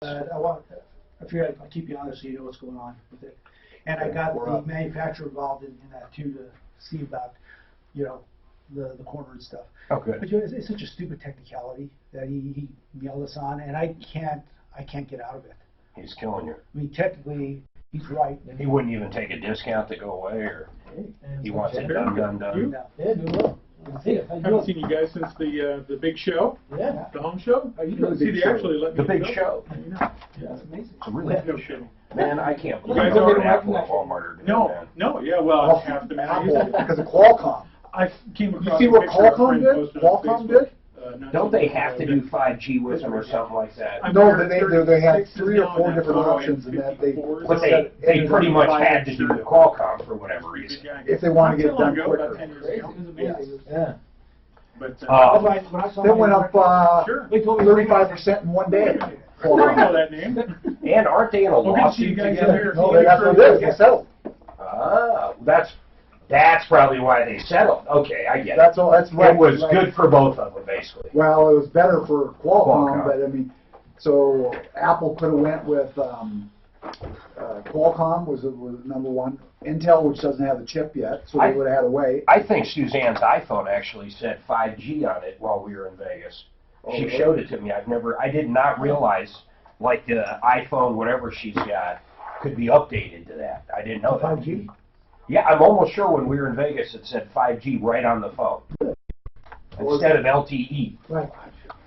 I figured I'll keep you honest so you know what's going on with it. And I got the manufacturer involved in that too to see about, you know, the corner and stuff. Oh, good. But you know, it's such a stupid technicality that he nailed us on, and I can't get out of it. He's killing you. I mean, technically, he's right. He wouldn't even take a discount to go away, or he wants it done. No. Yeah, do well. Haven't seen you guys since the big show. Yeah. The home show. Oh, you know, see, they actually let me The big go. show. Yeah. That's amazing. It's a really No big show. kidding. Man, I can't believe You guys what already Apple and recognize Walmart are doing, No, man. no, yeah, well, half the man. Because of Qualcomm. I came You across see a what picture a Qualcomm friend did? posted on Qualcomm Facebook, did? not Don't too they long have to ago do that- 5G with them or something like that? I'm No, there they had 36 3 or now 4 and that different photo options, at and that they. 54s. But they pretty much had to do the Qualcomm for whatever reason. If they want to get it Not done too long ago, about quicker. 10 years ago. Amazing. Yeah. But, When I saw They my went up Sure. 35% in one day. Oh, I know that name. And aren't they in a Well, good to see you lawsuit guys together? out No, here. that's what it is. They settled. Ah, that's probably why they settled. Okay, I get it. That's all. That's right. It was right. good for both of them, basically. Well, it was better for Qualcomm. Qualcomm, but I mean, so Apple could have went with Qualcomm was number one. Intel, which doesn't have the chip yet, so they would have had a way. I think Suzanne's iPhone actually said 5G on it while we were in Vegas. She really? showed it to me. I did not realize, like the iPhone, whatever she's got, could be updated to that. I didn't know that. 5G? Yeah, I'm almost sure when we were in Vegas it said 5G right on the phone instead of LTE. Right.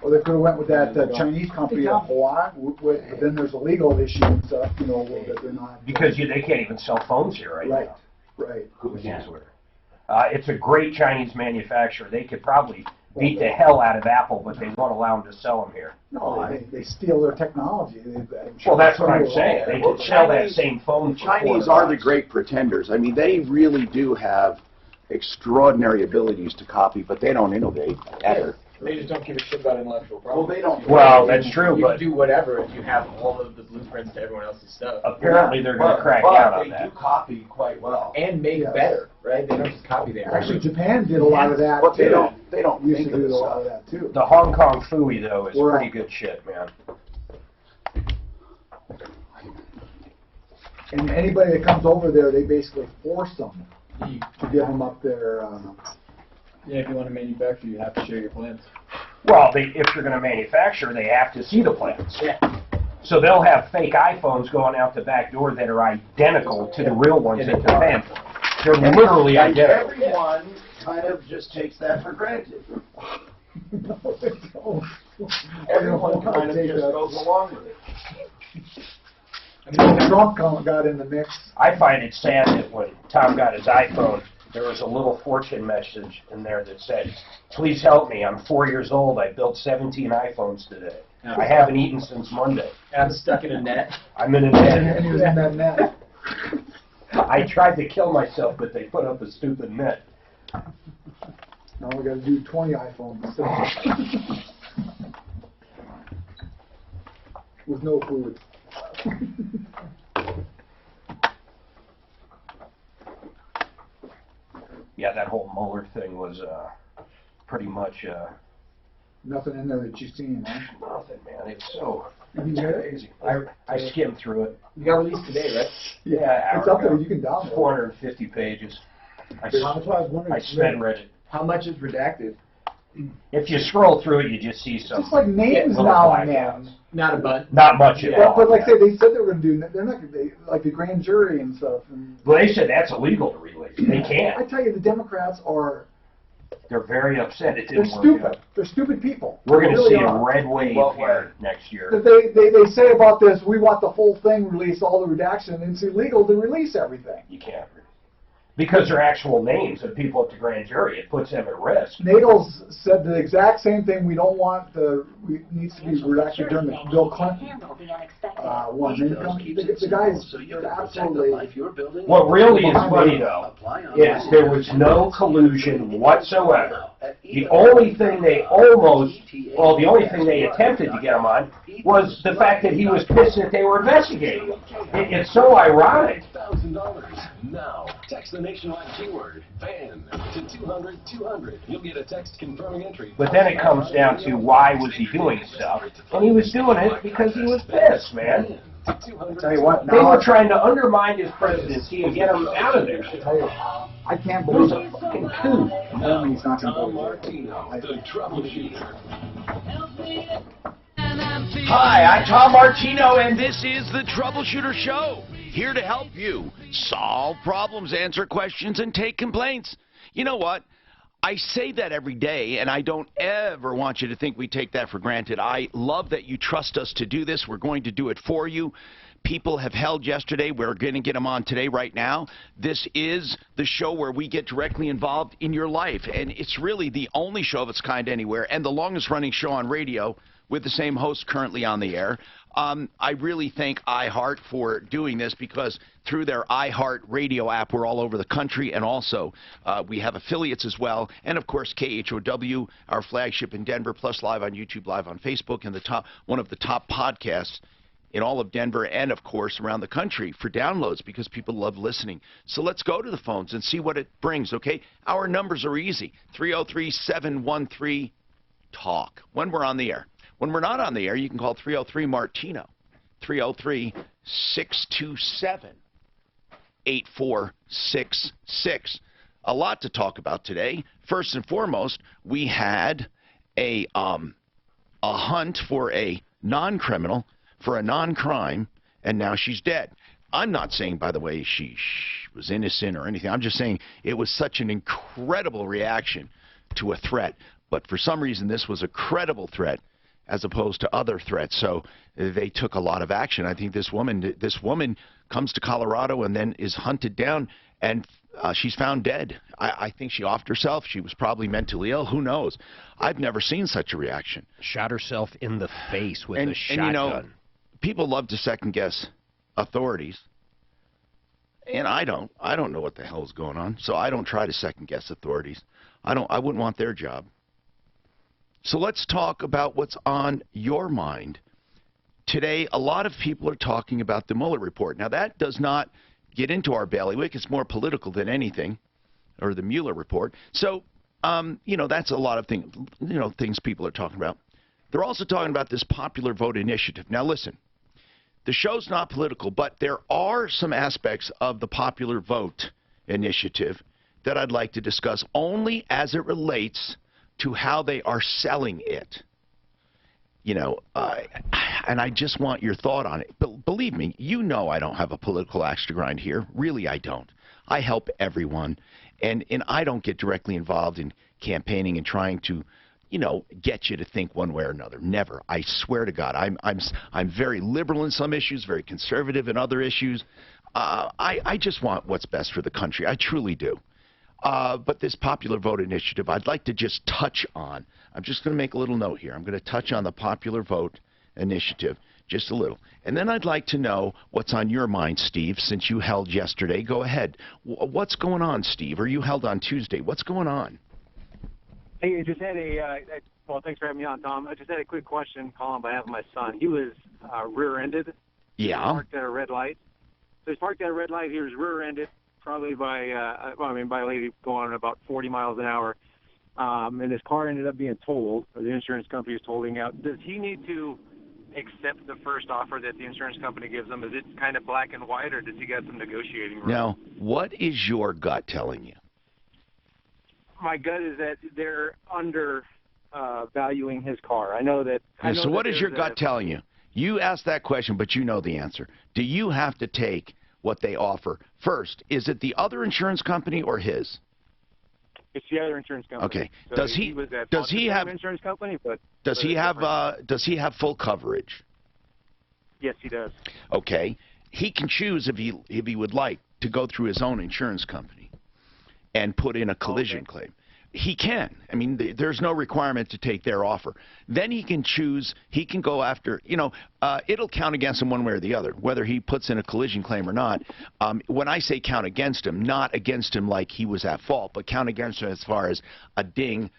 Or they could have went with that Chinese company, Huawei, but then there's a legal issue and stuff, you know, that they're not. Because they can't even sell phones here right now. Right. Who knows where? It's a great Chinese manufacturer. They could probably beat the hell out of Apple, but they won't allow them to sell them here. No, they steal their technology. Well, that's what I'm saying. They could sell that same phone for Chinese $4. are the great pretenders. I mean, they really do have extraordinary abilities to copy, but they don't innovate ever. They just don't give a shit about intellectual property. Well, they don't. Well, that's true, You but can do whatever if you have all of the blueprints to everyone else's stuff. apparently they're going to crack but down on they that. do copy quite well. And make Yes. better, right? They don't just copy their Actually, Japan did a lot of that. But they too. don't Used think to of do a this lot of stuff. that too. The Hong Kong Fooey, though, is Right. pretty good shit, man. And anybody that comes over there, they basically force them to give them up their. Yeah, if you want to manufacture, you have to share your plans. Well, if you're going to manufacture, they have to see the plans. Yeah. So they'll have fake iPhones going out the back door that are identical to the real ones at the van. They're literally And identical. everyone kind of just takes that for granted. No, they don't. Everyone kind of just goes along with it. Trump got in the mix. I find it sad that when Tom got his iPhone, there was a little fortune message in there that said, "Please help me. I'm 4 years old. I built 17 iPhones today. I haven't eaten since Monday. I'm stuck in a net. I'm in a And he was in net." that net. I tried to kill myself, but they put up a stupid net. Now we got to do 20 iPhones instead. With no food. Yeah, that whole Mueller thing was pretty much Nothing in there that you've seen, huh? nothing, man. It's so You get it? crazy. I skimmed through it. You got released today, right? Yeah, It's up there. You can download. 450 pages. That's why I was wondering. I sped read it. How much is redacted? If you scroll through it, you just see some. Just like names little now and blackouts. then. Not a bunch. Not much at all. But like I yeah. say, they said they were going to do. They're not going to like the grand jury and stuff. And Well, they said that's illegal to release. They I can't. tell you, the Democrats are. They're very upset it They're didn't work stupid. out. They're stupid people. We're going They to really see a are. red wave Well, here next year. They say about this, we want the whole thing released, all the redaction, and it's illegal to release everything. You can't. Because they're actual names of people at the grand jury. It puts them at risk. NATO's said the exact same thing. We don't want it needs to be redacted during the Bill Clinton one. The guys are absolutely. What really is funny, though, is there was no collusion whatsoever The only thing they the only thing they attempted to get him on was the fact that he was pissed that they were investigating him. It's so ironic. $1,000 now. Text the nationwide keyword "van" to 200-200. You'll get a text confirming entry. But then it comes down to why was he doing stuff? And he was doing it because he was pissed, man. Tell you what, They were trying to undermine his presidency and get him out of there. I can't It was believe a it. fucking coup. No, he's not going to Tom believe it. Martino, the Troubleshooter. Hi, I'm Tom Martino, and this is the Troubleshooter Show. Here to help you solve problems, answer questions, and take complaints. You know what? I say that every day, and I don't ever want you to think we take that for granted. I love that you trust us to do this. We're going to do it for you. People have held yesterday. We're going to get them on today right now. This is the show where we get directly involved in your life, and it's really the only show of its kind anywhere and the longest-running show on radio with the same host currently on the air. I really thank iHeart for doing this because through their iHeart radio app, we're all over the country, and also we have affiliates as well, and of course KHOW, our flagship in Denver, plus live on YouTube, live on Facebook, and one of the top podcasts in all of Denver and, of course, around the country for downloads because people love listening. So let's go to the phones and see what it brings, okay? Our numbers are easy, 303-713-TALK, when we're on the air. When we're not on the air, you can call 303-MARTINO, 303-627-8466. A lot to talk about today. First and foremost, we had a hunt for a non-criminal, for a non-crime, and now she's dead. I'm not saying, by the way, she was innocent or anything. I'm just saying it was such an incredible reaction to a threat. But for some reason, this was a credible threat as opposed to other threats. So they took a lot of action. I think this woman comes to Colorado and then is hunted down, and she's found dead. I think she offed herself. She was probably mentally ill. Who knows? I've never seen such a reaction. Shot herself in the face with a shotgun. And, you know, people love to second-guess authorities, and I don't know what the hell is going on, so I don't try to second-guess authorities. I wouldn't want their job. So let's talk about what's on your mind. Today, a lot of people are talking about the Mueller report. Now, that does not get into our bailiwick. It's more political than anything, or the Mueller report. So, you know, that's a lot of things, things people are talking about. They're also talking about this popular vote initiative. Now, listen, the show's not political, but there are some aspects of the popular vote initiative that I'd like to discuss only as it relates to how they are selling it. You know, and I just want your thought on it. But believe me, you know I don't have a political axe to grind here. Really, I don't. I help everyone, and I don't get directly involved in campaigning and trying to, you know, get you to think one way or another. Never. I swear to God, I'm very liberal in some issues, very conservative in other issues. I just want what's best for the country. I truly do. But this popular vote initiative, I'd like to just touch on. I'm just going to make a little note here. I'm going to touch on the popular vote initiative just a little. And then I'd like to know what's on your mind, Steve, since you held yesterday. Go ahead. What's going on, Steve? Or you held on Tuesday. What's going on? Hey, I just had well, thanks for having me on, Tom. I just had a quick question calling on behalf of my son. He was rear-ended. Yeah. He parked at a red light. So he's parked at a red light. He was rear-ended, probably by a lady going about 40 miles an hour. And his car ended up being totaled, or the insurance company is totaling out. Does he need to accept the first offer that the insurance company gives him? Is it kind of black and white, or does he got some negotiating room? Now, what is your gut telling you? My gut is that they're valuing his car. I know that. So what is your gut telling you? You asked that question, but you know the answer. Do you have to take what they offer? First, is it the other insurance company or his? It's the other insurance company. Okay. So Does he have insurance company? But does he have full coverage? Yes, he does. Okay. He can choose if he would like to go through his own insurance company and put in a collision claim. He can. I mean, there's no requirement to take their offer. Then he can choose. He can go after, it'll count against him one way or the other, whether he puts in a collision claim or not. When I say count against him, not against him like he was at fault, but count against him as far as a ding,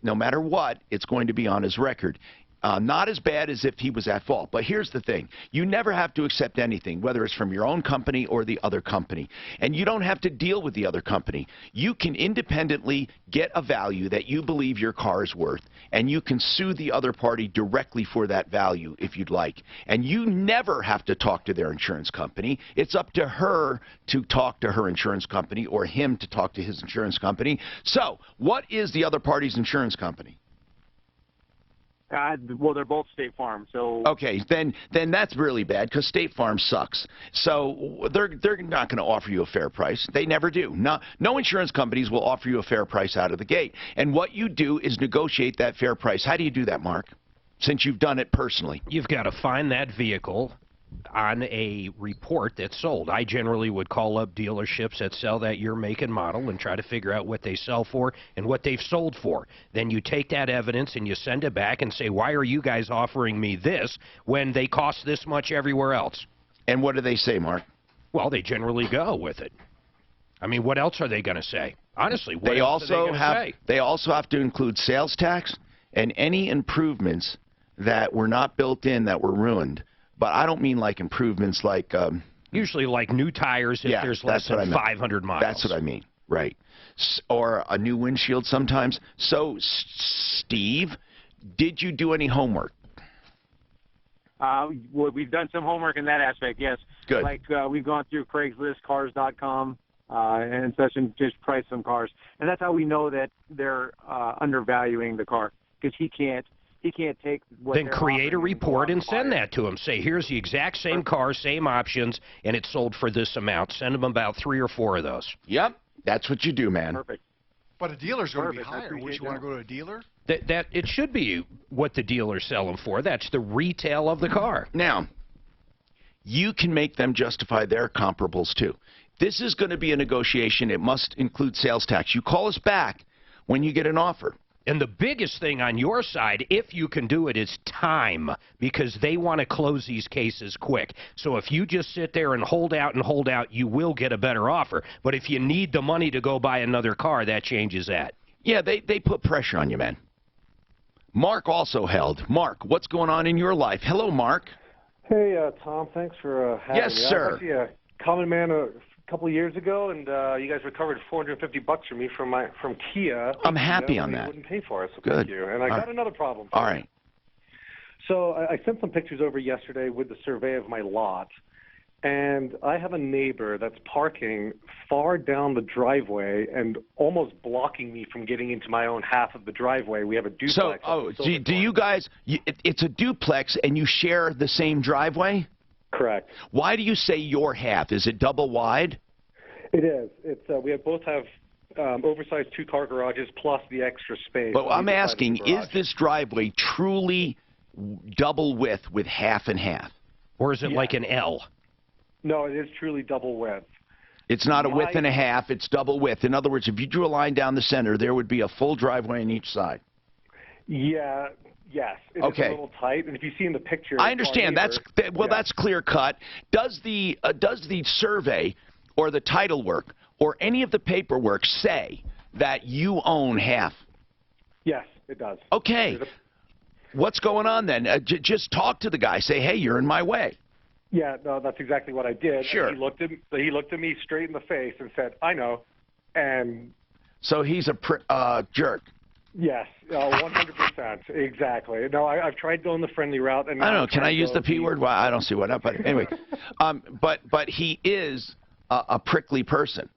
no matter what, it's going to be on his record. Not as bad as if he was at fault. But here's the thing. You never have to accept anything, whether it's from your own company or the other company. And you don't have to deal with the other company. You can independently get a value that you believe your car is worth, and you can sue the other party directly for that value if you'd like. And you never have to talk to their insurance company. It's up to her to talk to her insurance company or him to talk to his insurance company. So, what is the other party's insurance company? Well, they're both State Farm, so... Okay, then that's really bad because State Farm sucks. So they're not going to offer you a fair price. They never do. No insurance companies will offer you a fair price out of the gate. And what you do is negotiate that fair price. How do you do that, Mark? Since you've done it personally. You've got to find that vehicle on a report that's sold. I generally would call up dealerships that sell that year, make, and model and try to figure out what they sell for and what they've sold for. Then you take that evidence and you send it back and say, why are you guys offering me this when they cost this much everywhere else? And what do they say, Mark? Well, they generally go with it. I mean, what else are they going to say? Honestly, what they else are they going to say? They also have to include sales tax and any improvements that were not built in that were ruined. But I don't mean like improvements like... usually like new tires if there's less than 500 miles. That's what I mean, right. Or a new windshield sometimes. So, Steve, did you do any homework? Well, we've done some homework in that aspect, yes. Good. Like we've gone through Craigslist, Cars.com, and such, and just priced some cars. And that's how we know that they're undervaluing the car, because he can't take what Then they're create a offering report and go send buy it. that to him. Say, here's the exact same car, same options, and it's sold for this amount. Send them about 3 or 4 of those. Yep, that's what you do, man. Perfect. But a dealer's going to be Perfect. I higher. Would appreciate you want to that. go to a dealer? That it should be what the dealers sell them for. That's the retail of the car. Now, you can make them justify their comparables too. This is going to be a negotiation. It must include sales tax. You call us back when you get an offer. And the biggest thing on your side, if you can do it, is time, because they want to close these cases quick. So if you just sit there and hold out, you will get a better offer. But if you need the money to go buy another car, that changes that. Yeah, they put pressure on you, man. Mark also held. Mark, what's going on in your life? Hello, Mark. Hey, Tom, thanks for having Yes, me. sir. I was actually a common man a couple of years ago, and you guys recovered $450 from me from Kia. I'm happy on You that. wouldn't pay for it, so Good. thank you. And I All got right. another problem. All right. So I sent some pictures over yesterday with the survey of my lot, and I have a neighbor that's parking far down the driveway and almost blocking me from getting into my own half of the driveway. We have a duplex. So, do you guys, it's a duplex and you share the same driveway? Correct. Why do you say your half? Is it double wide? It is. It's both have oversized 2-car garages plus the extra space. But I'm on either side of asking, the garage. is this driveway truly double width with half and half? Or is it like an L? No, it is truly double width. It's not a width and a half, it's double width. In other words, if you drew a line down the center, there would be a full driveway on each side. Yeah, yes. It's Okay. a little tight, and if you see in the picture... I understand. That's clear cut. Does the survey or the title work or any of the paperwork say that you own half? Yes, it does. Okay. What's going on then? Just talk to the guy. Say, hey, you're in my way. Yeah, no, that's exactly what I did. Sure. And he looked at me straight in the face and said, I know. And... So he's a jerk. Yes, 100%. Exactly. No, I've tried going the friendly route. And I don't know. Can I use the P word? Well, I don't see why not. But anyway, but he is a prickly person.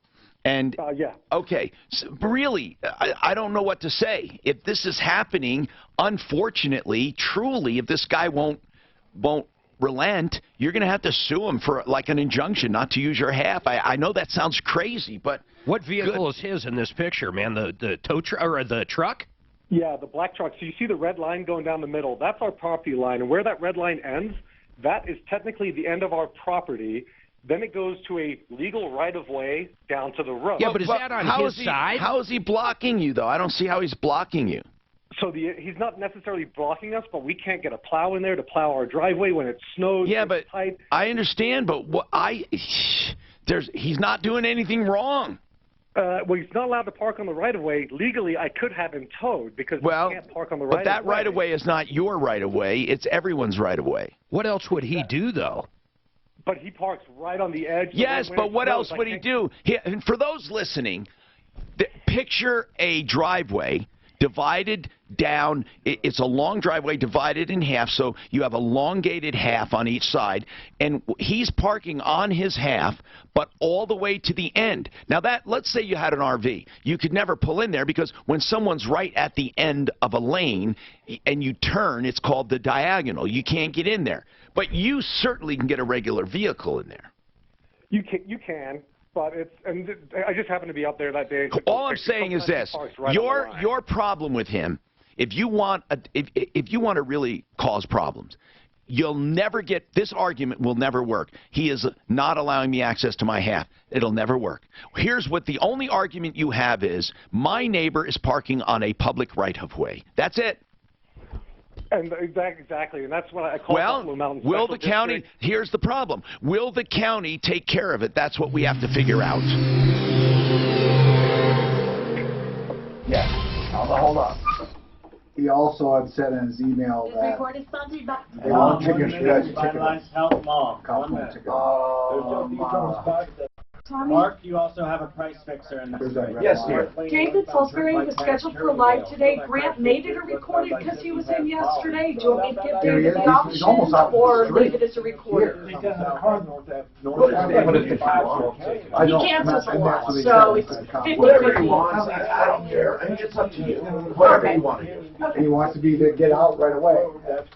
And yeah. Okay, so really, I don't know what to say. If this is happening, unfortunately, truly, if this guy won't relent, you're going to have to sue him for like an injunction not to use your half. I know that sounds crazy, but what vehicle is his in this picture, man? The tow truck or the truck? Yeah, the black truck. So you see the red line going down the middle. That's our property line, and where that red line ends, that is technically the end of our property. Then it goes to a legal right-of-way down to the road. Yeah, but is that on his side? How is he blocking you, though? I don't see how he's blocking you. So he's not necessarily blocking us, but we can't get a plow in there to plow our driveway when it snows. Yeah, it's but tight. I understand, but he's not doing anything wrong. Well, he's not allowed to park on the right-of-way. Legally, I could have him towed because he can't park on the right-of-way. But that right-of-way is not your right-of-way. It's everyone's right-of-way. What else would he do, though? But he parks right on the edge. Yes, but what else would he do? And for those listening, picture a driveway divided down. It's a long driveway divided in half, so you have a elongated half on each side, and he's parking on his half, but all the way to the end. Now, let's say you had an RV. You could never pull in there because when someone's right at the end of a lane and you turn, it's called the diagonal. You can't get in there. But you certainly can get a regular vehicle in there. You can. But I just happened to be up there that day. All I'm saying is this: your problem with him, if you want to really cause problems, you'll never get this argument will never work. He is not allowing me access to my half. It'll never work. Here's what the only argument you have is: my neighbor is parking on a public right-of-way. That's it. And exactly, and that's what I call Buffalo Mountain will Special the county? District. Here's the problem: will the county take care of it? That's what we have to figure out. Yeah. Hold up. He also had said in his email This that report is sponsored by... they want chicken Health law. Mark, you also have a price fixer in the Yes, dear. David Salisbury was scheduled for live today. Grant made it a recorded because he was in yesterday. Do you want me to give David the He's almost option off the or street. leave it as a recorder? He He cancels a lot, so it's 50/50. Whatever he wants, I don't care. I mean, it's up to you. Whatever you want to do. He wants to get out right away.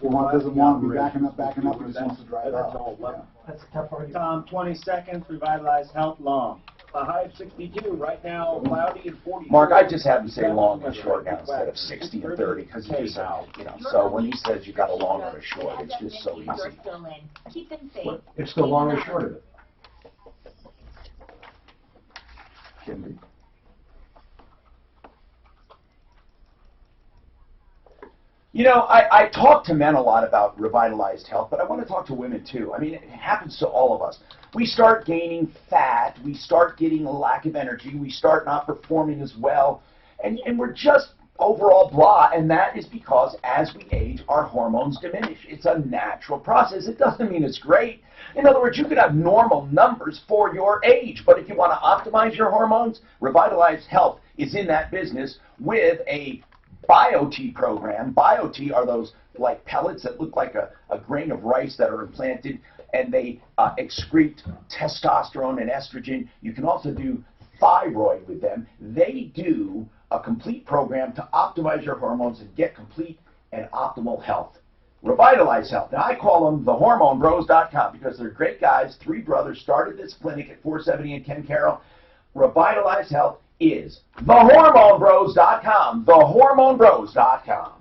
He doesn't want to be backing up, he just wants to drive out. Yeah. That's a tough argument. Tom, 20 seconds, revitalize health long. A high of 62 right now, cloudy and 40. Mark, I just have to say long and short now instead of 60 and 30 because you just, so when he says you got a long or a short, it's just so easy. You're still in. Keep them safe. It's the long or short of it. Can be. I talk to men a lot about revitalized health, but I want to talk to women too. I mean, it happens to all of us. We start gaining fat, we start getting a lack of energy, we start not performing as well, and we're just overall blah, and that is because as we age, our hormones diminish. It's a natural process. It doesn't mean it's great. In other words, you could have normal numbers for your age, but if you want to optimize your hormones, Revitalized Health is in that business with a BioT program. BioT are those like pellets that look like a grain of rice that are implanted, and they excrete testosterone and estrogen. You can also do thyroid with them. They do a complete program to optimize your hormones and get complete and optimal health. Revitalize Health. Now, I call them thehormonebros.com because they're great guys. 3 brothers started this clinic at 470 in Ken Carroll. Revitalize Health is thehormonebros.com. Thehormonebros.com.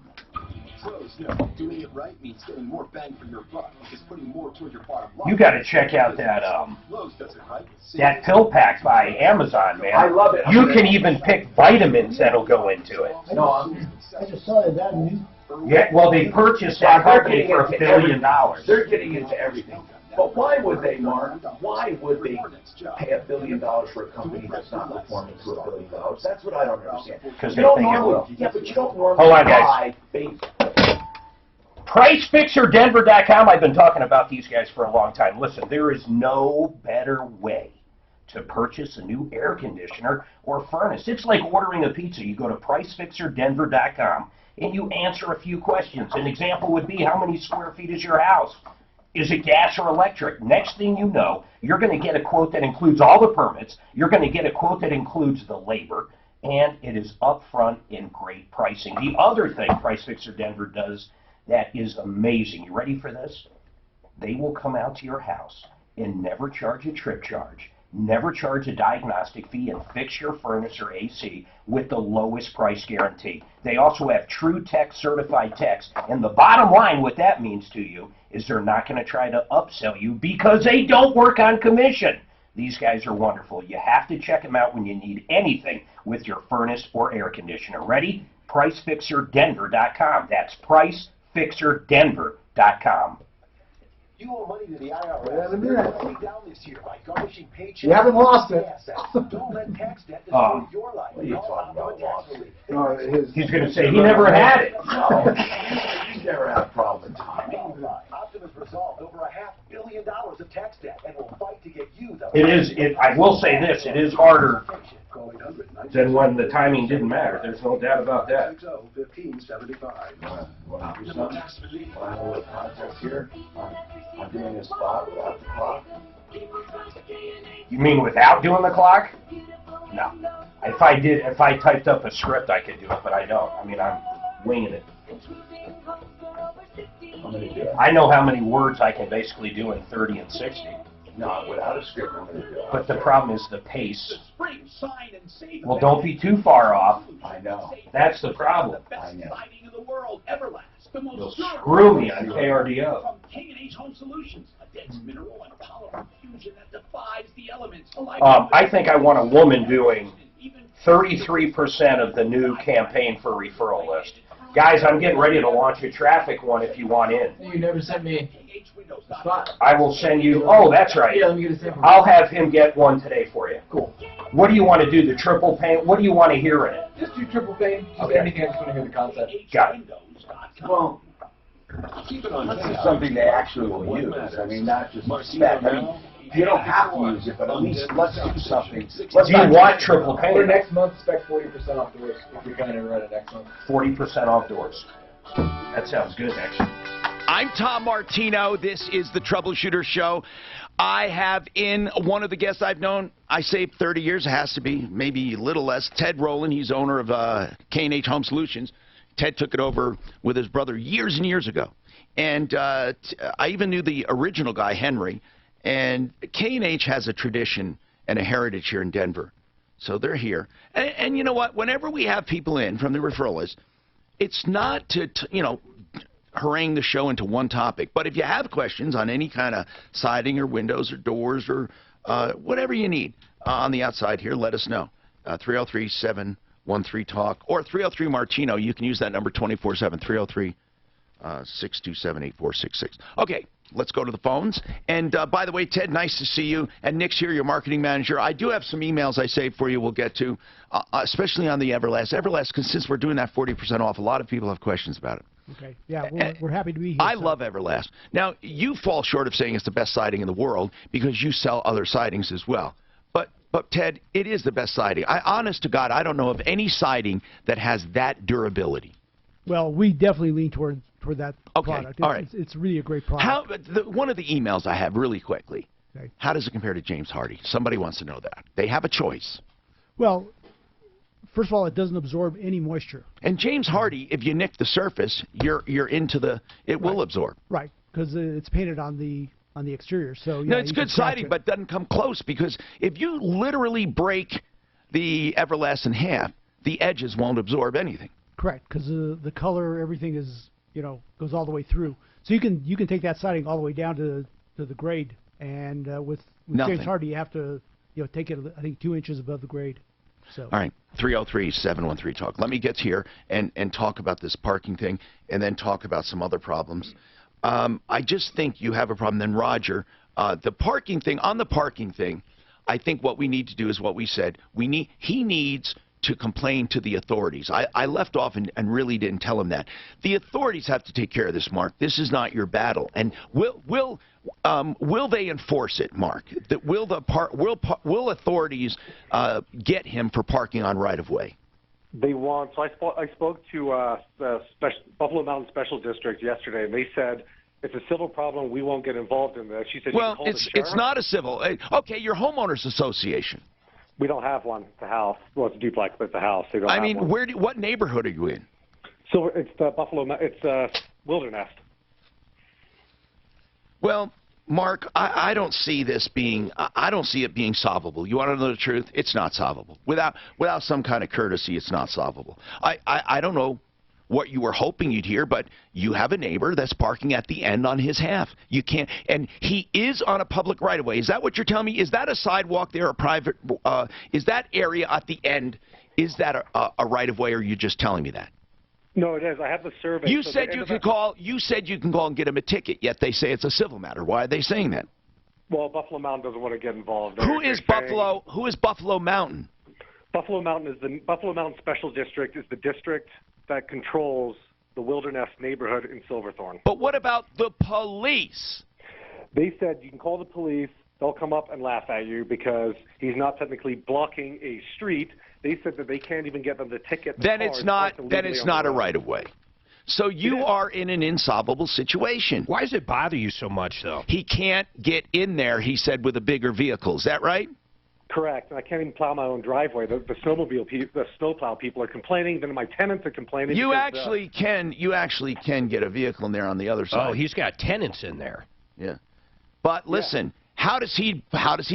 Pros know doing it right means getting more bang for your buck because putting more toward your bottom line. You got to check out that Lowe's does it right. that pill pack by Amazon, man. I love it. You can even pick vitamins that'll go into it. No, I just saw that new. Yeah, well, they purchased that company for $1 billion. They're getting into everything. But why would they, Mark? Why would they pay $1 billion for a company that's not performing for $1 billion? That's what I don't understand. Because You they don't think it normally, will. yeah, but you don't normally Hold on, guys. buy bait. PriceFixerDenver.com. I've been talking about these guys for a long time. Listen, there is no better way to purchase a new air conditioner or furnace. It's like ordering a pizza. You go to PriceFixerDenver.com and you answer a few questions. An example would be, how many square feet is your house? Is it gas or electric? Next thing you know, you're going to get a quote that includes all the permits. You're going to get a quote that includes the labor, and it is upfront in great pricing. The other thing Price Fixer Denver does that is amazing. You ready for this? They will come out to your house and never charge a trip charge, never charge a diagnostic fee, and fix your furnace or AC with the lowest price guarantee. They also have True Tech certified techs, and the bottom line, what that means to you, is they're not going to try to upsell you because they don't work on commission. These guys are wonderful. You have to check them out when you need anything with your furnace or air conditioner. Ready? PriceFixerDenver.com. That's PriceFixerDenver.com. You owe money to the IRS. Wait a minute. Pay down this year by garnishing paychecks. You haven't lost it. Don't let tax debt destroy your life. What are you talking about, lost? No, He's going to say he never had it. No, you never had a problem, Tom. Optimus resolved over $500 million of tax debt and will fight to get you the... I will say this, it is harder than when the timing didn't matter. There's no doubt about that. 1575. Wow. Here. I'm doing this spot without the clock. You mean without doing the clock? No. If I typed up a script, I could do it, but I don't. I mean, I'm winging it. I'm going to do it. I know how many words I can basically do in 30 and 60. No, without a script, I'm going to do it. But the problem is the pace. Well, don't be too far off. I know. That's the problem. I know. You'll screw me on KRDO. I think I want a woman doing 33% of the new campaign for referral list. Guys, I'm getting ready to launch a traffic one if you want in. You never sent me a spot. I will send you, oh, that's right. Yeah, let me get a sample. I'll have him get one today for you. Cool. What do you want to do, the triple pane? What do you want to hear in it? Just do triple pane. Just Okay. anything. I just want to hear the concept. Got it. Well, this is something they actually will use. I mean, not just spec. I mean, you don't have to use it, but at least let's do something. Do you want triple For pane? next month, expect 40% off doors if you're coming in right at next month. 40% off doors. That sounds good, actually. I'm Tom Martino. This is the Troubleshooter Show. I have in one of the guests I've known, I say 30 years, it has to be, maybe a little less, Ted Rowland. He's owner of K&H Home Solutions. Ted took it over with his brother years and years ago. And I even knew the original guy, Henry. And K&H has a tradition and a heritage here in Denver. So they're here. And you know what? Whenever we have people in from the referral list, it's not to harangue the show into one topic. But if you have questions on any kind of siding or windows or doors or whatever you need on the outside here, let us know. 303-713-TALK or 303-MARTINO. You can use that number 24/7, 303-627-8466. Okay, let's go to the phones. And by the way, Ted, nice to see you. And Nick's here, your marketing manager. I do have some emails I saved for you we'll get to, especially on the Everlast. Everlast, because since we're doing that 40% off, a lot of people have questions about it. Okay, yeah, we're happy to be here. I love Everlast. Now, you fall short of saying it's the best siding in the world because you sell other sidings as well. But Ted, it is the best siding. Honest to God, I don't know of any siding that has that durability. Well, we definitely lean toward that product. All right. It's really a great product. One of the emails I have really quickly, Okay. how does it compare to James Hardy? Somebody wants to know that. They have a choice. Well, first of all, it doesn't absorb any moisture. And James Hardy, if you nick the surface, you're into the, it will absorb. Right, because it's painted on the exterior. So yeah, No, it's you good can scratch siding, it. but it doesn't come close because if you literally break the Everlast in half, the edges won't absorb anything. Correct, because the color, everything is, goes all the way through. So you can take that siding all the way down to the grade, and with Nothing. James Hardy, you have to take it, I think, 2 inches above the grade. So. All right, 303-713-TALK. Let me get here and talk about this parking thing and then talk about some other problems. I just think you have a problem. Then Roger, the parking thing, I think what we need to do is what we said. He needs to complain to the authorities. I left off and really didn't tell him that. The authorities have to take care of this, Mark. This is not your battle. And will they enforce it, Mark? Will authorities get him for parking on right-of-way? They want. So I spoke to the Buffalo Mountain Special District yesterday, and they said it's a civil problem. We won't get involved in that. She said, well, you can call the sheriff. it's not a civil. Okay, your homeowners association. We don't have one. It's a house. Well, it's a duplex, but it's a house. They don't I have mean, one. what neighborhood are you in? So it's the It's Wilderness. Well, Mark, I don't see this being. I don't see it being solvable. You want to know the truth? It's not solvable. Without some kind of courtesy, it's not solvable. I don't know what you were hoping you'd hear, but you have a neighbor that's parking at the end on his half. You can't, and he is on a public right-of-way. Is that what you're telling me? Is that a sidewalk there, a private? Is that area at the end? Is that a right-of-way, or are you just telling me that? No, it is. I have the survey. You So said the you end could of call. You said you can call and get him a ticket. Yet they say it's a civil matter. Why are they saying that? Well, Buffalo Mountain doesn't want to get involved. Who is Buffalo? Who is Buffalo Mountain? Buffalo Mountain is the Buffalo Mountain Special District is the district that controls the Wilderness neighborhood in Silverthorne. But what about the police? They said you can call the police. They'll come up and laugh at you because he's not technically blocking a street. They said that they can't even get them the ticket. Then it's not. Then it's not a right of way. So you are in an insolvable situation. Why does it bother you so much, though? He can't get in there, he said, with a bigger vehicle. Is that right? Correct, and I can't even plow my own driveway. The snowplow people are complaining. Then my tenants are complaining. You because, actually can get a vehicle in there on the other side. Oh, he's got tenants in there. Yeah. But listen, how does he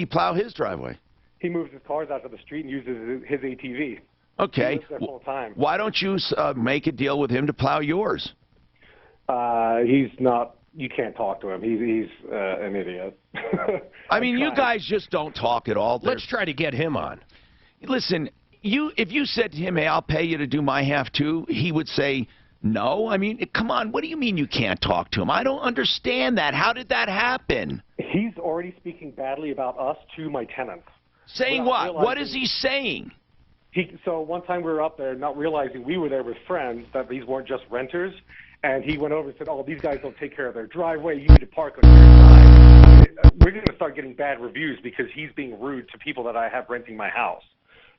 plow his driveway? He moves his cars out to the street and uses his ATV. Okay. He lives there full time. Why don't you make a deal with him to plow yours? He's not. You can't talk to him. He's an idiot. I mean, you guys just don't talk at all. Let's try to get him on. Listen, if you said to him, "Hey, I'll pay you to do my half too," he would say no. I mean, come on. What do you mean you can't talk to him? I don't understand that. How did that happen? He's already speaking badly about us to my tenants. Saying what? What is he saying? So one time we were up there, not realizing we were there with friends, that these weren't just renters, and he went over and said, "Oh, these guys don't take care of their driveway. You need to park on your side." We're going to start getting bad reviews because he's being rude to people that I have renting my house.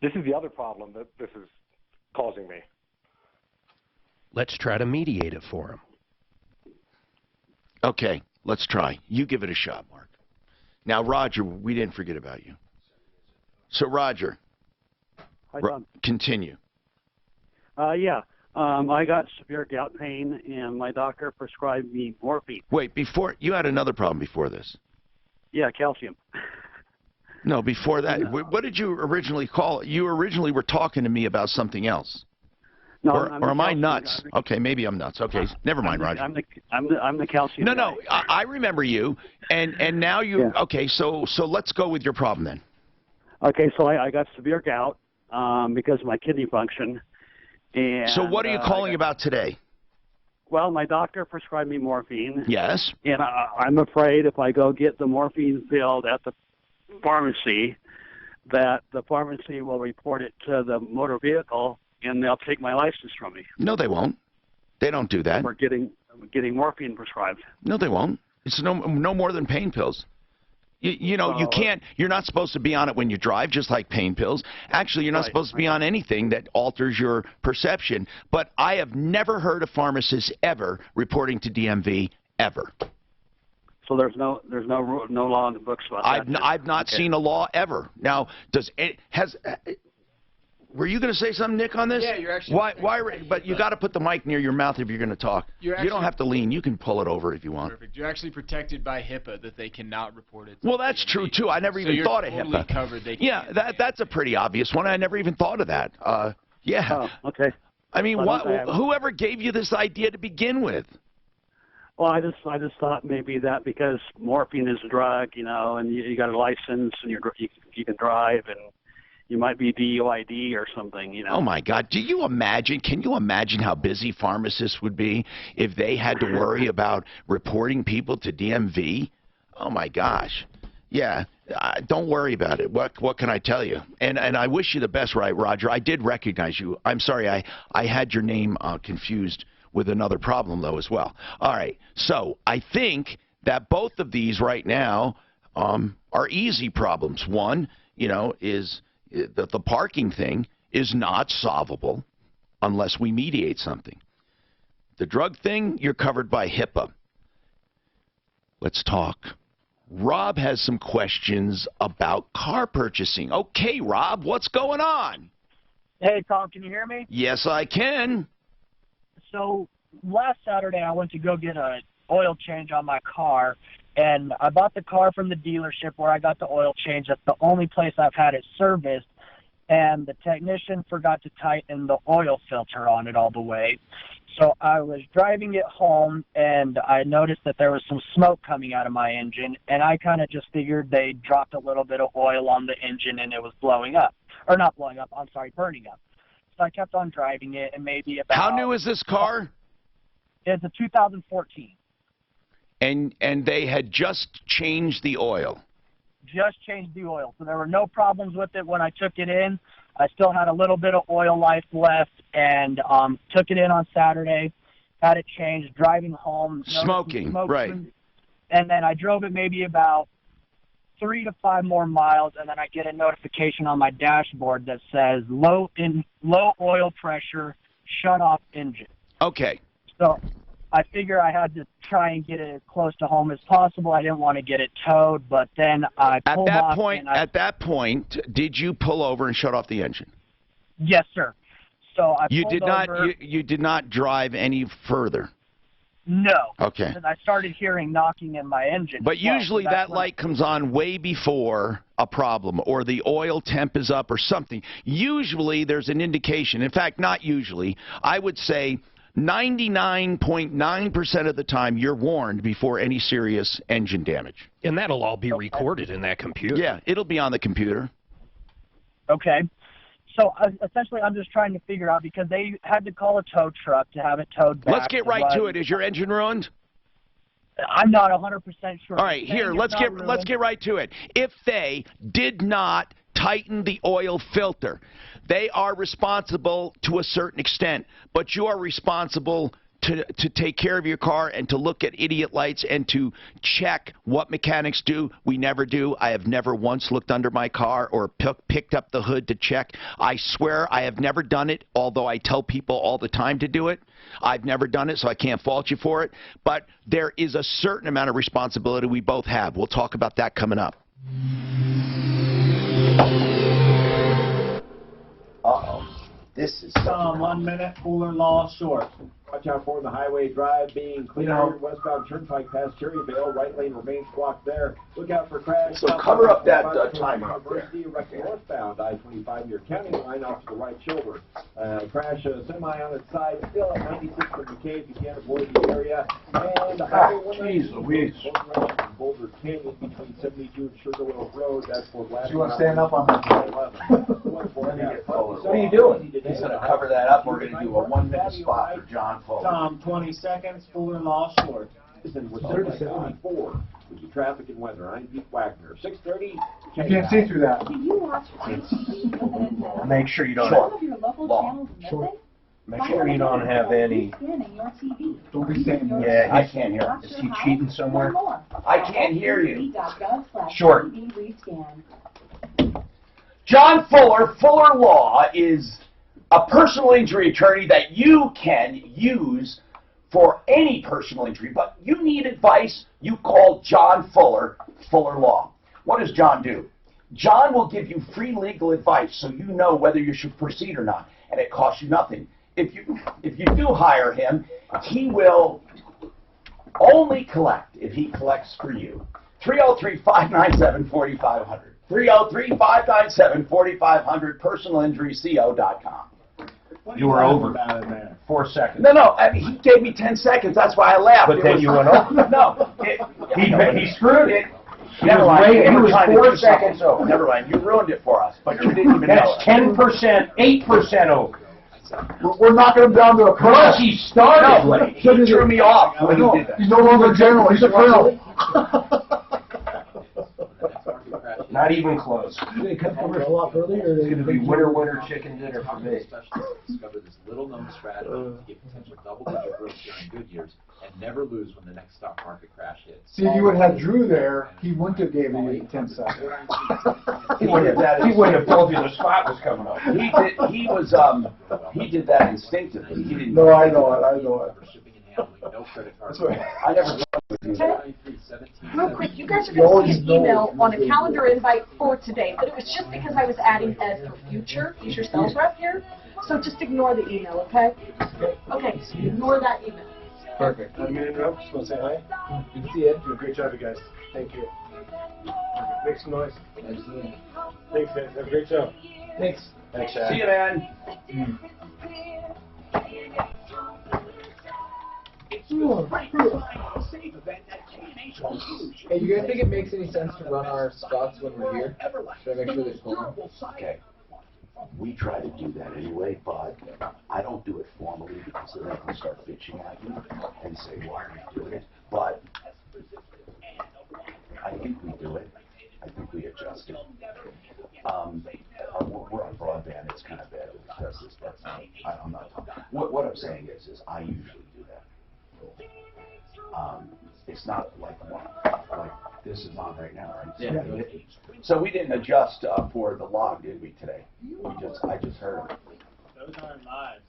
This is the other problem that this is causing me. Let's try to mediate it for him. Okay, let's try. You give it a shot, Mark. Now, Roger, we didn't forget about you. So, Roger, continue. I got severe gout pain, and my doctor prescribed me morphine. Wait, you had another problem before this. Yeah, calcium. No, before that. What did you originally call it? You originally were talking to me about something else. No, or am I nuts? Okay, maybe I'm nuts. Okay, never mind, Roger. I'm the calcium. No, I remember you, and now you. Yeah. Okay, so let's go with your problem then. Okay, so I got severe gout because of my kidney function. And so what are you calling about today? Well, my doctor prescribed me morphine. Yes. And I'm afraid if I go get the morphine filled at the pharmacy, that the pharmacy will report it to the motor vehicle, and they'll take my license from me. No, they won't. They don't do that. For getting morphine prescribed. No, they won't. It's no more than pain pills. You know, you can't. You're not supposed to be on it when you drive, just like pain pills. Actually, you're not supposed to be on anything that alters your perception. But I have never heard a pharmacist ever reporting to DMV ever. So there's no law in the books about that. I've not seen a law ever. Now, were you going to say something, Nick, on this? Yeah, you're actually. Why? But you got to put the mic near your mouth if you're going to talk. You don't have to lean. You can pull it over if you want. Perfect. You're actually protected by HIPAA that they cannot report it. Well, that's true too. I never even thought of HIPAA. Covered. That's a pretty obvious one. I never even thought of that. Yeah. Oh, okay. I mean, whoever gave you this idea to begin with? Well, I just thought maybe that because morphine is a drug, and you got a license and you can drive and. You might be DUID or something, Oh, my God. Can you imagine how busy pharmacists would be if they had to worry about reporting people to DMV? Oh, my gosh. Yeah, don't worry about it. What can I tell you? And I wish you the best, right, Roger? I did recognize you. I'm sorry I had your name confused with another problem, though, as well. All right. So I think that both of these right now are easy problems. One, is... The parking thing is not solvable unless we mediate something. The drug thing, you're covered by HIPAA. Let's talk. Rob has some questions about car purchasing. Okay, Rob, what's going on? Hey, Tom, can you hear me? Yes, I can. So last Saturday, I went to go get an oil change on my car. And I bought the car from the dealership where I got the oil change. That's the only place I've had it serviced. And the technician forgot to tighten the oil filter on it all the way. So I was driving it home, and I noticed that there was some smoke coming out of my engine. And I kind of just figured they dropped a little bit of oil on the engine, and it was blowing up. Or not blowing up, I'm sorry, burning up. so I kept on driving it, and maybe about... How new is this car? It's a 2014. And they had just changed the oil. Just changed the oil, so there were no problems with it when I took it in. I still had a little bit of oil life left, and took it in on Saturday, had it changed, driving home. Smoking, right. And then I drove it maybe about 3 to 5 more miles, and then I get a notification on my dashboard that says low oil pressure, shut off engine. Okay. So I figure I had to try and get it as close to home as possible. I didn't want to get it towed, but then I pulled off. At that point, did you pull over and shut off the engine? Yes, sir. So I You pulled did over. not. You did not drive any further. No. Okay. Because I started hearing knocking in my engine. But usually that light comes on way before a problem, or the oil temp is up or something. Usually there's an indication. In fact, not usually. I would say 99.9% of the time you're warned before any serious engine damage. And that'll all be recorded in that computer. Yeah, it'll be on the computer. Okay. So essentially I'm just trying to figure out, because they had to call a tow truck to have it towed back. Let's get right to it. Is your engine ruined? I'm not 100% sure. All right, here, let's get right to it. If they did not tighten the oil filter, they are responsible to a certain extent, but you are responsible to take care of your car and to look at idiot lights and to check what mechanics do. We never do. I have never once looked under my car or picked up the hood to check. I swear I have never done it, although I tell people all the time to do it. I've never done it, so I can't fault you for it. But there is a certain amount of responsibility we both have. We'll talk about that coming up. Uh-oh. This is... Tom, 1 minute, Cooler Law short. Watch out for the highway drive being cleared. Westbound Turnpike past Cherryvale. Right lane remains blocked there. Look out for crash. So cover up that timer up there. University, northbound I-25 near County Line off to the right shoulder. Crash semi on its side. Still at 96 from McCabe. You can't avoid the area. And the highway 192. Boulder Canyon between 72 and Sugarloaf Road. That's for last. You want to stand up on that? What are you doing? He's going to cover that up. We're going to do a 1-minute spot for John Fuller. Tom, 20 seconds. Fuller Law short. Listen, we're 34 with the traffic and weather. I'm Pete Wagner. 6:30. You can't see through that. Do you watch TV? Make sure you don't Some of your local channels missing? Make sure you don't have any. Don't be saying that. Yeah, I can't hear him. Is he cheating somewhere? I can't hear you. Short. John Fuller, Fuller Law, is a personal injury attorney that you can use for any personal injury, but you need advice, you call John Fuller, Fuller Law. What does John do? John will give you free legal advice so you know whether you should proceed or not, and it costs you nothing. If you do hire him, he will only collect if he collects for you. 303-597-4500. 303-597-4500, personalinjuryco.com. You were over 4 seconds. No, I mean, he gave me 10 seconds. That's why I laughed. But then you went over. No. He screwed it. Never mind. He was 4 seconds over. Never mind. You ruined it for us, but you didn't even know it. That's 10%, 8% over. We're knocking him down to a criminal. Plus he started late. He threw me off when he did that. He's no longer a general. He's a colonel. Not even close. They cut commercial off earlier. It's going to be winter chicken dinner for me. Discover this little-known strategy to get potential double-digit growth during good years and never lose when the next stock market crash hits. See, if you would have had Drew there, he wouldn't have gave you 10 seconds. He wouldn't have told you the spot was coming up. He did that instinctively. He didn't. No, I know it. No credit card. I never. Real quick, you guys are going to see an email on a calendar invite for today, but it was just because I was adding Ed for future. He's your sales rep here, so just ignore the email, okay? Okay, so ignore that email. Perfect. I'm going to interrupt. Just want to say hi. Good to see you. Doing a great job, you guys. Thank you. Make some noise. Absolutely. Thanks, guys. Have a great show. Thanks. Thanks, Shad. See you, man. Hey, you guys think it makes any sense to run our spots when we're here? Should I make sure they're full? Okay. We try to do that anyway, but I don't do it formally because then they can start bitching at me and say, why are you doing it? But I think we do it. I think we adjust it. We're on broadband. It's kind of bad that it does this, but I'm not talking. What I'm saying is I usually do that. It's not like this is on right now, right? Yeah. So we didn't adjust for the log, did we, today? I just heard. Those aren't lives.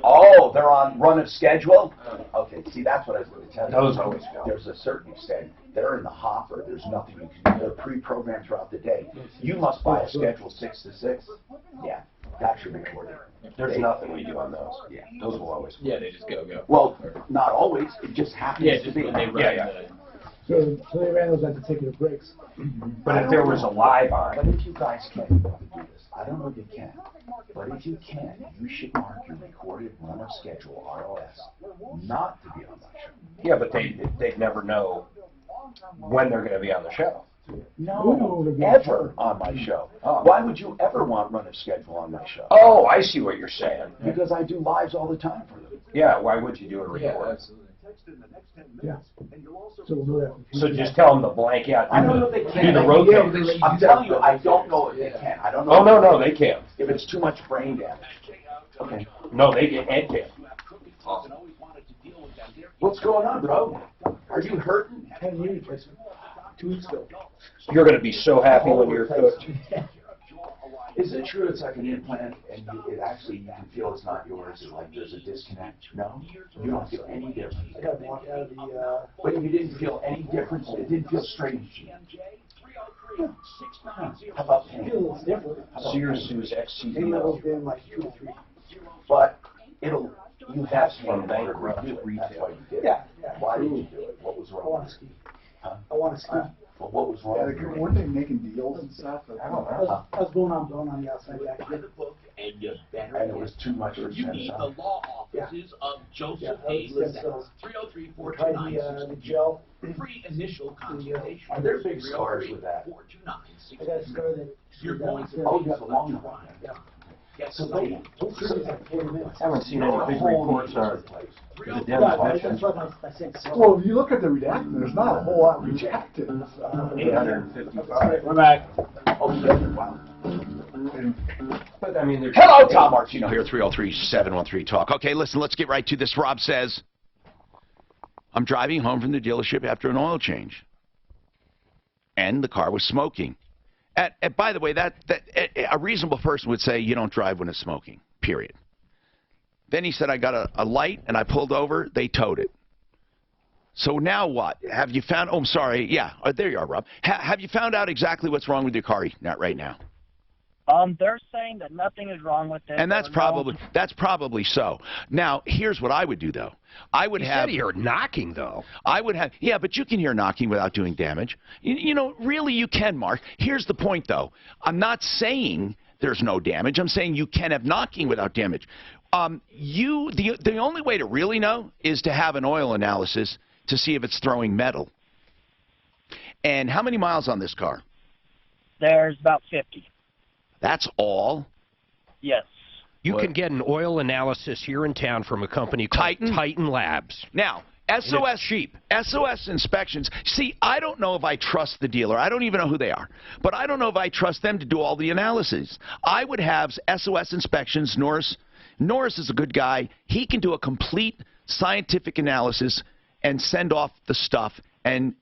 Oh, they're on run of schedule? Okay, see, that's what I was going to tell you. Those always go. There's a certain extent. They're in the hopper. There's nothing you can do. They're pre-programmed throughout the day. You must buy a schedule 6 to 6. Yeah, that's your recording. There's nothing we do on those. Yeah. Those will always go. Yeah, they just go. Well, not always. It just happens Yeah, to just be. when they run. Yeah. So they ran those at the ticket of breaks. But if there was a live But on, if you guys can do this, I don't know if you can, but if you can, you should mark your recorded run of schedule, ROS, not to be on my show. yeah, but they'd never know when they're going to be on the show. No, ever on my show. Why would you ever want run of schedule on my show? Oh, I see what you're saying. Because I do lives all the time for them. Yeah, why would you do a Yeah, report? absolutely. Yeah. So we'll do that. So just tell them to blank out. I don't know if they can. Do the rotate. I'm telling you, I don't know if they can. I don't know. Oh, no, they can't. If it's too much brain damage. Okay. No, they get head can't. What's going on, bro? Are you hurting? 10 knee replacement. 2 weeks ago. You're going to be so happy when you're cooked. Is it true it's like an implant and it actually you can feel it's not yours? Like there's a disconnect? No? You don't feel any difference? I got walked out of the, But you didn't feel any difference? It didn't feel strange to you? How about I feel a pain? little different. Sears Sue's XC. Maybe that was been like 2 or 3. But you have From to bankrupt do it. That's retail. why you did it. Yeah. Why did you do it? What was I wrong? want to ski. Huh? I want to ski. Well, what was wrong? Yeah, weren't they making deals and stuff? I don't I know. was going on the outside back. Buy the book and you better. And it was too much for You need the law offices of Joseph Hayes so 303-429. the gel. Free initial consultation. Are there big scars with that? 429. I got a scar that. You're going to Oh, you have a long one. Yeah. get So some. they, Whole surgery's like 40 minutes. I haven't seen any big reports on the Yeah, Dem's that's what I said. Well, if you look at the redacted, there's not a whole lot redacted. 855. We're back. Oh, yeah, wow. But I mean, there's Hello, Tom Martino here, 303-713-TALK. Okay, listen, let's get right to this. Rob says, I'm driving home from the dealership after an oil change, and the car was smoking. By the way, a reasonable person would say you don't drive when it's smoking, period. Then he said, I got a light, and I pulled over. They towed it. So now what? Have you found, oh, I'm sorry, yeah, there you are, Rob. Have you found out exactly what's wrong with your car right now? They're saying that nothing is wrong with it. And that's probably so. Now, here's what I would do, though. I would have. You said knocking, though. I would have. Yeah, but you can hear knocking without doing damage. You know, really, you can, Mark. Here's the point, though. I'm not saying there's no damage. I'm saying you can have knocking without damage. The only way to really know is to have an oil analysis to see if it's throwing metal. And how many miles on this car? There's about 50. That's all? Yes. You can get an oil analysis here in town from a company called Titan Labs. Now, SOS cheap. SOS inspections. See, I don't know if I trust the dealer. I don't even know who they are. But I don't know if I trust them to do all the analyses. I would have SOS inspections. Norris is a good guy. He can do a complete scientific analysis and send off the stuff. And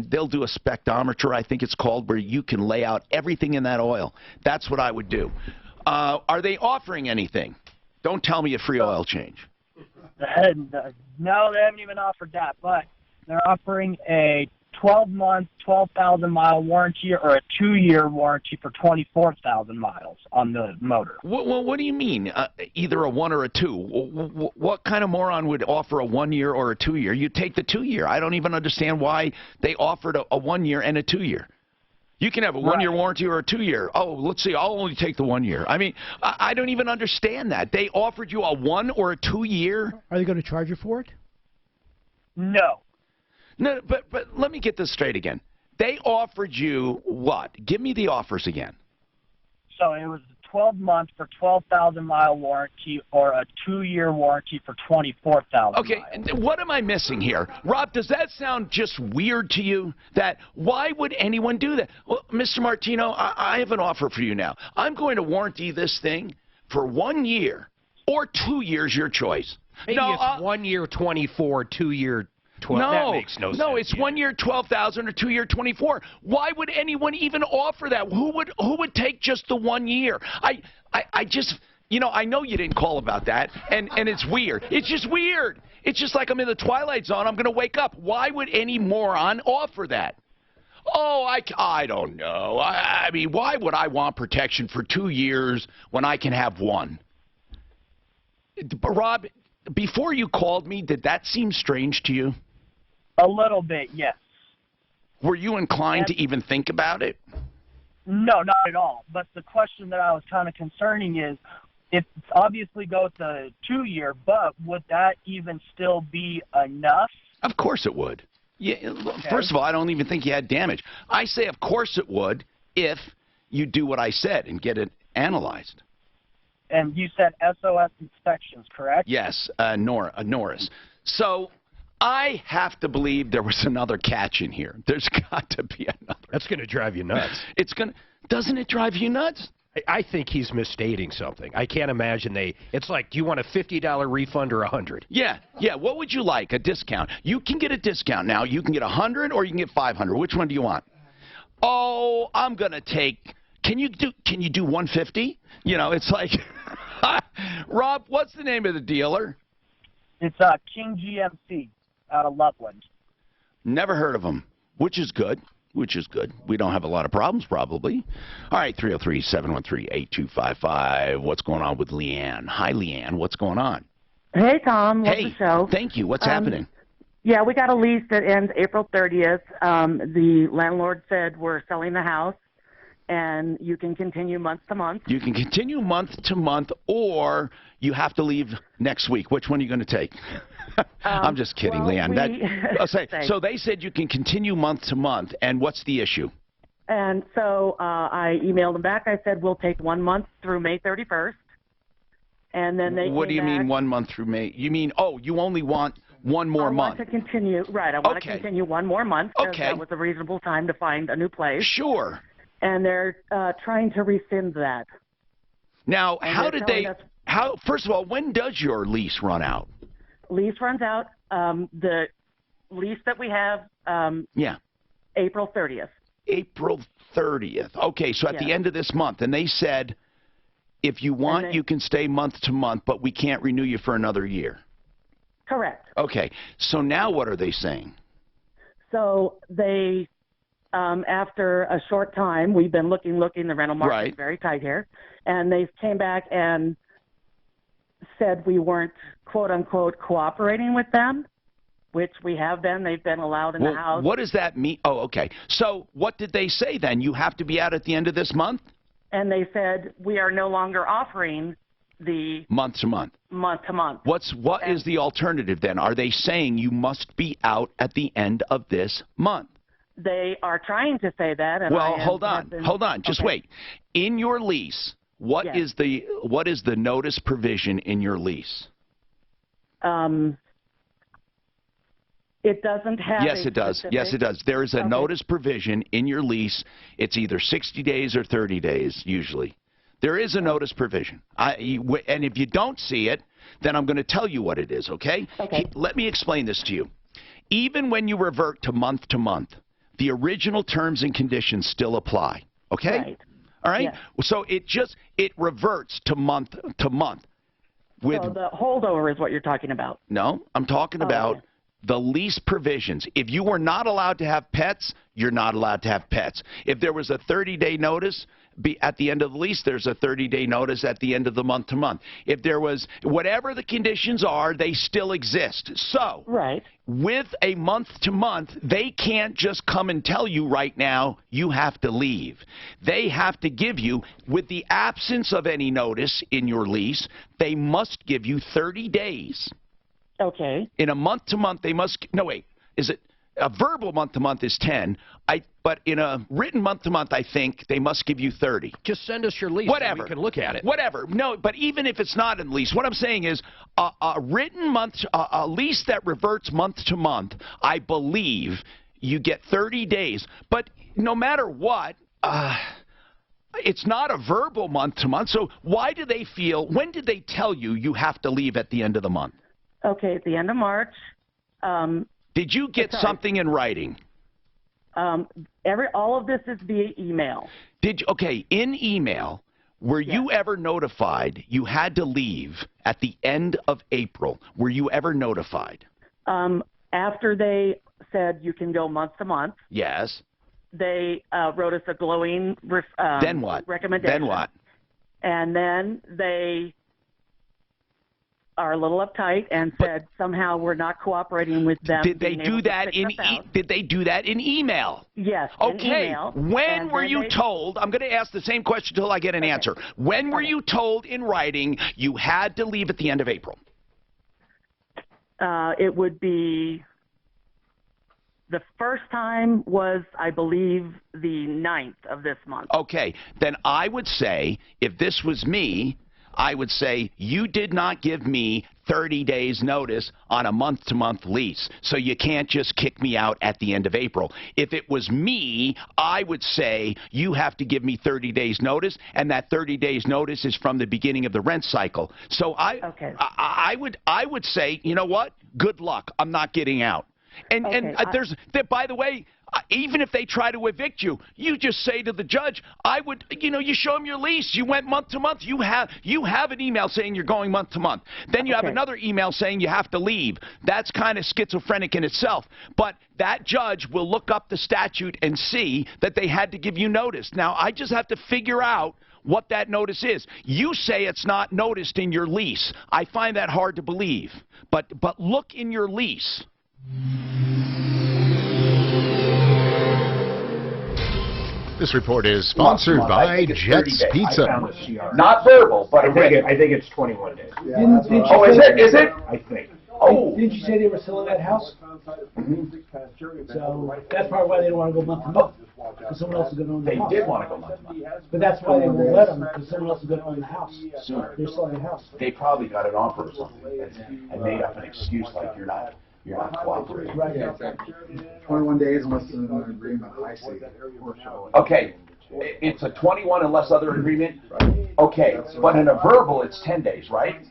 they'll do a spectrometer, I think it's called, where you can lay out everything in that oil. That's what I would do. Are they offering anything? Don't tell me a free oil change. No, they haven't even offered that, but they're offering a 12-month, 12,000-mile warranty or a 2-year warranty for 24,000 miles on the motor. What do you mean? Either a 1 or a 2? What kind of moron would offer a 1-year or a 2-year? You take the 2-year. I don't even understand why they offered a 1-year and a 2-year. You can have a 1-year warranty or a 2-year. Oh, let's see, I'll only take the 1 year. I mean, I don't even understand that. They offered you a 1 or a 2-year? Are they going to charge you for it? No. No, but let me get this straight again. They offered you what? Give me the offers again. So it was 12-month for 12,000-mile warranty or a 2-year warranty for 24,000 Okay, miles. and what am I missing here? Rob, does that sound just weird to you? That why would anyone do that? Well, Mr. Martino, I have an offer for you now. I'm going to warranty this thing for 1 year or 2 years, your choice. Maybe No, it's 1 year 24, 2 year 12. No, That makes no sense. no, it's 1 year 12,000 or 2 year 24. Why would anyone even offer that? Who would take just the 1 year? I just, you know, I know you didn't call about that, and it's weird. It's just weird. It's just like I'm in the Twilight Zone. I'm going to wake up. Why would any moron offer that? Oh, I don't know. I mean, why would I want protection for 2 years when I can have 1? Rob, before you called me, did that seem strange to you? A little bit, yes. Were you inclined to even think about it? No, not at all. But the question that I was kind of concerning is, it obviously goes to 2 year, but would that even still be enough? Of course it would. Yeah. Okay. First of all, I don't even think you had damage. I say of course it would if you do what I said and get it analyzed. And you said SOS inspections, correct? Yes, Norris. So I have to believe there was another catch in here. There's got to be another. That's going to drive you nuts. Doesn't it drive you nuts? I think he's misstating something. I can't imagine it's like, do you want a $50 refund or $100? Yeah. What would you like? A discount. You can get a discount now. You can get $100 or you can get $500. Which one do you want? Oh, I'm going to take, can you do $150? You know, it's like, Rob, what's the name of the dealer? It's King GMC out of Loveland. Never heard of them, which is good. We don't have a lot of problems, probably. All right, 303-713-8255. What's going on with Leanne? Hi, Leanne. What's going on? Hey, Tom. Love Hey, the show. thank you. What's happening? Yeah, we got a lease that ends April 30th. The landlord said we're selling the house, and you can continue month to month. You can continue month to month, or you have to leave next week. Which one are you going to take? I'm just kidding, well, Leanne. So they said you can continue month to month, and what's the issue? And so I emailed them back. I said we'll take 1 month through May 31st. And then they What do you mean 1 month through May? You mean, you only want one more month? I want to continue. Right, I want to continue 1 more month. Okay. That was a reasonable time to find a new place. Sure. And they're trying to rescind that. Now, And first of all, when does your lease run out? Lease runs out. The lease that we have, April 30th. April 30th. Okay, so at the end of this month. And they said, if you want, you can stay month to month, but we can't renew you for another year. Correct. Okay, so now what are they saying? So they, after a short time, we've been looking, the rental market is very tight here, and they came back and said we weren't, quote unquote, cooperating with them, which we have been. They've been allowed in the house. What does that mean? Oh, okay. So what did they say then? You have to be out at the end of this month? And they said we are no longer offering the month to month. Month to month. What is the alternative then? Are they saying you must be out at the end of this month? They are trying to say that. And well, hold on. Just wait. In your lease, what is the notice provision in your lease? It doesn't have. Yes, it does. Yes, it does. There is a notice provision in your lease. It's either 60 days or 30 days, usually. There is a notice provision. And if you don't see it, then I'm going to tell you what it is, okay? Let me explain this to you. Even when you revert to month, the original terms and conditions still apply, okay? Right. All right? Yes. So it reverts to month. So the holdover is what you're talking about. No, I'm talking about the lease provisions. If you were not allowed to have pets, you're not allowed to have pets. If there was a 30-day notice at the end of the lease, there's a 30-day notice at the end of the month to month. If there was, whatever the conditions are, they still exist. So, with a month to month, they can't just come and tell you right now, you have to leave. They have to give you, with the absence of any notice in your lease, they must give you 30 days. Okay. In a month to month, they must, no wait, is it, a verbal month-to-month is 10. But in a written month-to-month, I think they must give you 30. Just send us your lease. Whatever. So we can look at it. Whatever. No, but even if it's not in the lease, what I'm saying is a written a lease that reverts month to month, I believe you get 30 days. But no matter what, it's not a verbal month to month. So why do they feel, when did they tell you you have to leave at the end of the month? Okay, at the end of March. Did you get something in writing? All of this is via email. Okay, in email, were you ever notified you had to leave at the end of April? Were you ever notified? After they said you can go month to month. Yes. They wrote us a glowing then what? recommendation. Then what? And then they are a little uptight and said somehow we're not cooperating with them. Did they do that in Did they do that in email? Yes. Okay. In email. When were you told? I'm going to ask the same question until I get an answer. When were you told in writing you had to leave at the end of April? It would be the first time was, I believe, the 9th of this month. Okay. Then I would say, if this was me, I would say you did not give me 30 days notice on a month-to-month lease, so you can't just kick me out at the end of April. If it was me, I would say you have to give me 30 days notice, and that 30 days notice is from the beginning of the rent cycle. So I would say, you know what? Good luck. I'm not getting out. And by the way, even if they try to evict you, you just say to the judge, you show them your lease. You went month to month. You have an email saying you're going month to month. Then you have another email saying you have to leave. That's kind of schizophrenic in itself. But that judge will look up the statute and see that they had to give you notice. Now, I just have to figure out what that notice is. You say it's not noticed in your lease. I find that hard to believe. But look in your lease. This report is sponsored by Jets Pizza. Not verbal, but I think it's 21 days. Didn't you Is it? I think. Didn't you say they were still in that house? So that's probably why they don't want to go month to month, because someone else is going to own the house. They did want to go month to month. But that's why they won't let them, because someone else is going to own the house. Sooner. They're selling the house. They probably got an offer or something and made up an excuse like you're not cooperating. Right. 21 days unless there's an agreement, I see. Okay, it's a 21 unless other agreement? Okay, but in a verbal, it's 10 days, right?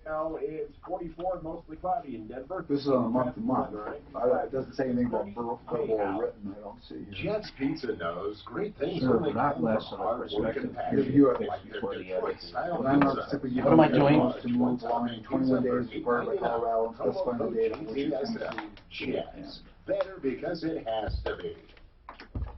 Now it's 44 and mostly cloudy in Denver. This is on a month to month. It doesn't say anything about verbal or written, I don't see. Jets Pizza knows great things. Serve not less than a prospective Review it. before the end. But I'm not simply giving What am I you doing? to move along in 21 days required by Colorado, specifying the date on which it's Jets. Better because it has to be.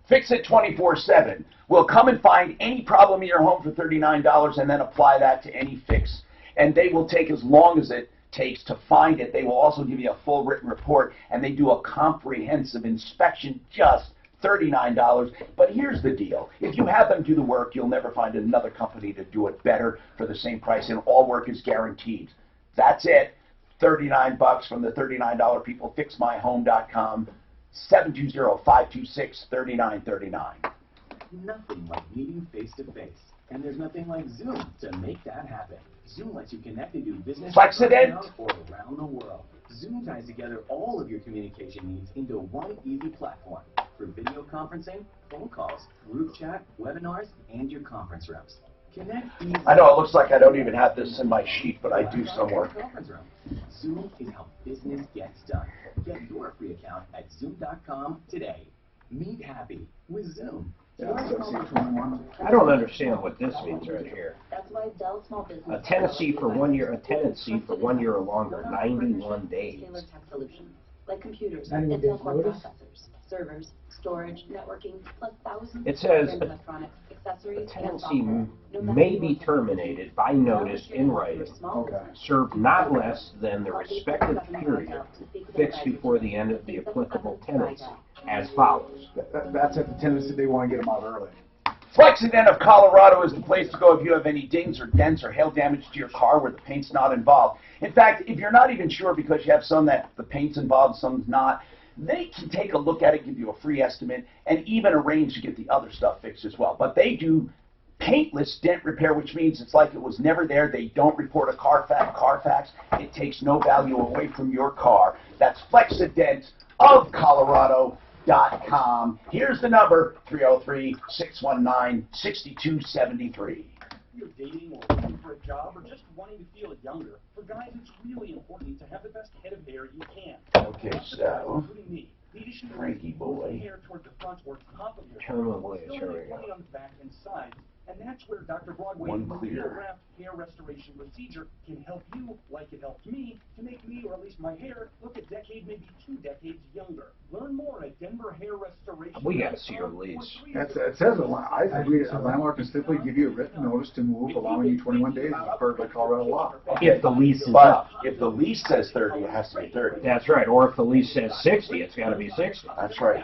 Fix It 24/7. We'll come and find any problem in your home for $39 and then apply that to any fix. And they will take as long as it takes to find it. They will also give you a full written report, and they do a comprehensive inspection, just $39. But here's the deal. If you have them do the work, you'll never find another company to do it better for the same price, and all work is guaranteed. That's it. $39 from the $39 people. FixMyHome.com. 720-526-3939. Nothing like meeting face to face. And there's nothing like Zoom to make that happen. Zoom lets you connect and do business Accident. or around the world. Zoom ties together all of your communication needs into one easy platform for video conferencing, phone calls, group chat, webinars, and your conference rooms. Connect easily. I know it looks like I don't even have this in my sheet, but I do somewhere. Conference room. Zoom is how business gets done. Get your free account at Zoom.com today. Meet happy with Zoom. I don't understand what this means right here. That's why Dell Small Business A tenancy for 1 year, or longer, 91 days. tailored tech solutions like computers, 91 Intel days Core notice? processors, servers, storage, networking, plus thousands It says of electronics, accessories, A and tenancy software. No matter may what be size. terminated by notice in writing, served not less than the respective period fixed before the end of the applicable tenancy, as follows. That's at the tendency they want to get them out early. Flexident of Colorado is the place to go if you have any dings or dents or hail damage to your car where the paint's not involved. In fact, if you're not even sure because you have some that the paint's involved, some's not, they can take a look at it, give you a free estimate, and even arrange to get the other stuff fixed as well. But they do paintless dent repair, which means it's like it was never there. They don't report a Carfax. It takes no value away from your car. That's FlexidentofColorado.com. Here's the number, 303-619-6273. You're dating or looking for a job or just wanting to feel younger, for guys it's really important to have the best head of hair you can. Okay, so Including me. Frankie boy. Hair toward the front or top of your Turn head. away, Still here we need go. plenty on the back and sides. And that's where Dr. Broadway's One clear. wrapped hair restoration procedure can help you, like it helped me, to make me, or at least my hair, look a decade, maybe 2 decades younger. Learn more at Denver Hair Restoration. We got to see your lease. It says I read a landlord can simply give you a written notice to move, allowing you 21 days as required by Colorado law. If the lease is But up. if the lease says 30, it has to be 30. That's right. Or if the lease says 60, it's got to be 60. That's right.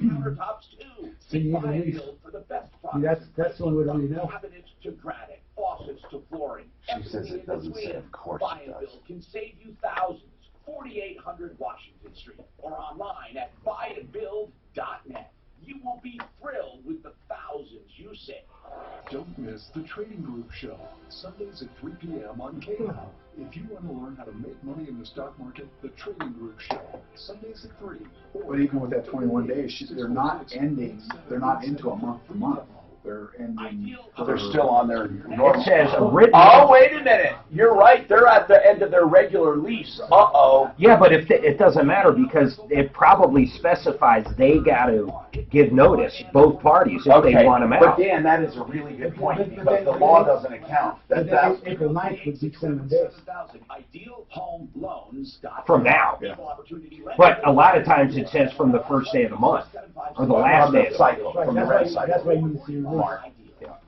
Countertops too. So you need a lease. For the best See, that's the only way we know. cabinets to granite, faucets to flooring. She says it doesn't say, of course Buy it and does. build can save you thousands. 4800 Washington Street or online at buyandbuild.net. You will be thrilled with the thousands you save. Don't miss the Trading Group Show, Sundays at 3 p.m. on KHOW. If you want to learn how to make money in the stock market, the Trading Group Show, Sundays at 3. But even with that 21 days, they're not ending. They're not into a month to month. They're ending. They're still on their normal. It says a written. Oh, wait a minute. You're right. They're at the end of their regular lease. Uh-oh. Yeah, but if it doesn't matter because it probably specifies they got to give notice, both parties, if they want them out. But Dan, that is a really good point because the law doesn't account. April 9th would be 21 days. From now. But a lot of times it says from the first day of the month or the last day of the cycle. From the red cycle. That's why you need to see your lease.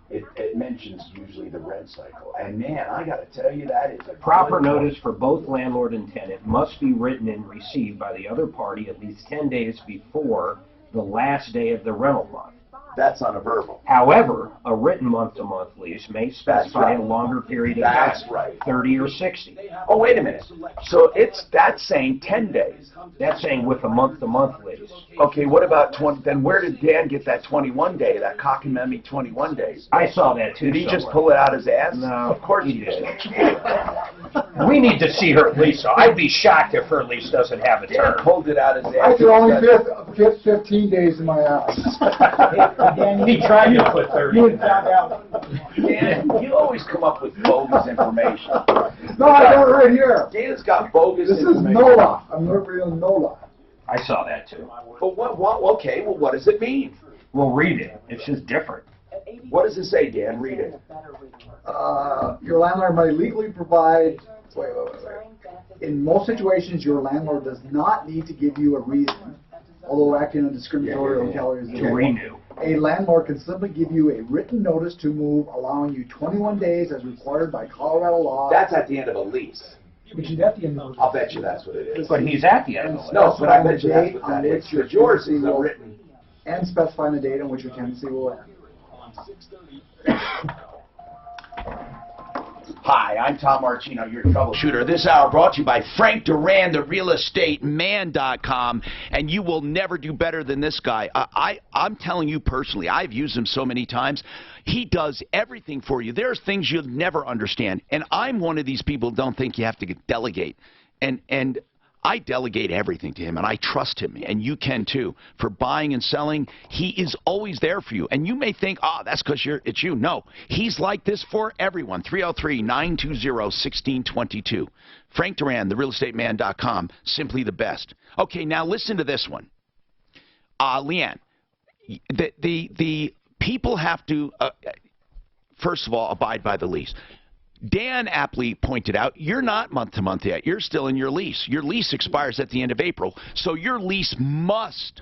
It mentions usually the red cycle. And man, I got to tell you, that is a Proper good notice for both landlord and tenant must be written and received by the other party at least 10 days before the last day of the rental month. That's on a verbal. However, a written month-to-month lease may specify a longer period of time, That's right. 30 or 60. Oh, wait a minute. So that's saying 10 days. That's saying with a month-to-month lease. Okay, what about 20? Then where did Dan get that 21 day, that cockamamie 21 days? I saw that too. Did he just somewhere. pull it out his ass? No, Of course he did. We need to see her lease. So I'd be shocked if her lease doesn't have a Dan term. pulled it out his ass. I could only fit 15 days in my house. He tried to put 30 in there. Dan, you always come up with bogus information. No, I got it right here. Dan's got bogus This is information. NOLA. I'm looking at NOLA. I saw that too. But okay, well, what does it mean? We'll read it. It's just different. What does it say, Dan? Read it. Your landlord may legally provide. Wait. In most situations, your landlord does not need to give you a reason, although acting on discriminatory or retaliatory. To renew. A landlord can simply give you a written notice to move, allowing you 21 days as required by Colorado law. That's at the end of a lease. But you'd have to get those. I'll bet you that's what it is. But he's at the end of the lease. No, but I bet you that's what that is. But yours is a written. And specifying the date on which your tenancy will end. Hi, I'm Tom Marchino, your troubleshooter. This hour brought to you by Frank Duran, the realestateman.com, and you will never do better than this guy. I'm telling you personally, I've used him so many times. He does everything for you. There's things you'll never understand, and I'm one of these people who don't think you have to delegate. And I delegate everything to him, and I trust him, and you can too. For buying and selling, he is always there for you. And you may think, that's because it's you. No, he's like this for everyone. 303-920-1622. Frank Duran, therealestateman.com, simply the best. Okay, now listen to this one. Leanne, the people have to, first of all, abide by the lease. Dan aptly pointed out, you're not month-to-month yet. You're still in your lease. Your lease expires at the end of April. So your lease must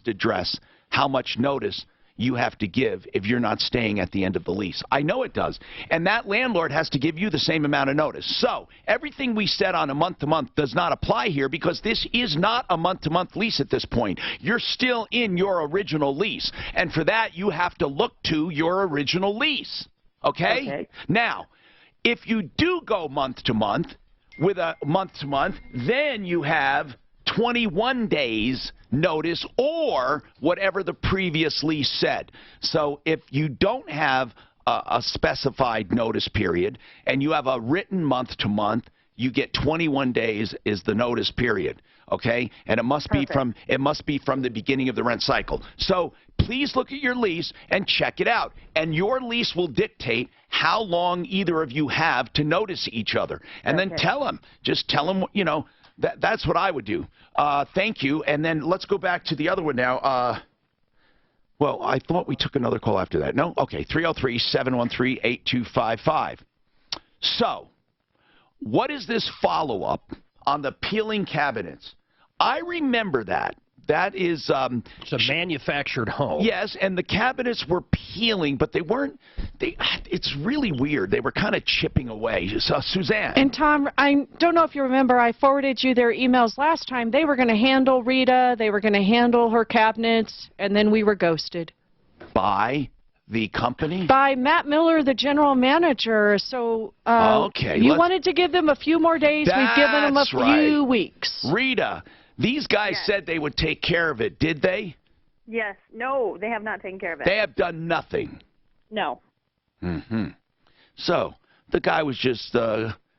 address how much notice you have to give if you're not staying at the end of the lease. I know it does. And that landlord has to give you the same amount of notice. So everything we said on a month-to-month does not apply here because this is not a month-to-month lease at this point. You're still in your original lease. And for that, you have to look to your original lease. Okay? Now, if you do go month to month with a month to month, then you have 21 days notice or whatever the previous lease said. So if you don't have a specified notice period and you have a written month to month, you get 21 days is the notice period. Okay, and it must be from the beginning of the rent cycle. So please look at your lease and check it out. And your lease will dictate how long either of you have to notice each other. And then tell them, just tell them, you know, that's what I would do. Thank you. And then let's go back to the other one now. Well, I thought we took another call after that. No? Okay, 303-713-8255. So, what is this follow-up on the peeling cabinets? I remember that. That is... it's a manufactured home. Yes, and the cabinets were peeling, but they weren't... It's really weird. They were kind of chipping away. So, Suzanne. And Tom, I don't know if you remember, I forwarded you their emails last time. They were going to handle Rita. They were going to handle her cabinets, and then we were ghosted. By the company? By Matt Miller, the general manager. So okay, you wanted to give them a few more days. We've given them a few weeks. Rita, these guys said they would take care of it. Did they? Yes. No, they have not taken care of it. They have done nothing. No. Mm-hmm. So the guy was just,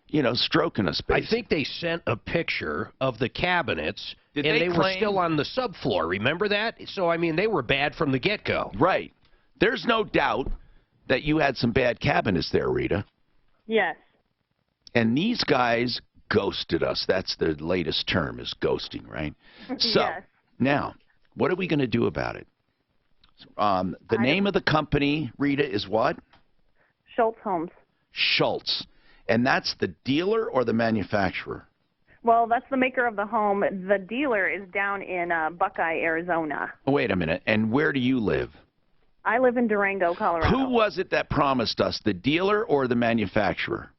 you know, stroking us. I think they sent a picture of the cabinets, and they were still on the subfloor. Remember that? So, I mean, they were bad from the get-go. Right. There's no doubt that you had some bad cabinets there, Rita. Yes. And these guys ghosted us. That's the latest term, is ghosting, right? So, yes. Now, what are we going to do about it? The name of the company, Rita, is what? Schultz Homes. Schultz. And that's the dealer or the manufacturer? Well, that's the maker of the home. The dealer is down in Buckeye, Arizona. Oh, wait a minute. And where do you live? I live in Durango, Colorado. Who was it that promised us, the dealer or the manufacturer?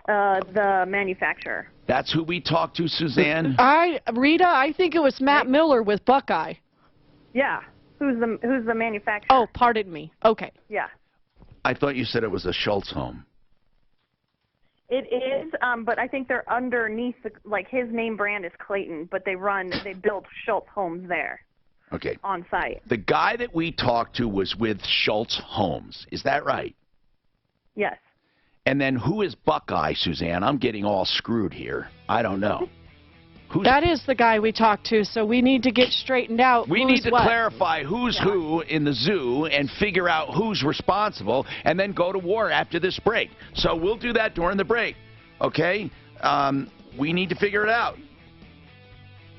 The manufacturer. That's who we talked to, Suzanne? Rita, I think it was Matt Miller with Buckeye. Yeah. Who's the manufacturer? Oh, pardon me. Okay. Yeah. I thought you said it was a Schultz home. It is, but I think they're underneath, like his name brand is Clayton, but they build Schultz Homes there. Okay. On site. The guy that we talked to was with Schultz Homes. Is that right? Yes. And then who is Buckeye, Suzanne? I'm getting all screwed here. I don't know. That is the guy we talked to, so we need to get straightened out. We need to clarify who's who in the zoo and figure out who's responsible and then go to war after this break. So we'll do that during the break, okay? We need to figure it out.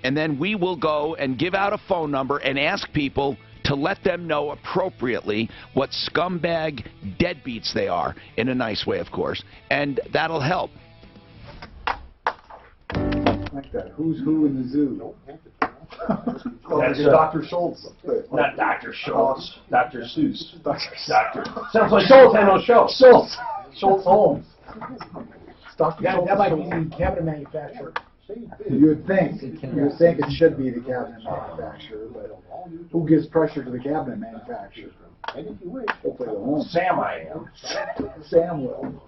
And then we will go and give out a phone number and ask people to let them know appropriately what scumbag deadbeats they are, in a nice way, of course, and that'll help. Like that. Who's who in the zoo? That's Dr. Schultz. Not Dr. Schultz. Dr. Seuss. Dr. Sounds like Schultz. I know Schultz. Schultz. Schultz Holmes. Dr. Yeah, Schultz. that might be the cabinet manufacturer. You would think it should be the cabinet manufacturer, but who gives pressure to the cabinet manufacturer? Hopefully the home. Sam, I am. Sam will.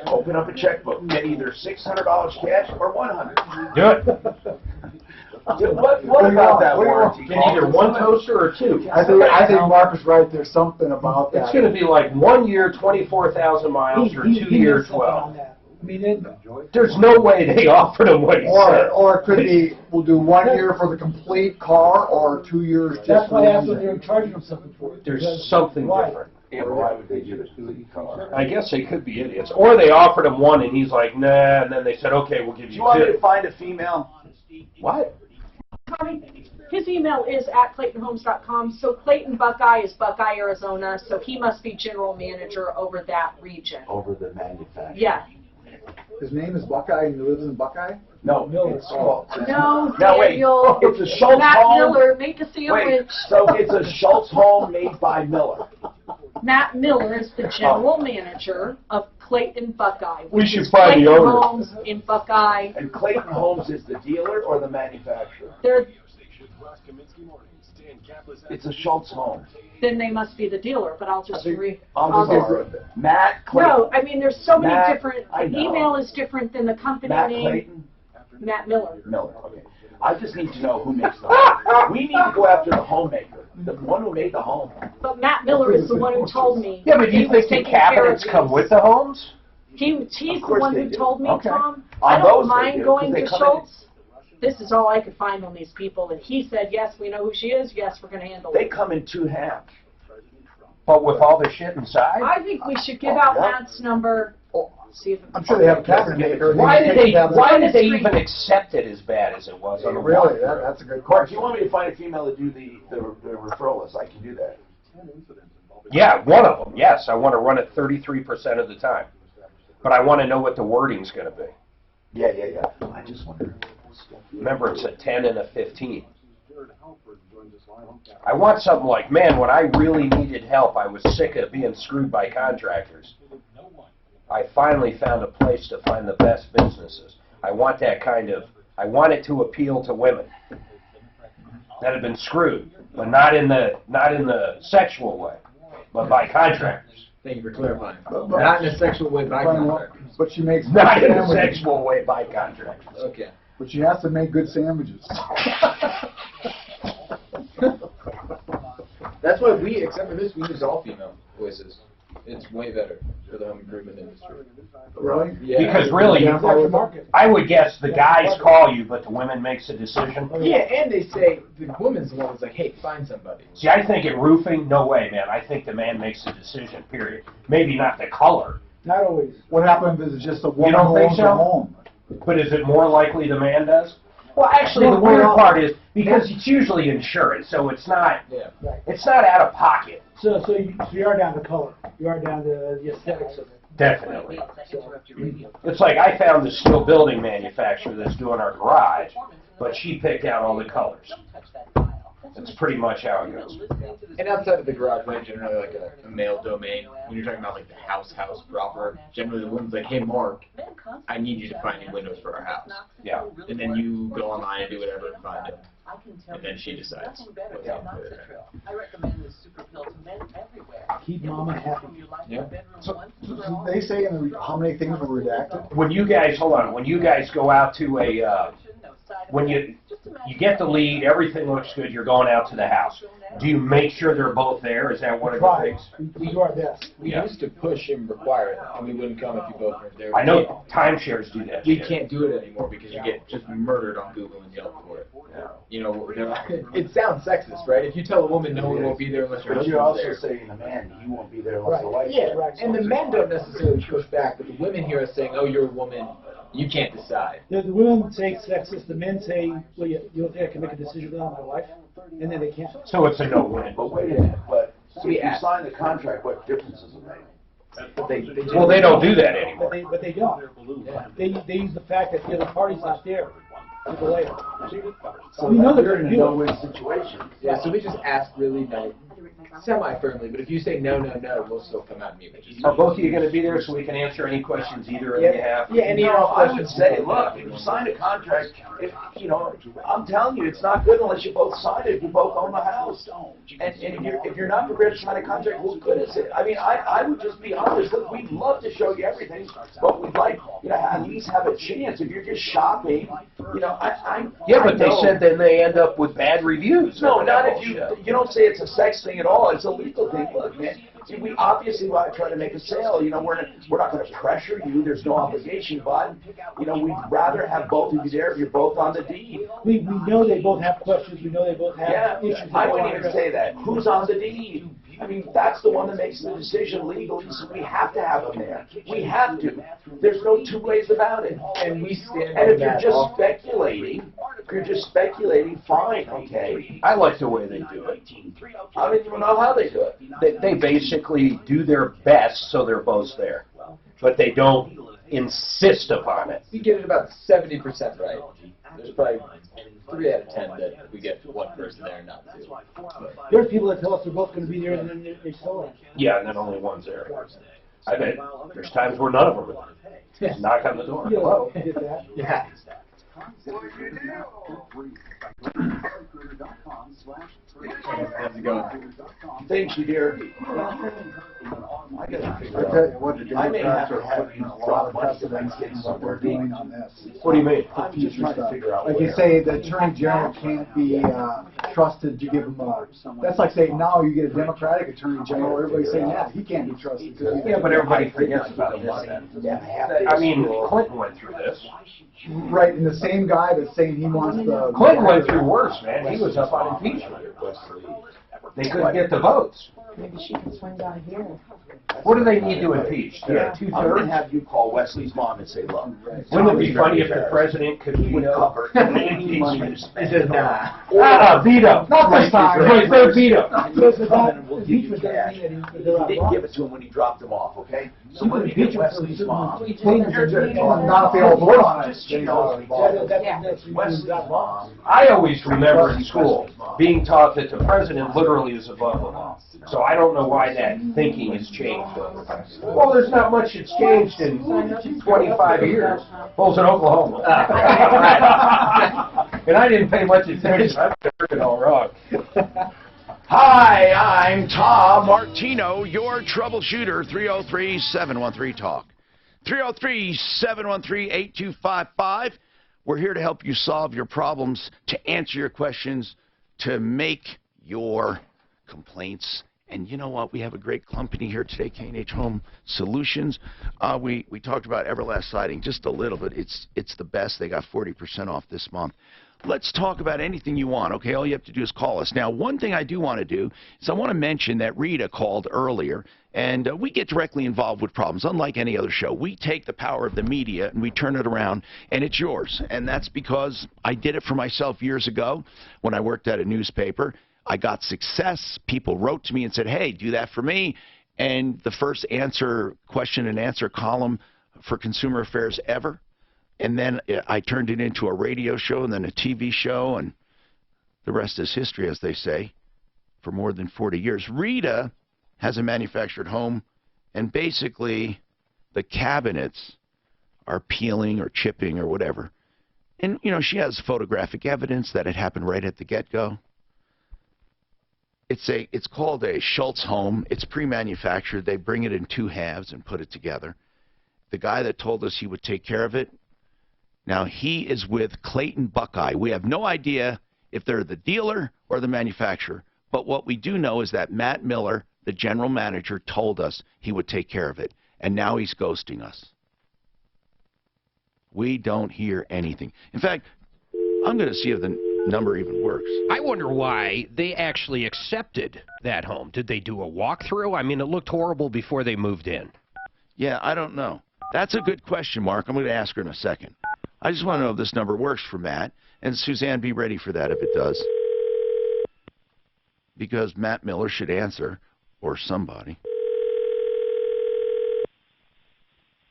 Open up a checkbook. Get either $600 cash or $100. Do it. What about that warranty? Get either one toaster or two. I think Mark is right. There's something about that. It's going to be like 1 year, 24,000 miles, or 2 year, 12. I mean, There's no way they offered him what he said. Or it could be, we'll do 1 year for the complete car, or 2 years just that's for why I the asked if engine. they were charging them something for it. There's something different. Yeah, but why would they give it to the car? I guess they could be idiots. Or they offered him one and he's like, nah, and then they said, okay, we'll give Do you you want me two. to find a female? What? Tommy, his email is at ClaytonHomes.com. So Clayton Buckeye is Buckeye, Arizona. So he must be general manager over that region. Over the manufacturer. Yeah. His name is Buckeye and he lives in Buckeye? No, it's called. No, Now wait, Daniel. it's a Schultz Matt home. Miller, make a sandwich. Wait, so it's a Schultz home made by Miller. Matt Miller is the general manager of Clayton Buckeye. We which should is find the Clayton owner. Homes in Buckeye. And Clayton Homes is the dealer or the manufacturer? It's a Schultz home. Then they must be the dealer, but I'll just Matt Clayton. No, I mean, there's so many Matt, different, I the know. email is different than the company Matt name. Clayton. Matt Miller. Miller, okay. I just need to know who makes the home. We need to go after the homemaker, the one who made the home. But Matt Miller is the one who told me. Yeah, but do you he was think the taking care of cabinets come these. with the homes? He's the course one they who do. told me, Okay. Tom. On I those don't they mind do, going 'cause they to come Schultz. This is all I could find on these people, and he said, yes, we know who she is. Yes, we're going to handle They it. come in 2 halves. But with all the shit inside? I think we should give out Matt's number. See if I'm sure they have a cabinet maker. Why did they Street. even accept it as bad as it was on the Really? walkthrough? That's a good Mark, question. you want me to find a female to do the referral list? I can do that. Yeah, one of them, yes. I want to run it 33% of the time. But I want to know what the wording's going to be. Yeah. I just wonder. Remember, it's a 10 and a 15. I want something like, man, when I really needed help, I was sick of being screwed by contractors. I finally found a place to find the best businesses. I want that kind of, I want it to appeal to women that have been screwed, but not in the sexual way, but by contractors. Thank you for clarifying. Not in a sexual way by contractors. But she makes Not good in a sandwiches. sexual way by contractors. Okay. But she has to make good sandwiches. That's why we, except for this, we use all female voices. It's way better for the home improvement industry. Really? Yeah. Because really, I would guess the guys call you, but the women makes the decision. Yeah, and they say the woman's the one that's like, hey, find somebody. See, I think in roofing, no way, man. I think the man makes the decision, period. Maybe not the color. Not always. What happens is it's just a woman don't who think owns so? her home. But is it more likely the man does? Well, actually, the weird part is, because it's usually insurance, so it's not out of pocket. So you are down to color. You are down to the aesthetics of it. Definitely. It's like I found this steel building manufacturer that's doing our garage, but she picked out all the colors. That's pretty much how it goes. And outside of the garage, right, generally like a male domain, when you're talking about like the house proper, generally the woman's like, hey Mark, I need you to find me windows for our house. Yeah. And then you go online and do whatever and find it. And then she decides what's up with it. I recommend this super pill to men everywhere. Keep mama happy. Yeah. So they say in the, how many things are redacted? When you guys, hold on, when you guys go out to a, when you get the lead, everything looks good, you're going out to the house. Do you make sure they're both there? Is that one of the things? We do our best. We used to push and require it, and we wouldn't come if you both weren't there. I know timeshares do that. We shit. can't do it anymore because you get just murdered on Google and Yelp for it. You know, it sounds sexist, right? If you tell a woman no one won't be there unless your But husband's you're also there. saying the man, you won't be there unless the wife is Yeah, there. and the men don't necessarily push back, but the women hear us saying, oh, you're a woman, you can't decide. The women say it's sexist. The men say, well, you don't think I can make a decision without my wife? And then they can't. So it's a no-win. But wait a minute, but if you sign the contract, what difference does it make? But they Well, they don't do that anymore. But they don't. They use the fact that the other party's not there to delay it. So we know you're they're in a going to do no-win it. situation. Yeah, so we just ask really semi-firmly, but if you say no, we'll still come out and meet with you. Are both of you going to be there so we can answer any questions either of you have? Yeah, and I would say, look, if you sign a contract, if, you know, I'm telling you, it's not good unless you both sign it, if you both own the house. And if you're not prepared to sign a contract, what good is it? I mean, I would just be honest, look, we'd love to show you everything, but we'd like, you know, at least have a chance. If you're just shopping, you know, Yeah, but they know. said then they end up with bad reviews. No, over not that if you bullshit. don't say it's a sex thing at all. It's a legal thing. Look, man, see, we obviously want to try to make a sale. You know, we're not going to pressure you. There's no obligation, but you know, we'd rather have both of you there if you're both on the deed. We know they both have questions. We know they both have issues. I wouldn't even say that. Who's on the deed? I mean, that's the one that makes the decision legally, so we have to have them there. We have to. There's no two ways about it. And we stand And if on you're that. just speculating, fine, okay. I like the way they do it. I don't even know how they do it. They basically do their best so they're both there, but they don't insist upon it. We get it about 70% right. There's probably 3 out of 10 that we get one person there and not 2. There's people that tell us they're both going to be there and then they still aren't. Yeah, and then only one's there. I bet there's times where none of them are there. Just knock on the door. Yeah, Hello. I get that. Yeah. Thanks, you dear. I gotta figure I out. tell you what, the I may have Democrats to are have putting you a lot drop of money so precedents that's getting in what they're somewhere. doing on this. What do you mean? I'm just trying to figure out. Like where. you say, the Attorney General can't be trusted to give them that's like saying now you get a Democratic Attorney General, everybody's saying, yeah, he can't be trusted. Yeah, but everybody forgets about this. I mean, Clinton went through this. Right, and the same guy that's saying he wants the... Clinton went through worse, man. He was up on impeachment. They couldn't get the votes. Maybe she can swing down here. What do they need to impeach? Yeah. I'm Two-thirds? going to have you call Wesley's mom and say, look. Wouldn't it be funny if the president could veto impeachment? He said, nah. Veto. Not this time. Right, third veto. We'll give you cash. He didn't give it to him when he dropped him off, okay? So when you get Wesley's mom, Not if they all vote on it. she knows Wesley's mom. I always remember in school being taught that the president literally is above the law. So I don't know why that thinking has changed. Well, there's not much that's changed in 25 years. Well, it's in Oklahoma. And I didn't pay much attention. I heard it all wrong. Hi, I'm Tom Martino, your troubleshooter, 303-713-TALK. 303-713-8255. We're here to help you solve your problems, to answer your questions, to make your complaints. And you know what? We have a great company here today, K&H Home Solutions. We talked about Everlast Siding just a little bit. It's the best. They got 40% off this month. Let's talk about anything you want, okay? All you have to do is call us. Now, one thing I do want to do is I want to mention that Rita called earlier, and we get directly involved with problems, unlike any other show. We take the power of the media and we turn it around, and it's yours. And that's because I did it for myself years ago when I worked at a newspaper. I got success. People wrote to me and said, hey, do that for me. And the first question and answer column for Consumer Affairs ever. And then I turned it into a radio show and then a TV show, and the rest is history, as they say, for more than 40 years. Rita has a manufactured home, and basically the cabinets are peeling or chipping or whatever. And, you know, she has photographic evidence that it happened right at the get-go. It's called a Schultz home. It's pre-manufactured. They bring it in two halves and put it together. The guy that told us he would take care of it, now he is with Clayton Buckeye. We have no idea if they're the dealer or the manufacturer, but what we do know is that Matt Miller, the general manager, told us he would take care of it, and now he's ghosting us. We don't hear anything. In fact, I'm going to see if the number even works. I wonder why they actually accepted that home. Did they do a walkthrough? I mean, it looked horrible before they moved in. Yeah, I don't know. That's a good question, Mark. I'm going to ask her in a second. I just want to know if this number works for Matt. And Suzanne, be ready for that if it does. Because Matt Miller should answer, or somebody.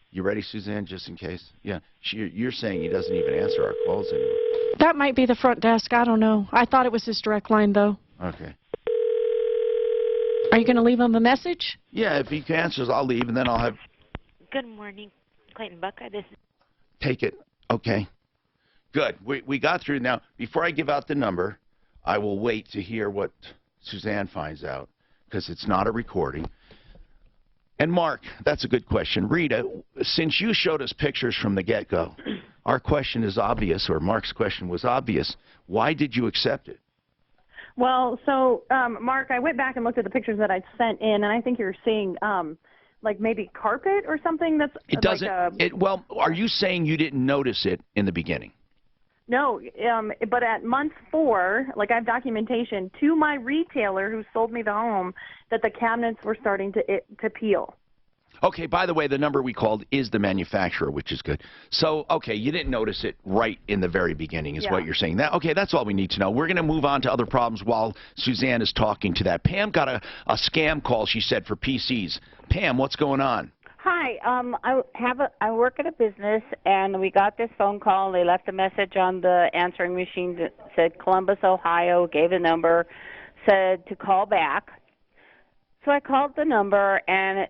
You ready, Suzanne, just in case? Yeah, you're saying he doesn't even answer our calls anymore. That might be the front desk. I don't know. I thought it was his direct line, though. Okay. Are you going to leave him a message? Yeah, if he answers, I'll leave, and then I'll have... Good morning, Clayton Buckeye. This is... Take it. Okay. Good. We got through. Now, before I give out the number, I will wait to hear what Suzanne finds out, because it's not a recording. And Mark, that's a good question. Rita, since you showed us pictures from the get-go, our question is obvious, or Mark's question was obvious. Why did you accept it? Well, so, Mark, I went back and looked at the pictures that I'd sent in, and I think you're seeing, like maybe carpet or something that's it doesn't, like well, are you saying you didn't notice it in the beginning? No, but at month 4, like I have documentation to my retailer who sold me the home that the cabinets were starting to peel. Okay, by the way, the number we called is the manufacturer, which is good. So, okay, you didn't notice it right in the very beginning is what you're saying. Okay, that's all we need to know. We're going to move on to other problems while Suzanne is talking to that. Pam got a scam call, she said, for PCs. Pam, what's going on? Hi, I work at a business, and we got this phone call. They left a message on the answering machine that said Columbus, Ohio, gave a number, said to call back. So I called the number, and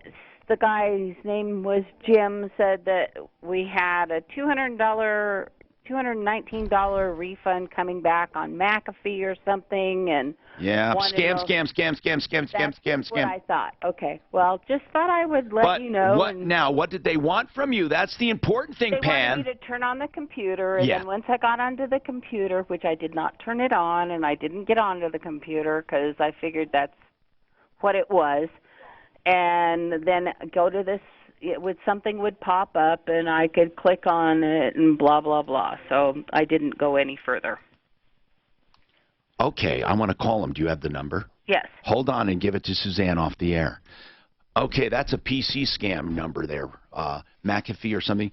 the guy's name was Jim, said that we had a $200 $219 refund coming back on McAfee or something, and Yeah, wanted scam, to know- That's what I thought. Okay, well, just thought I would let But you know. what and now? What did they want from you? That's the important thing, they Pan. wanted me to turn on the computer, and Yeah. then once I got onto the computer, which I did not turn it on, and I didn't get onto the computer because I figured that's what it was, and then go to this. Something would pop up, and I could click on it, and blah blah blah. So I didn't go any further. Okay, I want to call him. Do you have the number? Yes. Hold on and give it to Suzanne off the air. Okay, that's a PC scam number there. McAfee or something.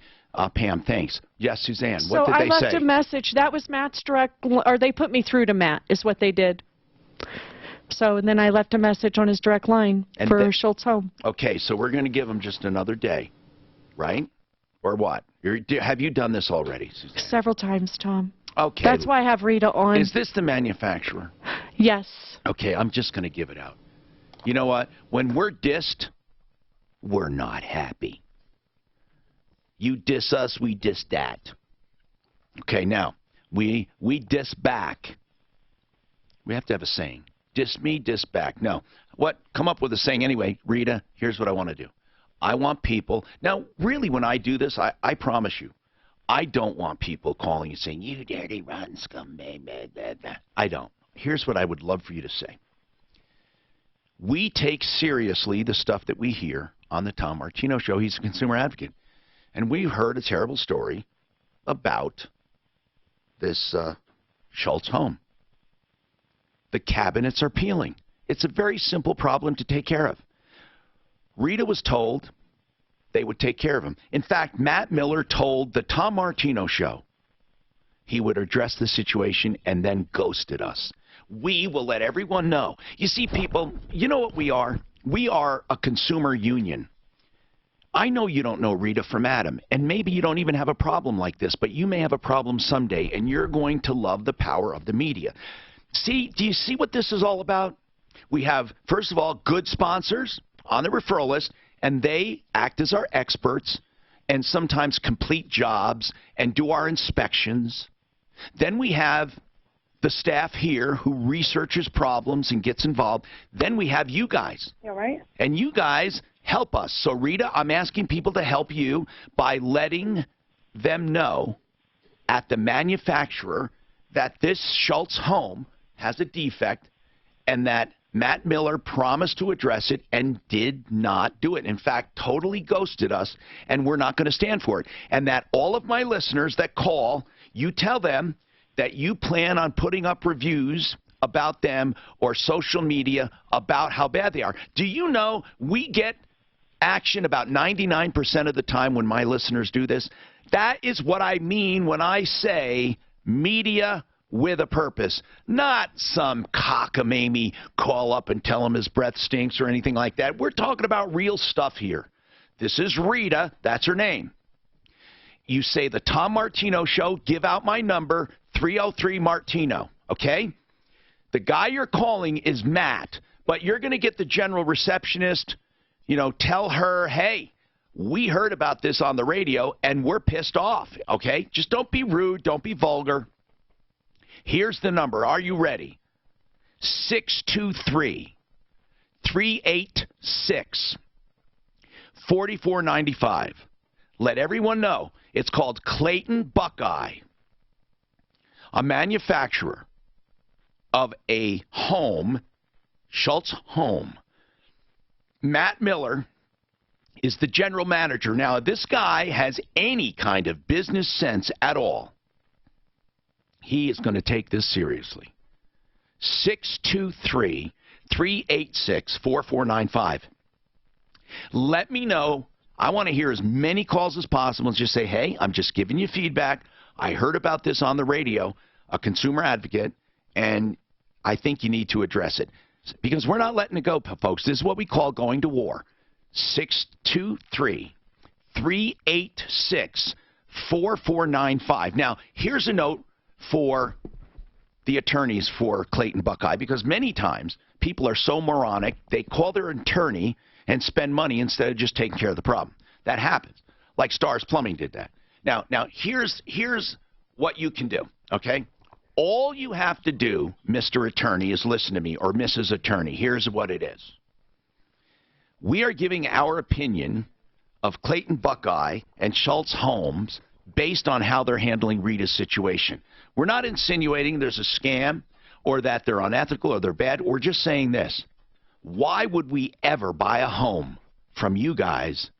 Pam, thanks. Yes, Suzanne, what did So they I left say? a message. That was Matt's direct, or they put me through to Matt, is what they did. So then I left a message on his direct line for Schultz Home. Okay, so we're going to give him just another day, right? Or what? Have you done this already, Suzanne? Several times, Tom. Okay. That's why I have Rita on. Is this the manufacturer? Yes. Okay, I'm just going to give it out. You know what? When we're dissed, we're not happy. You diss us, we diss that. Okay, now, we diss back. We have to have a saying. Diss me, diss back. No. What? Come up with a saying anyway. Rita, here's what I want to do. I want people. Now, really, when I do this, I promise you, I don't want people calling and saying, you dirty, rotten scumbag. I don't. Here's what I would love for you to say. We take seriously the stuff that we hear on the Tom Martino Show. He's a consumer advocate. And we've heard a terrible story about this Schultz home. The cabinets are peeling. It's a very simple problem to take care of. Rita was told they would take care of him. In fact, Matt Miller told the Tom Martino Show he would address the situation and then ghosted us. We will let everyone know. You see, people, you know what we are? We are a consumer union. I know you don't know Rita from Adam, and maybe you don't even have a problem like this, but you may have a problem someday, and you're going to love the power of the media. See, do you see what this is all about? We have, first of all, good sponsors on the referral list, and they act as our experts and sometimes complete jobs and do our inspections. Then we have the staff here who researches problems and gets involved. Then we have you guys. Yeah, right. And you guys help us. So, Rita, I'm asking people to help you by letting them know at the manufacturer that this Schultz home has a defect and that Matt Miller promised to address it and did not do it. In fact, totally ghosted us, and we're not going to stand for it. And that all of my listeners that call, you tell them that you plan on putting up reviews about them or social media about how bad they are. Do you know we get action about 99% of the time when my listeners do this? That is what I mean when I say media with a purpose, not some cockamamie call up and tell him his breath stinks or anything like that. We're talking about real stuff here. This is Rita. That's her name. You say the Tom Martino Show, give out my number, 303 Martino, okay? The guy you're calling is Matt, but you're going to get the general receptionist, you know, tell her, hey, we heard about this on the radio and we're pissed off, okay? Just don't be rude. Don't be vulgar. Here's the number. Are you ready? 623-386-4495. Let everyone know. It's called Clayton Buckeye, a manufacturer of a home, Schultz home. Matt Miller is the general manager. Now, if this guy has any kind of business sense at all, he is going to take this seriously. 623-386-4495. Let me know. I want to hear as many calls as possible and just say, hey, I'm just giving you feedback. I heard about this on the radio, a consumer advocate, and I think you need to address it. Because we're not letting it go, folks. This is what we call going to war. 623-386-4495. Now, here's a note for the attorneys for Clayton Buckeye, because many times people are so moronic, they call their attorney and spend money instead of just taking care of the problem. That happens. Like Stars Plumbing did that. Now here's what you can do, okay? All you have to do, Mr. Attorney, is listen to me, or Mrs. Attorney. Here's what it is. We are giving our opinion of Clayton Buckeye and Schultz Homes based on how they're handling Rita's situation. We're not insinuating there's a scam or that they're unethical or they're bad. We're just saying this. Why would we ever buy a home from you guys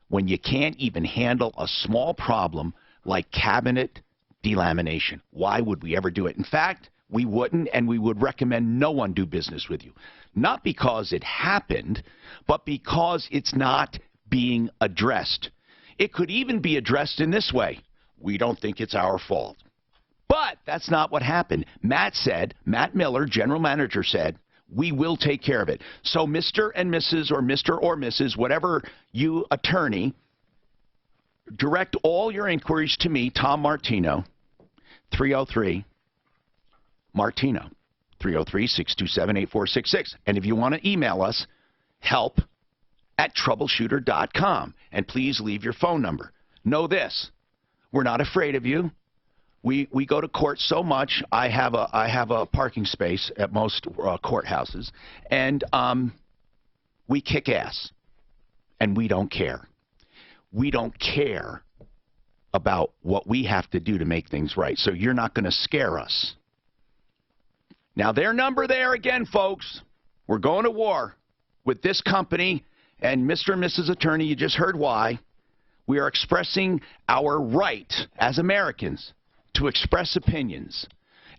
when you can't even handle a small problem like cabinet delamination? Why would we ever do it? In fact, we wouldn't, and we would recommend no one do business with you. Not because it happened, but because it's not being addressed. It could even be addressed in this way. We don't think it's our fault. But that's not what happened. Matt Miller, general manager, said, we will take care of it. So Mr. and Mrs. or Mr. or Mrs., whatever you attorney, direct all your inquiries to me, Tom Martino, 303 Martino, 303-627-8466. And if you want to email us, help@troubleshooter.com. And please leave your phone number. Know this, we're not afraid of you. We go to court so much. I have a parking space at most courthouses, and we kick ass, and we don't care. We don't care about what we have to do to make things right. So you're not going to scare us. Now, their number there again, folks. We're going to war with this company, and Mr. and Mrs. Attorney, you just heard why. We are expressing our right as Americans to express opinions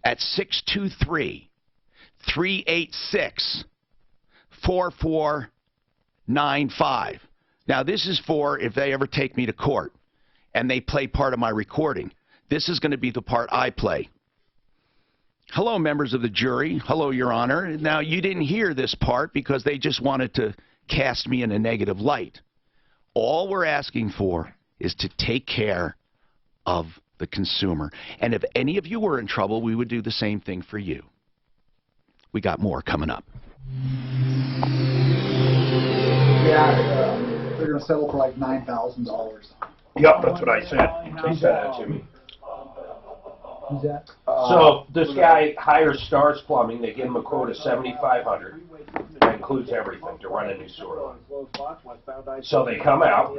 at 623-386-4495. Now, this is for if they ever take me to court and they play part of my recording. This is going to be the part I play. Hello, members of the jury. Hello, Your Honor. Now, you didn't hear this part because they just wanted to cast me in a negative light. All we're asking for is to take care of the consumer. And if any of you were in trouble, we would do the same thing for you. We got more coming up. Yeah, they're going to settle for like $9,000. Yep, that's what I said. They said that to me. Who's that? So this guy hires Stars Plumbing. They give him a quote of $7,500. That includes everything to run a new sewer line. So they come out,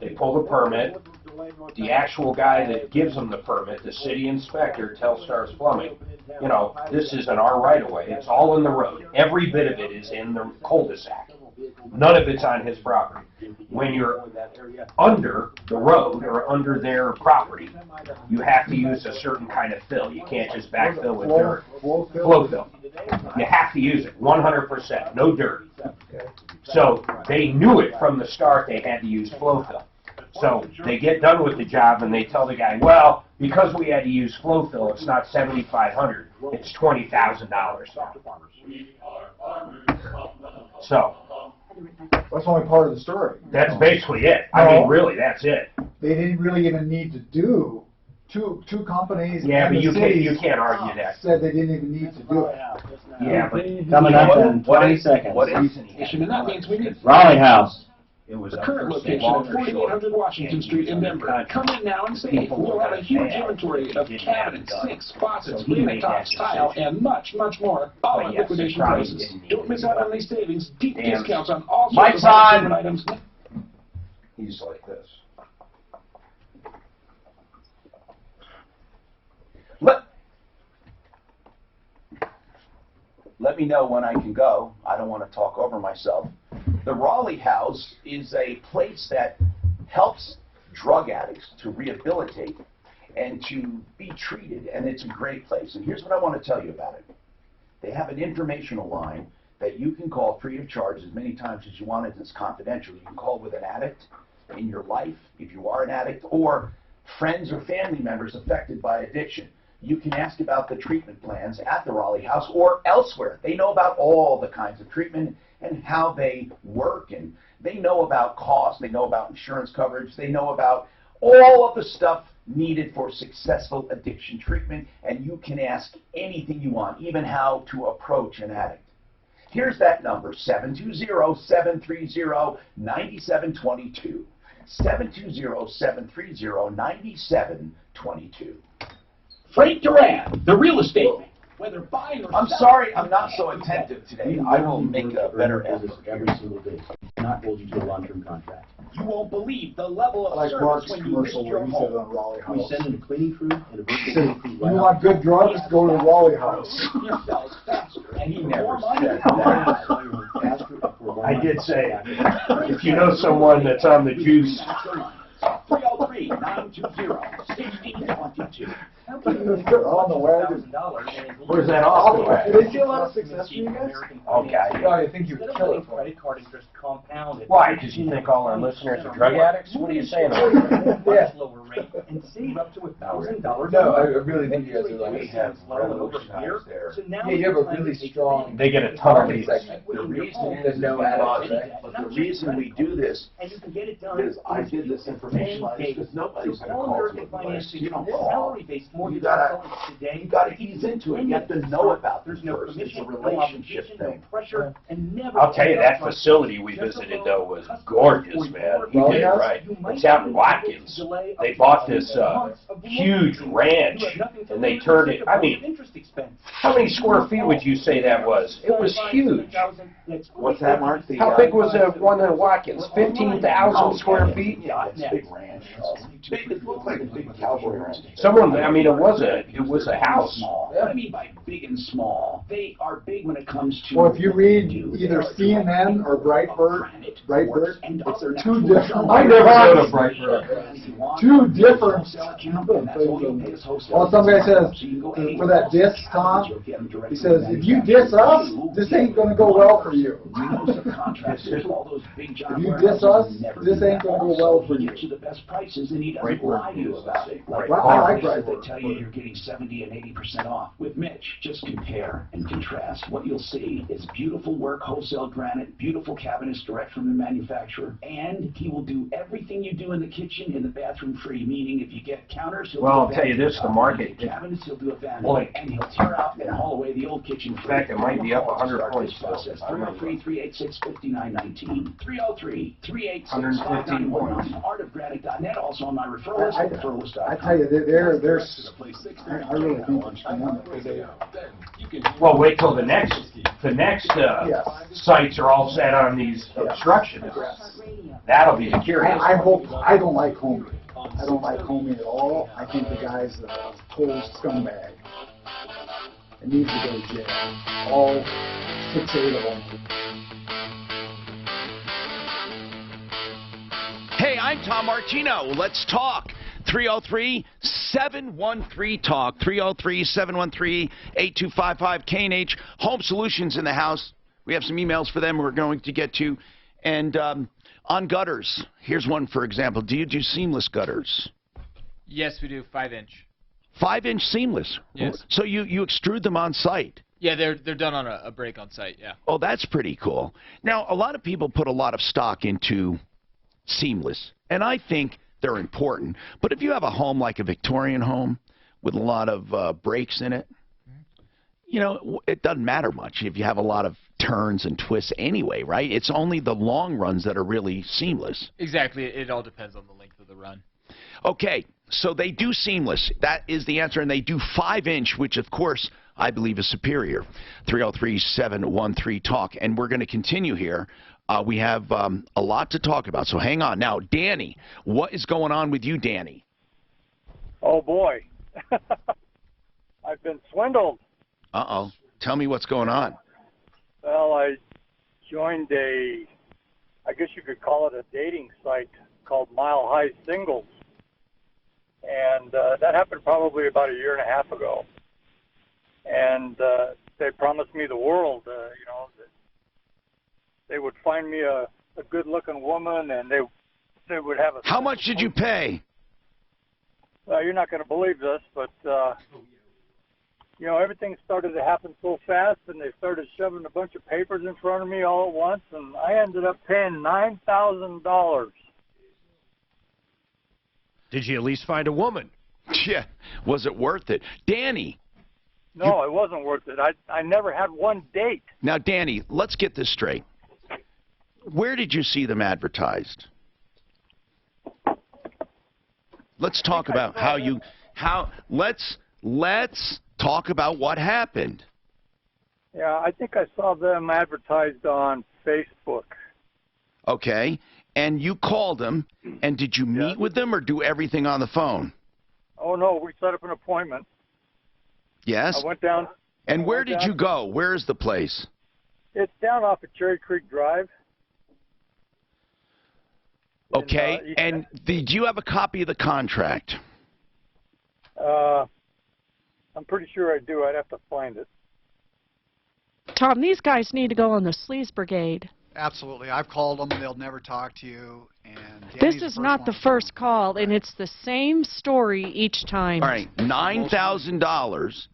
they pull the permit. The actual guy that gives them the permit, the city inspector, tells Stars Plumbing, you know, this isn't our right-of-way. It's all in the road. Every bit of it is in the cul-de-sac. None of it's on his property. When you're under the road or under their property, you have to use a certain kind of fill. You can't just backfill with dirt. Flow fill. You have to use it, 100%, no dirt. So they knew it from the start they had to use flow fill. So they get done with the job and they tell the guy, well, because we had to use flow fill, it's not $7,500, it's $20,000. So that's only part of the story. That's basically it. I mean, really, that's it. They didn't really even need to do two companies. Yeah, and but the you can't argue that. said they didn't even need to do it. Yeah, but coming up in 20 seconds. What is and that means we need Raleigh House. It was the current location at 4800 Washington Street in Denver. Come in now and save. We'll have a huge inventory of cabinets, sinks, faucets, granite tops, tile, and much, much more, all at liquidation prices. Don't miss out on these savings. Deep discounts on all sorts of items. He's like this. Let me know when I can go. I don't want to talk over myself. The Raleigh House is a place that helps drug addicts to rehabilitate and to be treated, and it's a great place. And here's what I want to tell you about it. They have an informational line that you can call free of charge as many times as you want, and it's confidential. You can call with an addict in your life, if you are an addict, or friends or family members affected by addiction. You can ask about the treatment plans at the Raleigh House or elsewhere. They know about all the kinds of treatment and how they work, and they know about cost, they know about insurance coverage, they know about all of the stuff needed for successful addiction treatment, and you can ask anything you want, even how to approach an addict. Here's that number, 720-730-9722. 720-730-9722. Frank Duran, the real estate man. Whether buying or I'm sorry, I'm not so attentive today. I will make a better effort. Every single day. Not hold you to a long-term contract. You won't believe the level of I like service Mark's when you list commercial your where he said home. on Raleigh We House. send in a cleaning crew and a He virtual said, crew you right want good drugs, go to Raleigh House. Yourselves faster and He for never more money. said that. I did say, if you know someone that's on the juice, 303-920-1622. On the wagon. where's that off? Did they see a lot of success for you guys? Okay. I think you would kill it. Credit card interest compounded. Why? Because you think all our listeners are drug addicts? What are you saying? Much lower rate and save up to $1,000. No, I really think you guys are like, We have revolutionized there. yeah, you have a really strong. They get a ton of leads. The reason is but the reason we do this is I did this information on this because nobody's going to call to advice. You don't call. You gotta ease into it. You have to know about this first. It's a relationship thing. I'll tell you, that facility we visited, though, was gorgeous, man. He did it right. It's out in Watkins. They bought this huge ranch, and they turned it, I mean, how many square feet would you say that was? It was huge. What's that, Mark? How big was the one in Watkins? 15,000 square feet? Yeah, it's a big ranch. It looked like a big cowboy ranch. Someone, I mean, it was a house. What I mean by big and small, they are big when it comes to. Well, if you read either CNN or Breitbart, it's two different. I never go to Breitbart. Two different. Well, some guy says for that diss, Tom, he says if you diss us, this ain't gonna go well for you. If you diss us, this ain't gonna go well for you. The best prices, and he doesn't lie to you about it. I like They Breitbart. tell you you're getting 70 and 80% off. With Mitch, just compare and contrast. What you'll see is beautiful work, wholesale granite, beautiful cabinets direct from the manufacturer, and he will do everything you do in the kitchen in the bathroom free. Meaning, if you get counters, he'll Well, do I'll tell you this, the market, cabinets, he'll do a vanity, boy, and he'll tear out and haul away the old kitchen. in fact, it might be up 100 points. 303-386-5919. 303-386-5919. ArtofGranite.net. Also on my referral list. I tell you, they're I really think Well, wait till the next sites are all set on these obstructions. That'll be the curious. I hope, I don't like Homie. I don't like Homie at all. I think the guy's a total scumbag. It needs to go to jail. All 6, 8 of them. Hey, I'm Tom Martino. Let's talk. 303-713-TALK. 303-713-8255. K&H Home Solutions in the house. We have some emails for them we're going to get to. And on gutters, here's one, for example. Do you do seamless gutters? Yes, we do 5-inch. 5-inch seamless? Yes. So you extrude them on site? Yeah, they're done on a break on site, yeah. Oh, that's pretty cool. Now, a lot of people put a lot of stock into seamless, and I think they're important. But if you have a home like a Victorian home with a lot of breaks in it, you know, it doesn't matter much if you have a lot of turns and twists anyway, right? It's only the long runs that are really seamless. Exactly. It all depends on the length of the run. Okay, so they do seamless. That is the answer, and they do 5-inch, which, of course, I believe is superior. 303-713-TALK, and we're going to continue here. We have a lot to talk about, so hang on. Now, Danny, what is going on with you, Danny? Oh, boy. I've been swindled. Uh-oh. Tell me what's going on. Well, I joined I guess you could call it a dating site called Mile High Singles. And that happened probably about a year and a half ago. And they promised me the world, you know, that they would find me a good-looking woman, and they would have a... How much did you pay? You're not going to believe this, but, you know, everything started to happen so fast, and they started shoving a bunch of papers in front of me all at once, and I ended up paying $9,000. Did you at least find a woman? Yeah. Was it worth it? Danny. No, it wasn't worth it. I never had one date. Now, Danny, let's get this straight. Where did you see them advertised? Let's talk about let's let's talk about what happened. Yeah, I think I saw them advertised on Facebook. Okay, and you called them, and did you meet with them or do everything on the phone? Oh, no, we set up an appointment. Yes? I went down. And where did you go? Where is the place? It's down off of Cherry Creek Drive. Okay, and do you have a copy of the contract? I'm pretty sure I do. I'd have to find it. Tom, these guys need to go on the sleaze brigade. Absolutely. I've called them, and they'll never talk to you. And This is not the first call, and it's the same story each time. All right, $9,000,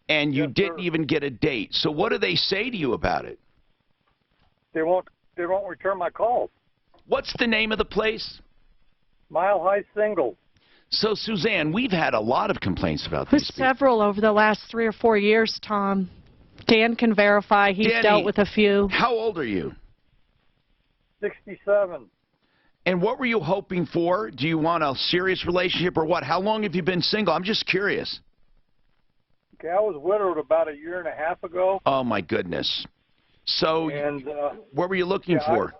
and you didn't even get a date. So what do they say to you about it? They won't return my calls. What's the name of the place? Mile High Singles. So, Suzanne, we've had a lot of complaints about these people. Several over the last 3 or 4 years, Tom. Dan can verify. He's Danny, dealt with a few. How old are you? 67. And what were you hoping for? Do you want a serious relationship or what? How long have you been single? I'm just curious. Okay, I was widowed about 1.5 years ago. Oh, my goodness. So, And what were you looking for?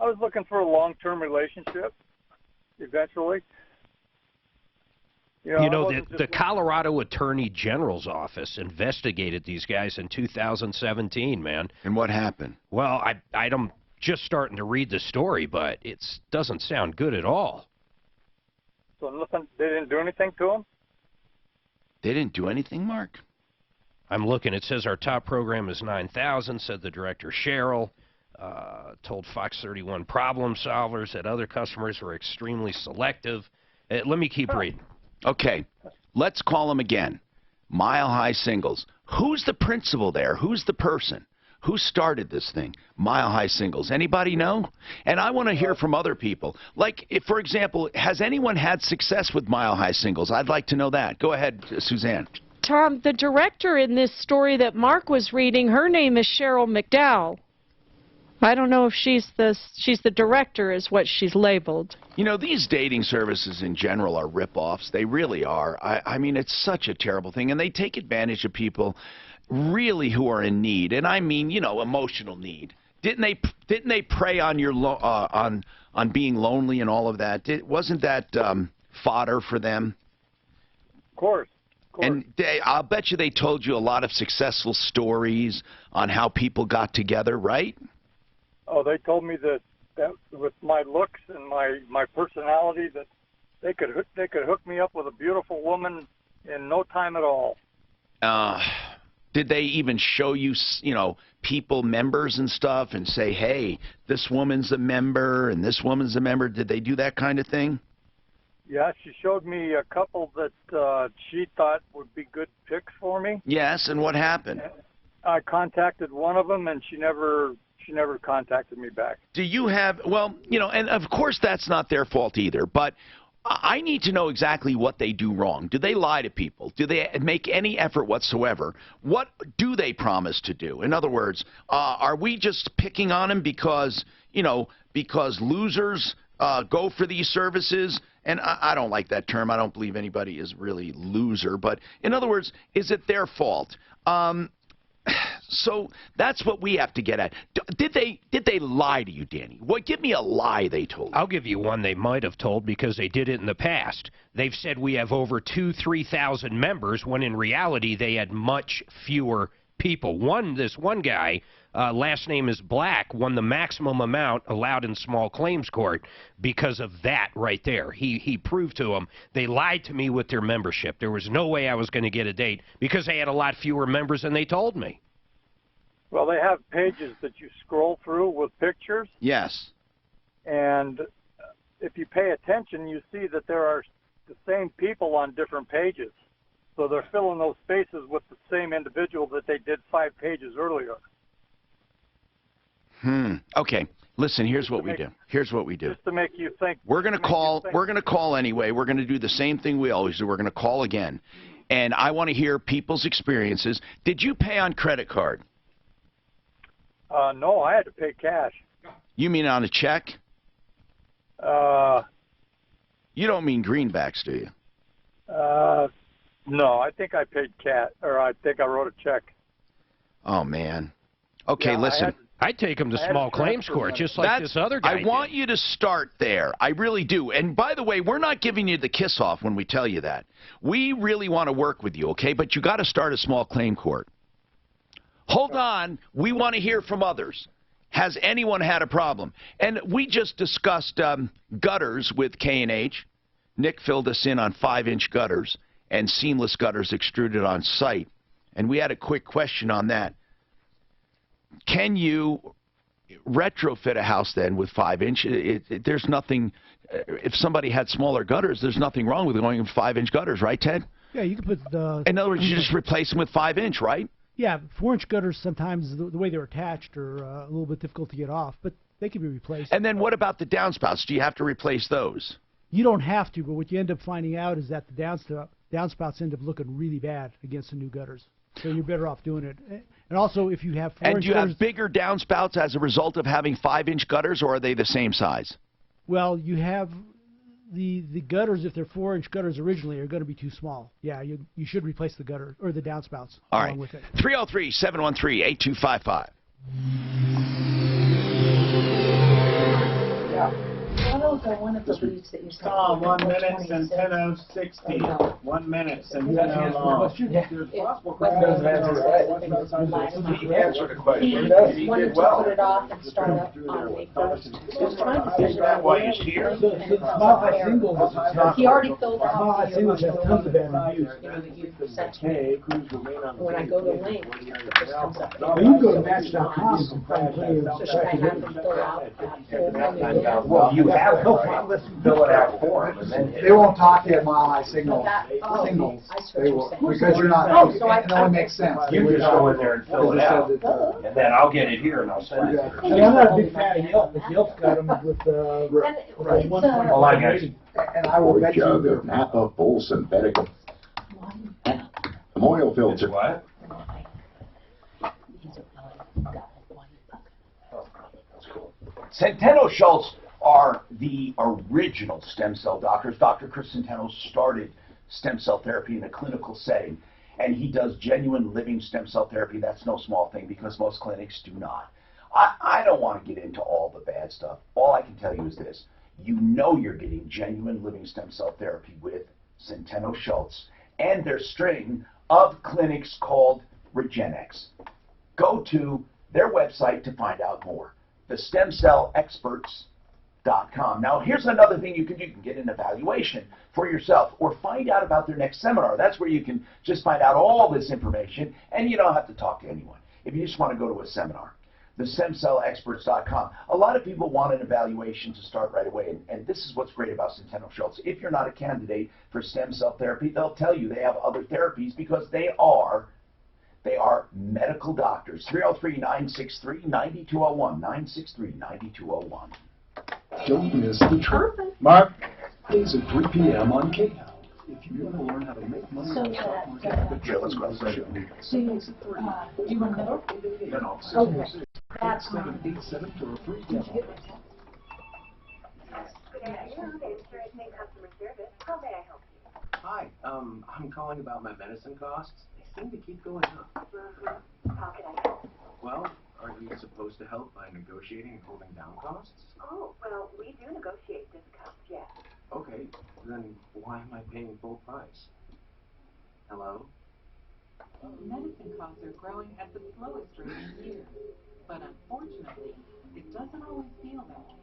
I was looking for a long-term relationship, eventually. You know, the Colorado Attorney General's office investigated these guys in 2017, man. And what happened? Well, I'm just starting to read the story, but it doesn't sound good at all. So nothing, they didn't do anything to him? They didn't do anything, Mark? I'm looking. It says our top program is 9,000, said the director, Cheryl. Told Fox 31 problem solvers that other customers were extremely selective. Let me keep reading. Okay, let's call them again. Mile High Singles. Who's the principal there? Who's the person? Who started this thing? Mile High Singles. Anybody know? And I want to hear from other people. Like, if, for example, has anyone had success with Mile High Singles? I'd like to know that. Go ahead, Suzanne. Tom, the director in this story that Mark was reading, her name is Cheryl McDowell. I don't know if she's the director is what she's labeled. You know, these dating services in general are rip-offs. They really are. I mean, it's such a terrible thing, and they take advantage of people really who are in need, and I mean, you know, emotional need. Didn't they prey on your on being lonely and all of that? Wasn't that fodder for them? Of course. And I'll bet you they told you a lot of successful stories on how people got together, right? Oh, they told me that with my looks and my personality that they could hook me up with a beautiful woman in no time at all. Did they even show you, you know, people, members and stuff, and say, hey, this woman's a member and this woman's a member? Did they do that kind of thing? Yeah, she showed me a couple that she thought would be good picks for me. Yes, and what happened? I contacted one of them, and she never contacted me back. Do you have, well, you know, and of course that's not their fault either, but I need to know exactly what they do wrong. Do they lie to people? Do they make any effort whatsoever? What do they promise to do? In other words, are we just picking on them because, you know, because losers go for these services? And I don't like that term. I don't believe anybody is really loser. But in other words, is it their fault? So that's what we have to get at. Did they lie to you, Danny? What? Give me a lie they told you. I'll give you one they might have told because they did it in the past. They've said we have over 2,000-3,000 members when in reality they had much fewer people. This one guy, last name is Black, won the maximum amount allowed in small claims court because of that right there. He proved to them they lied to me with their membership. There was no way I was going to get a date because they had a lot fewer members than they told me. Well, they have pages that you scroll through with pictures. Yes. And if you pay attention, you see that there are the same people on different pages. So they're filling those spaces with the same individual that they did 5 pages earlier. Okay. Listen, here's what we do. Here's what we do. Just to make you think. We're going to call. We're going to call anyway. We're going to do the same thing we always do. We're going to call again. And I want to hear people's experiences. Did you pay on credit card? No, I had to pay cash. You mean on a check? You don't mean greenbacks, do you? No, I think I paid I think I wrote a check. Oh, man. Okay, Yeah, listen. I'd take him to small claims court, just like this other guy I want you to start there. I really do. And by the way, we're not giving you the kiss off when we tell you that. We really want to work with you, okay? But you got to start a small claim court. Hold on. We want to hear from others. Has anyone had a problem? And we just discussed gutters with K&H. Nick filled us in on 5-inch gutters and seamless gutters extruded on site. And we had a quick question on that. Can you retrofit a house then with 5-inch? There's nothing, if somebody had smaller gutters, there's nothing wrong with going with 5-inch gutters, right, Ted? Yeah, you can put the... In other words, you just replace them with 5-inch, right? Yeah, 4-inch gutters sometimes, the way they're attached are a little bit difficult to get off, but they can be replaced. And then what about the downspouts? Do you have to replace those? You don't have to, but what you end up finding out is that the downspouts end up looking really bad against the new gutters. So you're better off doing it. And also, if you have 4-inch gutters... And do you have bigger downspouts as a result of having 5-inch gutters, or are they the same size? Well, you have the gutters, if they're 4-inch gutters originally, are going to be too small. Yeah, you should replace the gutter, or the downspouts along with it. 303-713-8255. Yeah. Those are one of the leads that you sent. Tom, 1 minute, Centeno 60. 1 minute, Centeno long. There's possible He answered a question. He wanted to put it off and start up on May 1st. He was trying to figure out why he's here. He already filled out the singles have tons of bad reviews. you sent me. When I go to link, it just comes up. Well, you can go to Match.com and find plenty of So should I have them fill out that whole Well, you have it, right? Fill it out for them, and then They won't talk to you at Mile High Singles. Oh, Singles. I see what They you're will, saying. because you're not. Oh, so it only makes sense. you just go in there and fill it out, Because and then I'll get it here and I'll send it to her. And I'm not a big fan of Yelp, but Yelp's got them with It's, 1.5 Well, I got you. And I will bet you. of Napa full synthetic oil filter. What? Centeno Schultz are the original stem cell doctors. Dr. Chris Centeno started stem cell therapy in a clinical setting, and he does genuine living stem cell therapy. That's no small thing because most clinics do not. I don't want to get into all the bad stuff. All I can tell you is this. You know you're getting genuine living stem cell therapy with Centeno Schultz and their string of clinics called Regenex. Go to their website to find out more. thestemcellexperts.com. Now, here's another thing you can do. You can get an evaluation for yourself or find out about their next seminar. That's where you can just find out all this information, and you don't have to talk to anyone if you just want to go to a seminar. thestemcellexperts.com. A lot of people want an evaluation to start right away, and this is what's great about Centeno Schultz. If you're not a candidate for stem cell therapy, they'll tell you they have other therapies because they are medical doctors. 303-963-9201. 963-9201. Don't miss the trip. Mark? Days at 3 p.m. on KHOW. If you want to learn how to make money So in the stock market, the Yeah, let's go. Troubleshooter show. do you want to know? Okay. That's 787 for a free demo. Hi, I'm calling about my medicine costs. They seem to keep going up. How can I help? Well, aren't you supposed to help by negotiating and holding down costs? Oh, well, we do negotiate discounts, yes. Okay, then why am I paying full price? Hello? Medicine costs are growing at the slowest rate in years, but unfortunately, it doesn't always feel that way.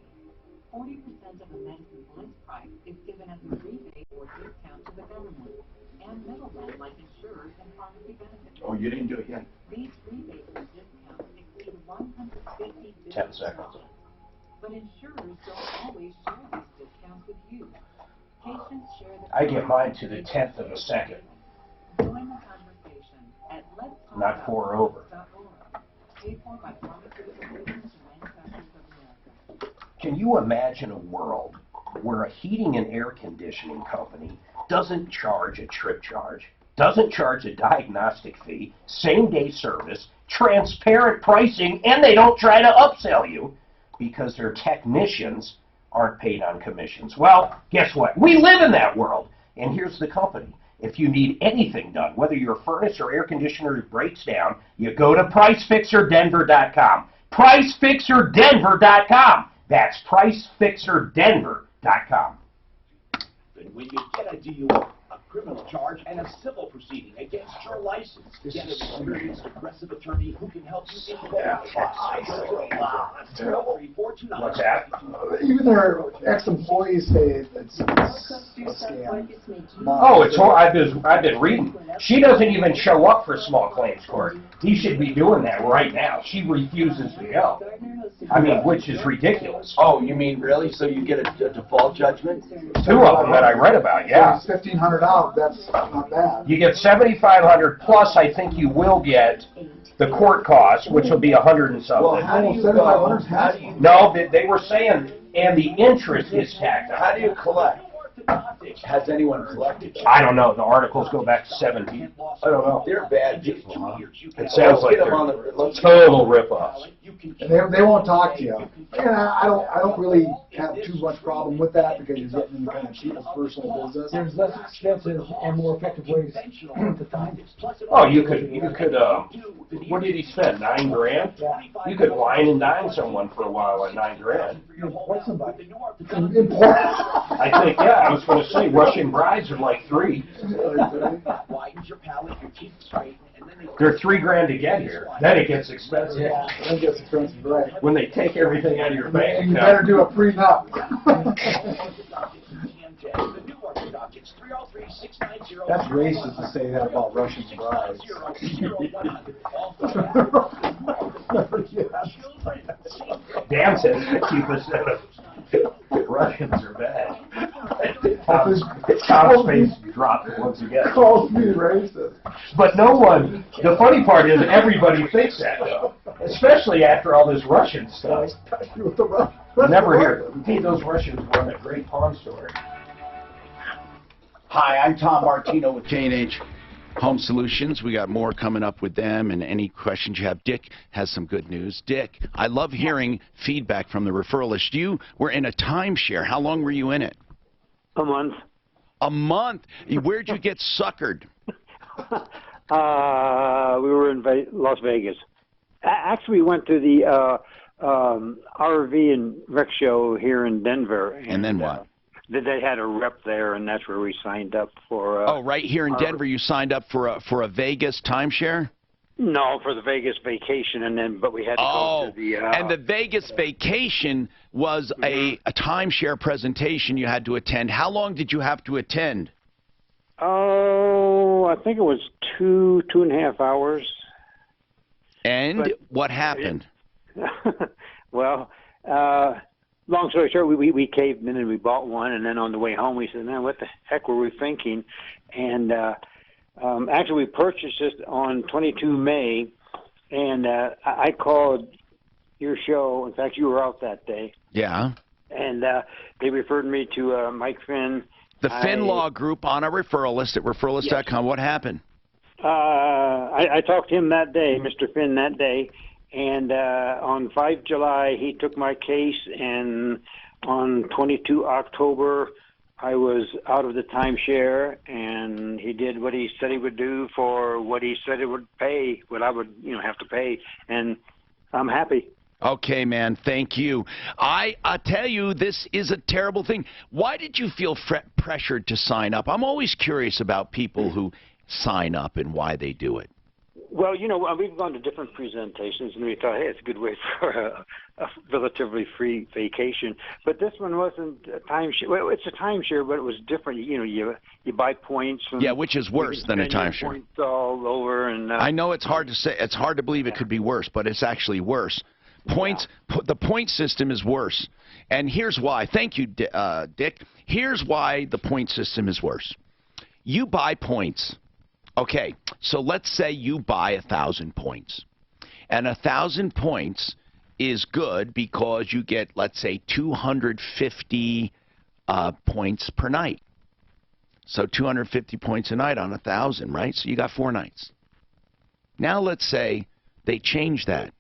40% of a medicine's list price is given as a rebate or discount to the government, and middlemen like insurers and pharmacy benefits. Oh, you didn't do it yet? These rebates and discounts exceed $150 billion. 10 seconds. But insurers don't always share these discounts with you. Patients share the I get mine to the 10th of a second, Join the conversation at not 4 over. Paid for by pharmaceutical companies and manufacturers of America. Can you imagine a world where a heating and air conditioning company doesn't charge a trip charge, doesn't charge a diagnostic fee, same-day service, transparent pricing, and they don't try to upsell you because their technicians aren't paid on commissions? Well, guess what? We live in that world, and here's the company. If you need anything done, whether your furnace or air conditioner breaks down, you go to PriceFixerDenver.com. PriceFixerDenver.com. That's PriceFixerDenver.com. When you get a DUI, a criminal charge, and a civil proceeding against your license, get an experienced, aggressive attorney who can help you in court. What's that? Even their ex-employees say it's a scam. Oh, it's horrible. I've been reading. She doesn't even show up for small claims court. He should be doing that right now. She refuses to go. I mean, which is ridiculous. Oh, you mean really? So you get a default judgment? 2 of them that I read about, yeah. It's $1,500 out. That's not bad. You get $7,500 plus. I think you will get the court costs, which will be $100 and something. Well, how do you go? How do you? No, they were saying, and the interest is tacked on. How do you collect? Has anyone collected? I don't know. The articles go back to 17. I don't know. They're bad people, huh? It sounds like they're total rip-offs. And they won't talk to you. And I don't really have too much problem with that because you're getting into kind of people's personal business. There's less expensive and more effective ways to find it. Oh, you could. What did he spend? $9 grand? You could wine and dine someone for a while on $9 grand. What somebody? I think, yeah. I was going to say Russian brides are like 3. They're $3 grand to get here. Then it gets expensive. Yeah, then it gets expensive, right? When they take everything out of your bank You better do a prenup. That's racist to say that about Russian brides. Dan says 50% of Russians are bad. Tom's face dropped once again. Calls me racist. But no one, the funny part is everybody thinks that though. Especially after all this Russian stuff. Never hear, hey, those Russians run a great pawn store. Hi, I'm Tom Martino with K&H Home Solutions. We got more coming up with them, and any questions you have. Dick has some good news. Dick, I love hearing feedback from the referral list. You were in a timeshare. How long were you in it? A month. A month? Where'd you get suckered? We were in Las Vegas. Actually, we went to the RV and Rec Show here in Denver. And then what? They had a rep there, and that's where we signed up for. Oh, right here in Denver, you signed up for a Vegas timeshare? No, for the Vegas vacation, but we had to go to the. And the Vegas vacation was a timeshare presentation you had to attend. How long did you have to attend? Oh, I think it was 2.5 hours. And what happened? Well. Long story short, we caved in and we bought one, and then on the way home we said, man, what the heck were we thinking? And actually we purchased it on 22 May, and I called your show. In fact, you were out that day. Yeah. And they referred me to Mike Finn. The Finn Law Group on a referral list at referralist.com. Yes. What happened? I talked to him that day, Mr. Finn, that day. And on 5 July, he took my case, and on 22 October, I was out of the timeshare, and he did what he said he would do for what he said it would pay, what I would, have to pay, and I'm happy. Okay, man, thank you. I tell you, this is a terrible thing. Why did you feel pressured to sign up? I'm always curious about people who sign up and why they do it. Well, we've gone to different presentations, and we thought, hey, it's a good way for a relatively free vacation. But this one wasn't a timeshare. Well, it's a timeshare, but it was different. You buy points. Yeah, which is worse than a timeshare. Points all over, and I know it's hard to say. It's hard to believe it could be worse, but it's actually worse. Points. The point system is worse, and here's why. Thank you, Dick. Here's why the point system is worse. You buy points. Okay, so let's say you buy 1,000 points, and 1,000 points is good because you get, let's say, 250 points per night. So 250 points a night on 1,000, right? So you got 4 nights. Now let's say they change that.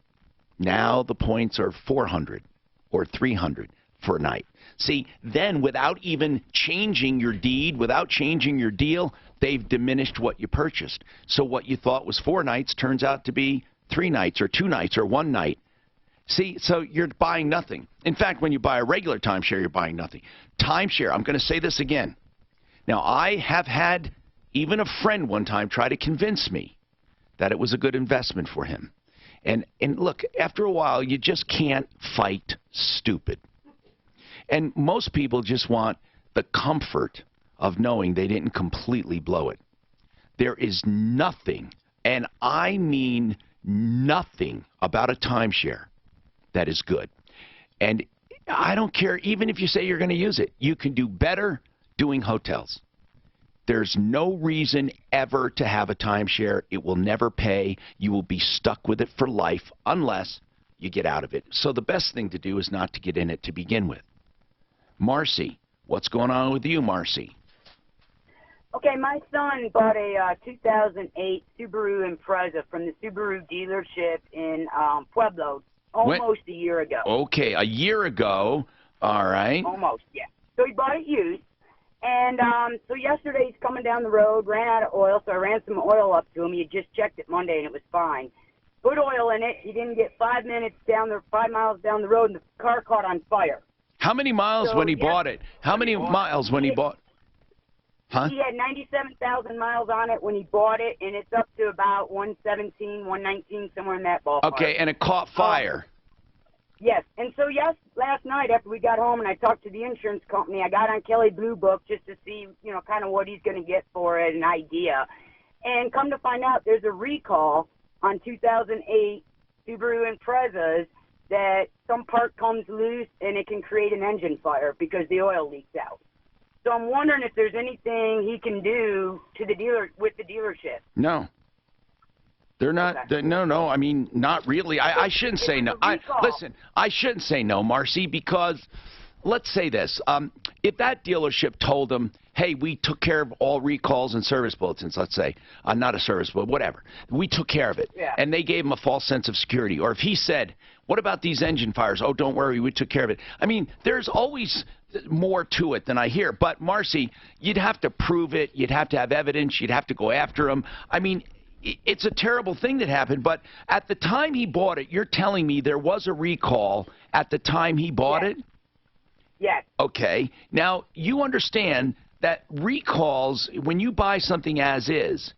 Now the points are 400 or 300, for a night. See, then without even changing your deed, without changing your deal, they've diminished what you purchased. So what you thought was 4 nights turns out to be 3 nights or 2 nights or 1 night. See, so you're buying nothing. In fact, when you buy a regular timeshare, you're buying nothing. Timeshare, I'm going to say this again. Now, I have had even a friend one time try to convince me that it was a good investment for him. And look, after a while, you just can't fight stupid. And most people just want the comfort of knowing they didn't completely blow it. There is nothing, and I mean nothing, about a timeshare that is good. And I don't care, even if you say you're going to use it, you can do better doing hotels. There's no reason ever to have a timeshare. It will never pay. You will be stuck with it for life unless you get out of it. So the best thing to do is not to get in it to begin with. Marcy, what's going on with you, Marcy? Okay, my son bought a 2008 Subaru Impreza from the Subaru dealership in Pueblo almost a year ago. Okay, a year ago. All right. Almost, yeah. So he bought it used. And so yesterday he's coming down the road, ran out of oil, so I ran some oil up to him. He had just checked it Monday, and it was fine. Put oil in it. He didn't get 5 miles down the road, and the car caught on fire. How many miles when he bought it? How many miles when he bought? Huh? He had 97,000 miles on it when he bought it, and it's up to about 117, 119, somewhere in that ballpark. Okay, and it caught fire. Yes, and so last night after we got home and I talked to the insurance company, I got on Kelly Blue Book just to see, you know, kind of what he's going to get for it, an idea. And come to find out, there's a recall on 2008 Subaru Imprezas that some part comes loose and it can create an engine fire because the oil leaks out. So I'm wondering if there's anything he can do to the dealership. No. They're not. Okay. No. I mean, not really. I shouldn't say no. Listen, I shouldn't say no, Marcy, because let's say this. If that dealership told them, hey, we took care of all recalls and service bulletins, let's say, not a service, but whatever. We took care of it. Yeah. And they gave him a false sense of security. Or if he said, what about these engine fires? Oh, don't worry, we took care of it. I mean, there's always more to it than I hear. But, Marcy, you'd have to prove it. You'd have to have evidence. You'd have to go after him. I mean, it's a terrible thing that happened, but at the time he bought it, you're telling me there was a recall at the time he bought it? Yes. Okay. Now, you understand that recalls, when you buy something as is,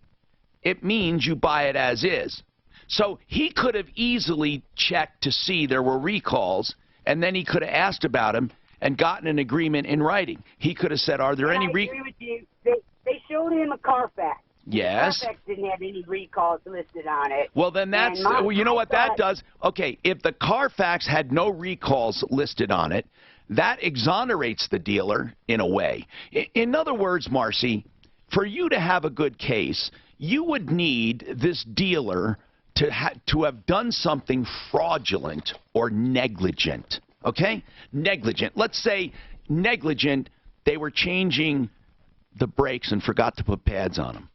it means you buy it as is. So he could have easily checked to see there were recalls, and then he could have asked about them and gotten an agreement in writing. He could have said, are there any recalls? I agree with you. They showed him a Carfax. Yes. Carfax didn't have any recalls listed on it. Well, then that's, well, you know what that does? Okay, if the Carfax had no recalls listed on it, that exonerates the dealer in a way. In other words, Marcy, for you to have a good case, you would need this dealer to have done something fraudulent or negligent. Okay? Negligent. Let's say negligent, they were changing the brakes and forgot to put pads on them.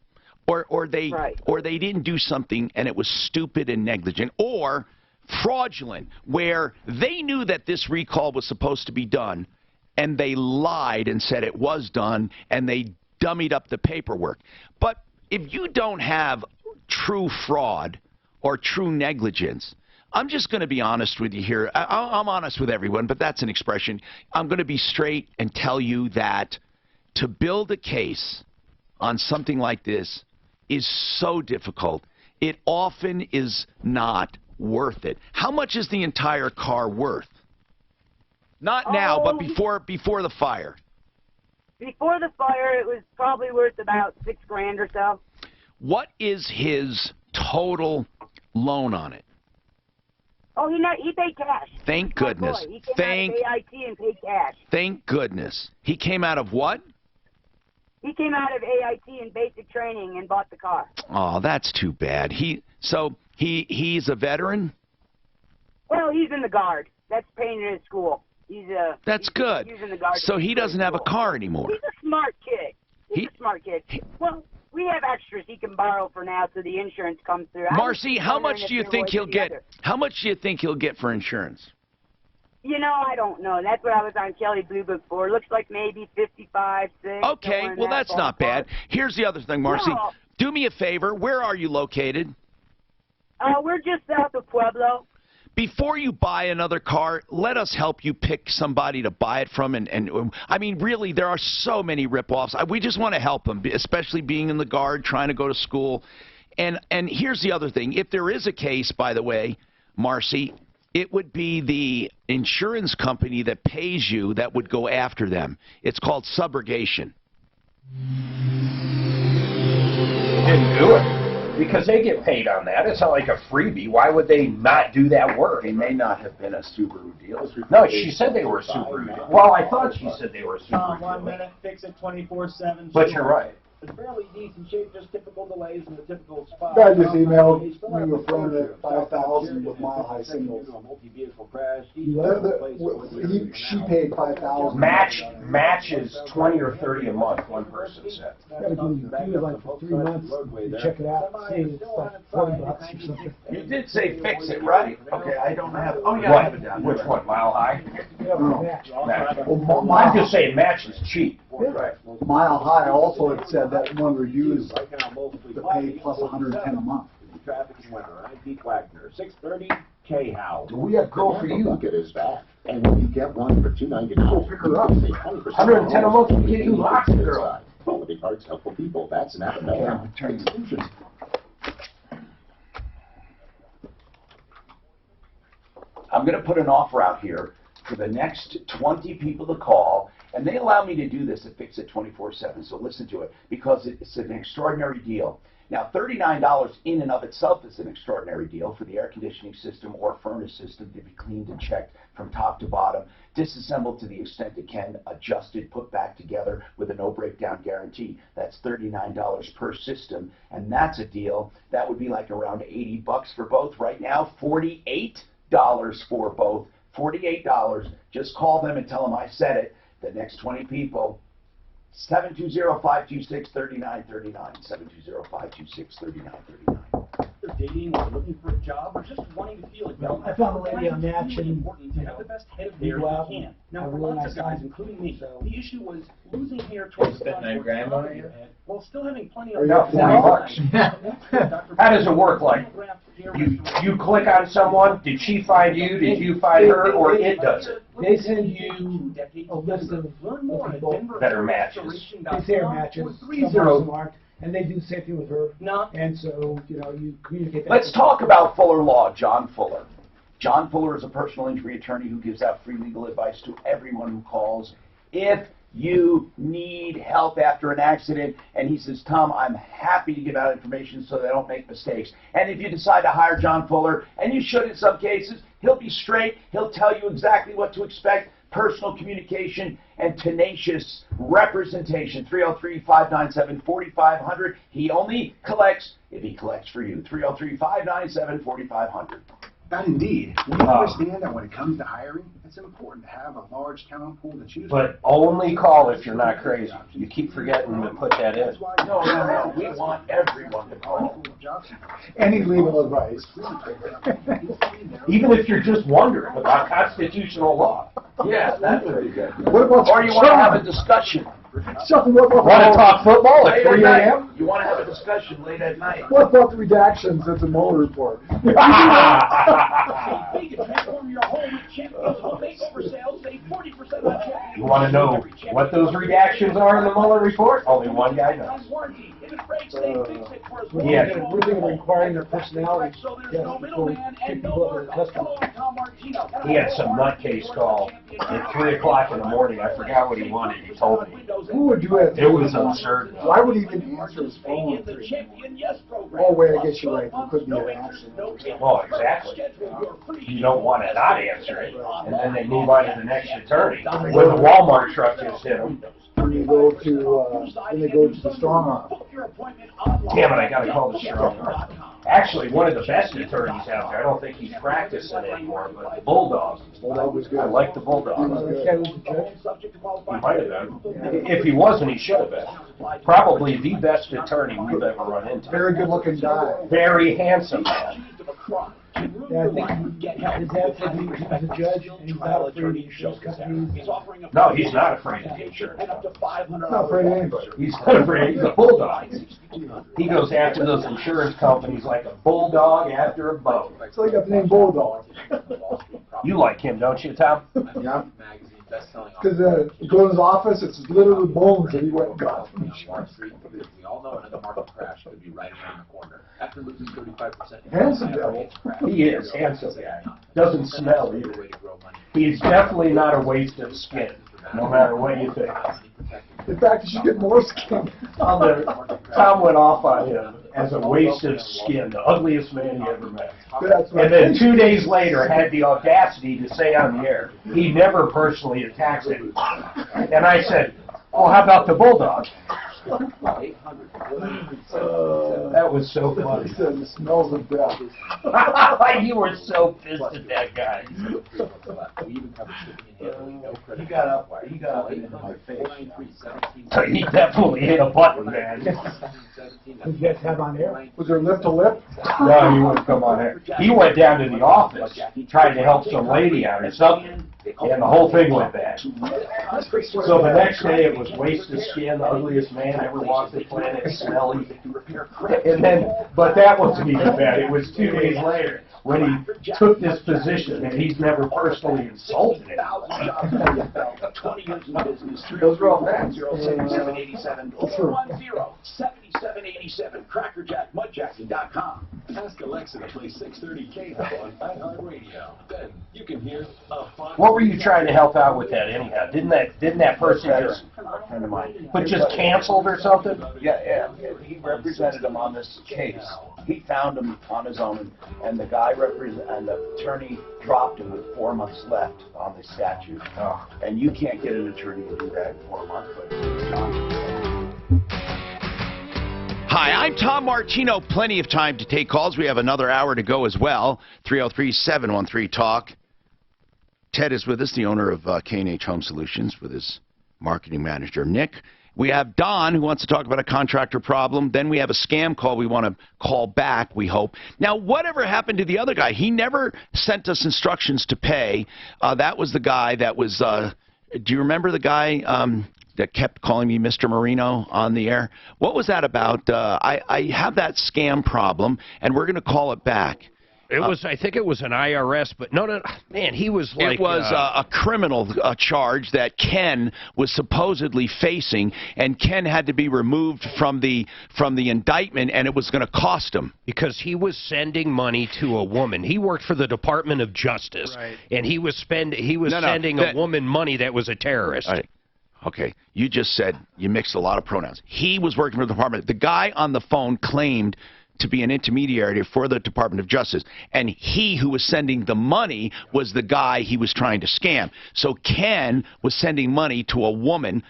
Or they didn't do something and it was stupid and negligent. Or fraudulent, where they knew that this recall was supposed to be done and they lied and said it was done and they dummied up the paperwork. But if you don't have true fraud or true negligence, I'm just going to be honest with you here. I'm honest with everyone, but that's an expression. I'm going to be straight and tell you that to build a case on something like this is so difficult. It often is not worth it. How much is the entire car worth? Not now, but before the fire. Before the fire, it was probably worth about $6,000 or so. What is his total loan on it? Oh, he paid cash. Thank goodness. He came out of AIT and paid cash. Thank goodness. He came out of what? He came out of AIT and basic training and bought the car. Oh, that's too bad. He's a veteran? Well, he's in the Guard. That's paying in his school. That's good. He's in the Guard. So he doesn't have a car anymore. He's a smart kid. He's a smart kid. Well, we have extras he can borrow for now, so the insurance comes through. Marcy, how much do you think he'll get? How much do you think he'll get for insurance? You know, I don't know. That's what I was on Kelly Blue Book for. Looks like maybe 55, 6. Okay, well, that's not bad. Here's the other thing, Marcy. No. Do me a favor. Where are you located? We're just south of Pueblo. Before you buy another car, let us help you pick somebody to buy it from. And I mean, really, there are so many rip-offs. We just want to help them, especially being in the Guard, trying to go to school. And here's the other thing. If there is a case, by the way, Marcy, it would be the insurance company that pays you that would go after them. It's called subrogation. Didn't do it. Because they get paid on that. It's not like a freebie. Why would they not do that work? They may not have been a Subaru deal. No, she said they were a Subaru deal. Well, I thought she said they were a Subaru deal. 1 minute, fix it 24/7. But you're right. It's fairly decent shape, just typical delays in the typical spot. Guy just emailed me a friend at 5,000 with Mile High singles. Multi-vehicle crash. She paid 5,000. Match is 20 or 30 a month, one person said. Yeah, but you do it like for 3 months, you check it out, see it's like $40 or something. You did say fix it, right? Okay, I don't have. Oh yeah, What? I have it down. Which one? Mile High? Match. Well, I'm just saying Match is cheap. Right. Mile High also had said that one reviews to pay plus 110 a month. Traffic is winter. I'm Pete Wagner. 6:30 K How. Do we have girl for you? Bucket is back, and when you get one for $2.99, Go pick her up. 110 a month, we get you lots of girls. Quality parts, helpful people. That's an Apple. Exclusions. I'm going to put an offer out here for the next 20 people to call, and they allow me to do this at Fix It 24/7, so listen to it, because it's an extraordinary deal. Now, $39 in and of itself is an extraordinary deal for the air conditioning system or furnace system to be cleaned and checked from top to bottom, disassembled to the extent it can, adjusted, put back together with a no breakdown guarantee. That's $39 per system, and that's a deal. That would be like around $80 for both. Right now, $48 for both. $48. Just call them and tell them I said it. The next 20 people. 720-526-3939. 720-526-3939. You're dating or looking for a job or just wanting to feel like I found a lady on Match and important to have the best head of hair you can. Now, for lots of guys, including me, the issue was losing hair towards the front of your head while still having plenty of How does it work? Like, you click on someone, did she find you, did you find her, or it does it? They send you a list of people that are matches. They say are matches, some aren't, and they do the same thing with her. And so, you know, you communicate that. Let's talk about Fuller Law, John Fuller. John Fuller is a personal injury attorney who gives out free legal advice to everyone who calls. If you need help after an accident, and he says, Tom, I'm happy to give out information so they don't make mistakes. And if you decide to hire John Fuller, and you should in some cases, he'll be straight, he'll tell you exactly what to expect, personal communication, and tenacious representation. 303-597-4500. He only collects if he collects for you. 303-597-4500. And indeed, we understand that when it comes to hiring, it's important to have a large talent pool to choose from. But only call if you're not crazy. You keep forgetting to put that in. No. We want everyone to call. Any legal advice. Even if you're just wondering about constitutional law. Yeah, that would be good. What about Or you want to have a discussion. Something, what about Want to talk football at 3 a.m.? You want to have a discussion late at night. What about the redactions at the Mueller report? You want to know what those redactions are in the Mueller report? Only one guy knows. Yeah, we're thinking of requiring their personality. Yeah, before we kick people over the customer. He had some nutcase call at 3 o'clock in the morning. I forgot what he wanted. He told me. Who would do it? It was absurd. Why would he even answer his phone? Oh, wait, I guess you're right. There could be an accident. Oh, exactly. You don't want to not answer it, and then they move on to the next attorney. When the Walmart truck just hit him. When they go to the strong arm. Damn it, I got to call the strong arm. Actually, one of the best attorneys out there, I don't think he's practicing anymore, but Bulldog. Bulldog was good. I like the Bulldog. He might have been. If he wasn't, he should have been. Probably the best attorney we've ever run into. Very good looking guy. Very handsome man. Yeah, I think his dad said he was a judge and he's not afraid of the insurance companies. No, he's not afraid of the insurance. I'm not afraid of anybody. He's not afraid. He's a bulldog. He goes after those insurance companies like a bulldog after a bone. So he got the name Bulldog. You like him, don't you, Tom? Yeah. Because you go to his office, it's literally bones that he went and got. We all know another market crash could be right around the corner. After losing 35%. Handsome devil. He is handsome guy. Doesn't smell either. He's definitely not a waste of skin, no matter what you think. In fact, you should get more skin. Tom went off on him as a waste of skin, the ugliest man he ever met. And then 2 days later had the audacity to say on the air, he never personally attacks him. And I said, well, how about the bulldog? That was so funny. He said it smells of death. You were so pissed at that guy. He got up in my face. He definitely hit a button, man. Did you guys have on air? Was there lip to lip? No, he wouldn't come on air. He went down to the office, tried to help some lady out or something, and the whole thing went bad. So the next day it was wasted skin, the ugliest man ever walked the planet, smelly. And then, but that wasn't even bad. It was 2 days later when he took this position, and he's never personally insulted him. 20 years in business. Those are all facts. 7787 7787 crackerjackmudjacking.com. Ask Alexa to play 630 KHOW on iHeartRadio. Then you can hear a fun. What were you trying to help out with that anyhow? Didn't that person just, friend of mine, but just canceled or something? Yeah. He represented him on this case. He found him on his own, and the guy and the attorney dropped him with 4 months left on the statute. Oh. And you can't get an attorney to do that in 4 months, but Hi, I'm Tom Martino. Plenty of time to take calls. We have another hour to go as well. 303-713-TALK. Ted is with us, the owner of K&H Home Solutions, with his marketing manager, Nick. We have Don, who wants to talk about a contractor problem. Then we have a scam call we want to call back, we hope. Now, whatever happened to the other guy? He never sent us instructions to pay. That was the guy that was, do you remember the guy that kept calling me Mr. Marino on the air? What was that about? I have that scam problem, and we're going to call it back. It was, I think it was an IRS, but no, man, he was like... It was a criminal charge that Ken was supposedly facing, and Ken had to be removed from the indictment, and it was going to cost him. Because he was sending money to a woman. He worked for the Department of Justice, right. And he was sending a woman money that was a terrorist. Right. Okay, you just said, you mixed a lot of pronouns. He was working for the department. The guy on the phone claimed to be an intermediary for the Department of Justice, and he who was sending the money was the guy he was trying to scam. So Ken was sending money to a woman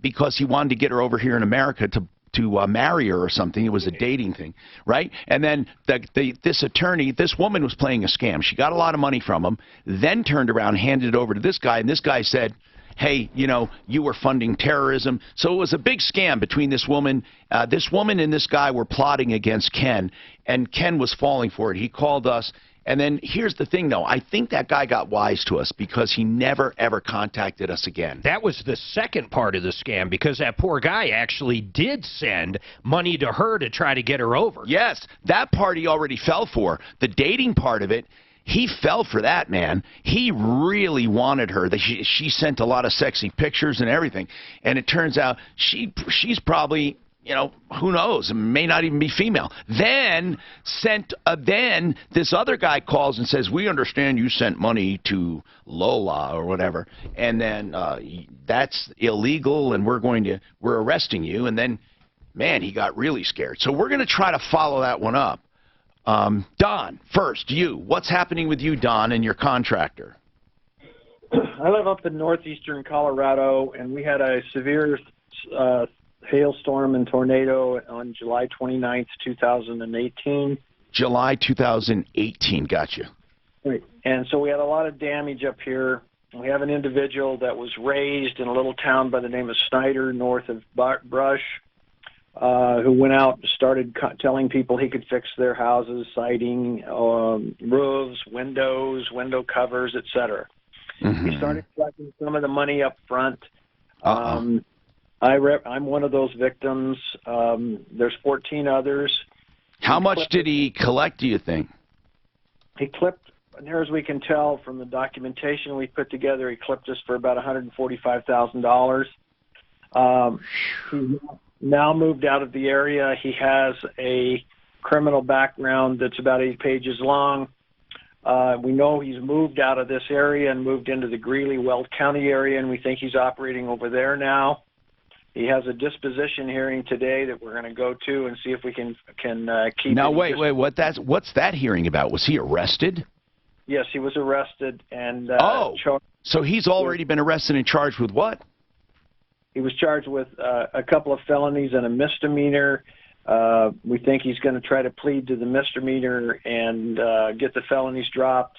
because he wanted to get her over here in America to marry her or something. It was a dating thing, right? And then this woman was playing a scam. She got a lot of money from him, then turned around, handed it over to this guy, and this guy said, hey, you know, you were funding terrorism. So it was a big scam between this woman. This woman and this guy were plotting against Ken, and Ken was falling for it. He called us. And then here's the thing, though. I think that guy got wise to us because he never, ever contacted us again. That was the second part of the scam, because that poor guy actually did send money to her to try to get her over. Yes, that part he already fell for. The dating part of it, he fell for that, man. He really wanted her. She sent a lot of sexy pictures and everything. And it turns out she's probably, you know, who knows, may not even be female. Then this other guy calls and says, we understand you sent money to Lola or whatever. And then that's illegal, and we're arresting you. And then, man, he got really scared. So we're going to try to follow that one up. Don, first, what's happening with you, Don, and your contractor? I live up in northeastern Colorado, and we had a severe hailstorm and tornado on July 29th, 2018. July 2018, gotcha. Right. And so we had a lot of damage up here. We have an individual that was raised in a little town by the name of Snyder, north of Brush. who went out and started telling people he could fix their houses, siding, roofs, windows, window covers, etc. He started collecting some of the money up front. I'm one of those victims. There's 14 others. How much did he collect, do you think? He clipped, near as we can tell from the documentation we put together, he clipped us for about $145,000. He's now moved out of the area. He has a criminal background that's about 8 pages long. We know he's moved out of this area and moved into the Greeley-Weld County area, and we think he's operating over there now. He has a disposition hearing today that we're going to go to and see if we can keep. Now, wait, what's that hearing about? Was he arrested? Yes, he was arrested and so he's already been arrested and charged with what? He was charged with a couple of felonies and a misdemeanor. We think he's going to try to plead to the misdemeanor and get the felonies dropped.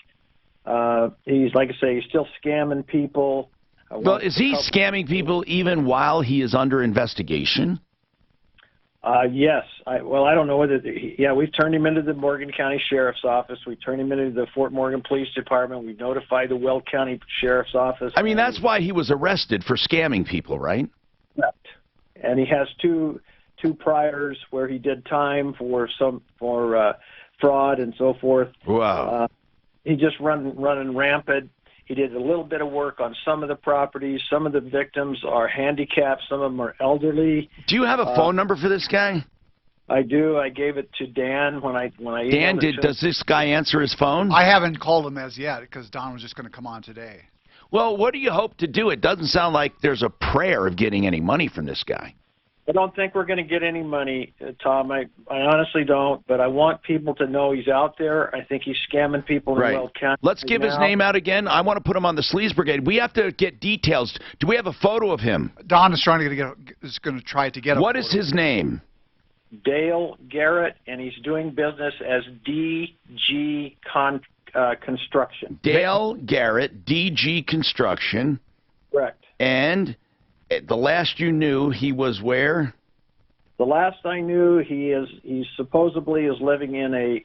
He's, like I say, he's still scamming people. Well, is he scamming people even while he is under investigation? Yes. I don't know whether... we've turned him into the Morgan County Sheriff's Office. We turned him into the Fort Morgan Police Department. We notified the Weld County Sheriff's Office. I mean, that's why he was arrested, for scamming people, right? Correct. And he has two priors where he did time for fraud and so forth. Wow. He just running rampant. He did a little bit of work on some of the properties. Some of the victims are handicapped. Some of them are elderly. Do you have a phone number for this guy? I do. I gave it to Dan when I Dan, does this guy answer his phone? I haven't called him as yet because Don was just going to come on today. Well, what do you hope to do? It doesn't sound like there's a prayer of getting any money from this guy. I don't think we're going to get any money, Tom. I honestly don't, but I want people to know he's out there. I think he's scamming people in Weld County. Let's give his name out again. I want to put him on the Sleaze Brigade. We have to get details. Do we have a photo of him? Don is going to try to get a What is his name? Dale Garrett, and he's doing business as DG Construction. Dale Garrett, DG Construction. Correct. And the last you knew, he was where? The last I knew, he supposedly is living in a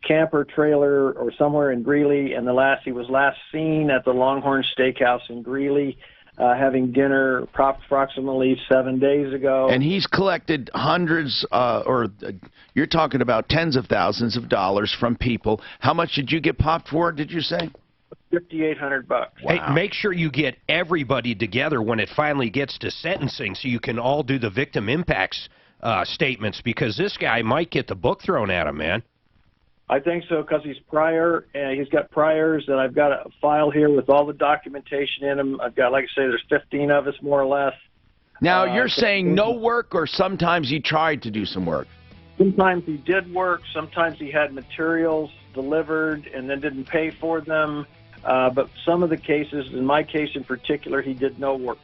camper trailer or somewhere in Greeley, and he was last seen at the Longhorn Steakhouse in Greeley having dinner approximately 7 days ago. And he's collected hundreds, or you're talking about tens of thousands of dollars from people. How much did you get popped for, did you say? $5,800. Wow. Hey, make sure you get everybody together when it finally gets to sentencing so you can all do the victim impacts statements, because this guy might get the book thrown at him, man. I think so, because he's got priors, and I've got a file here with all the documentation in them. I've got, like I say, there's 15 of us, more or less. Now, you're saying no work, or sometimes he tried to do some work? Sometimes he did work. Sometimes he had materials delivered and then didn't pay for them. But some of the cases, in my case in particular, he did no work.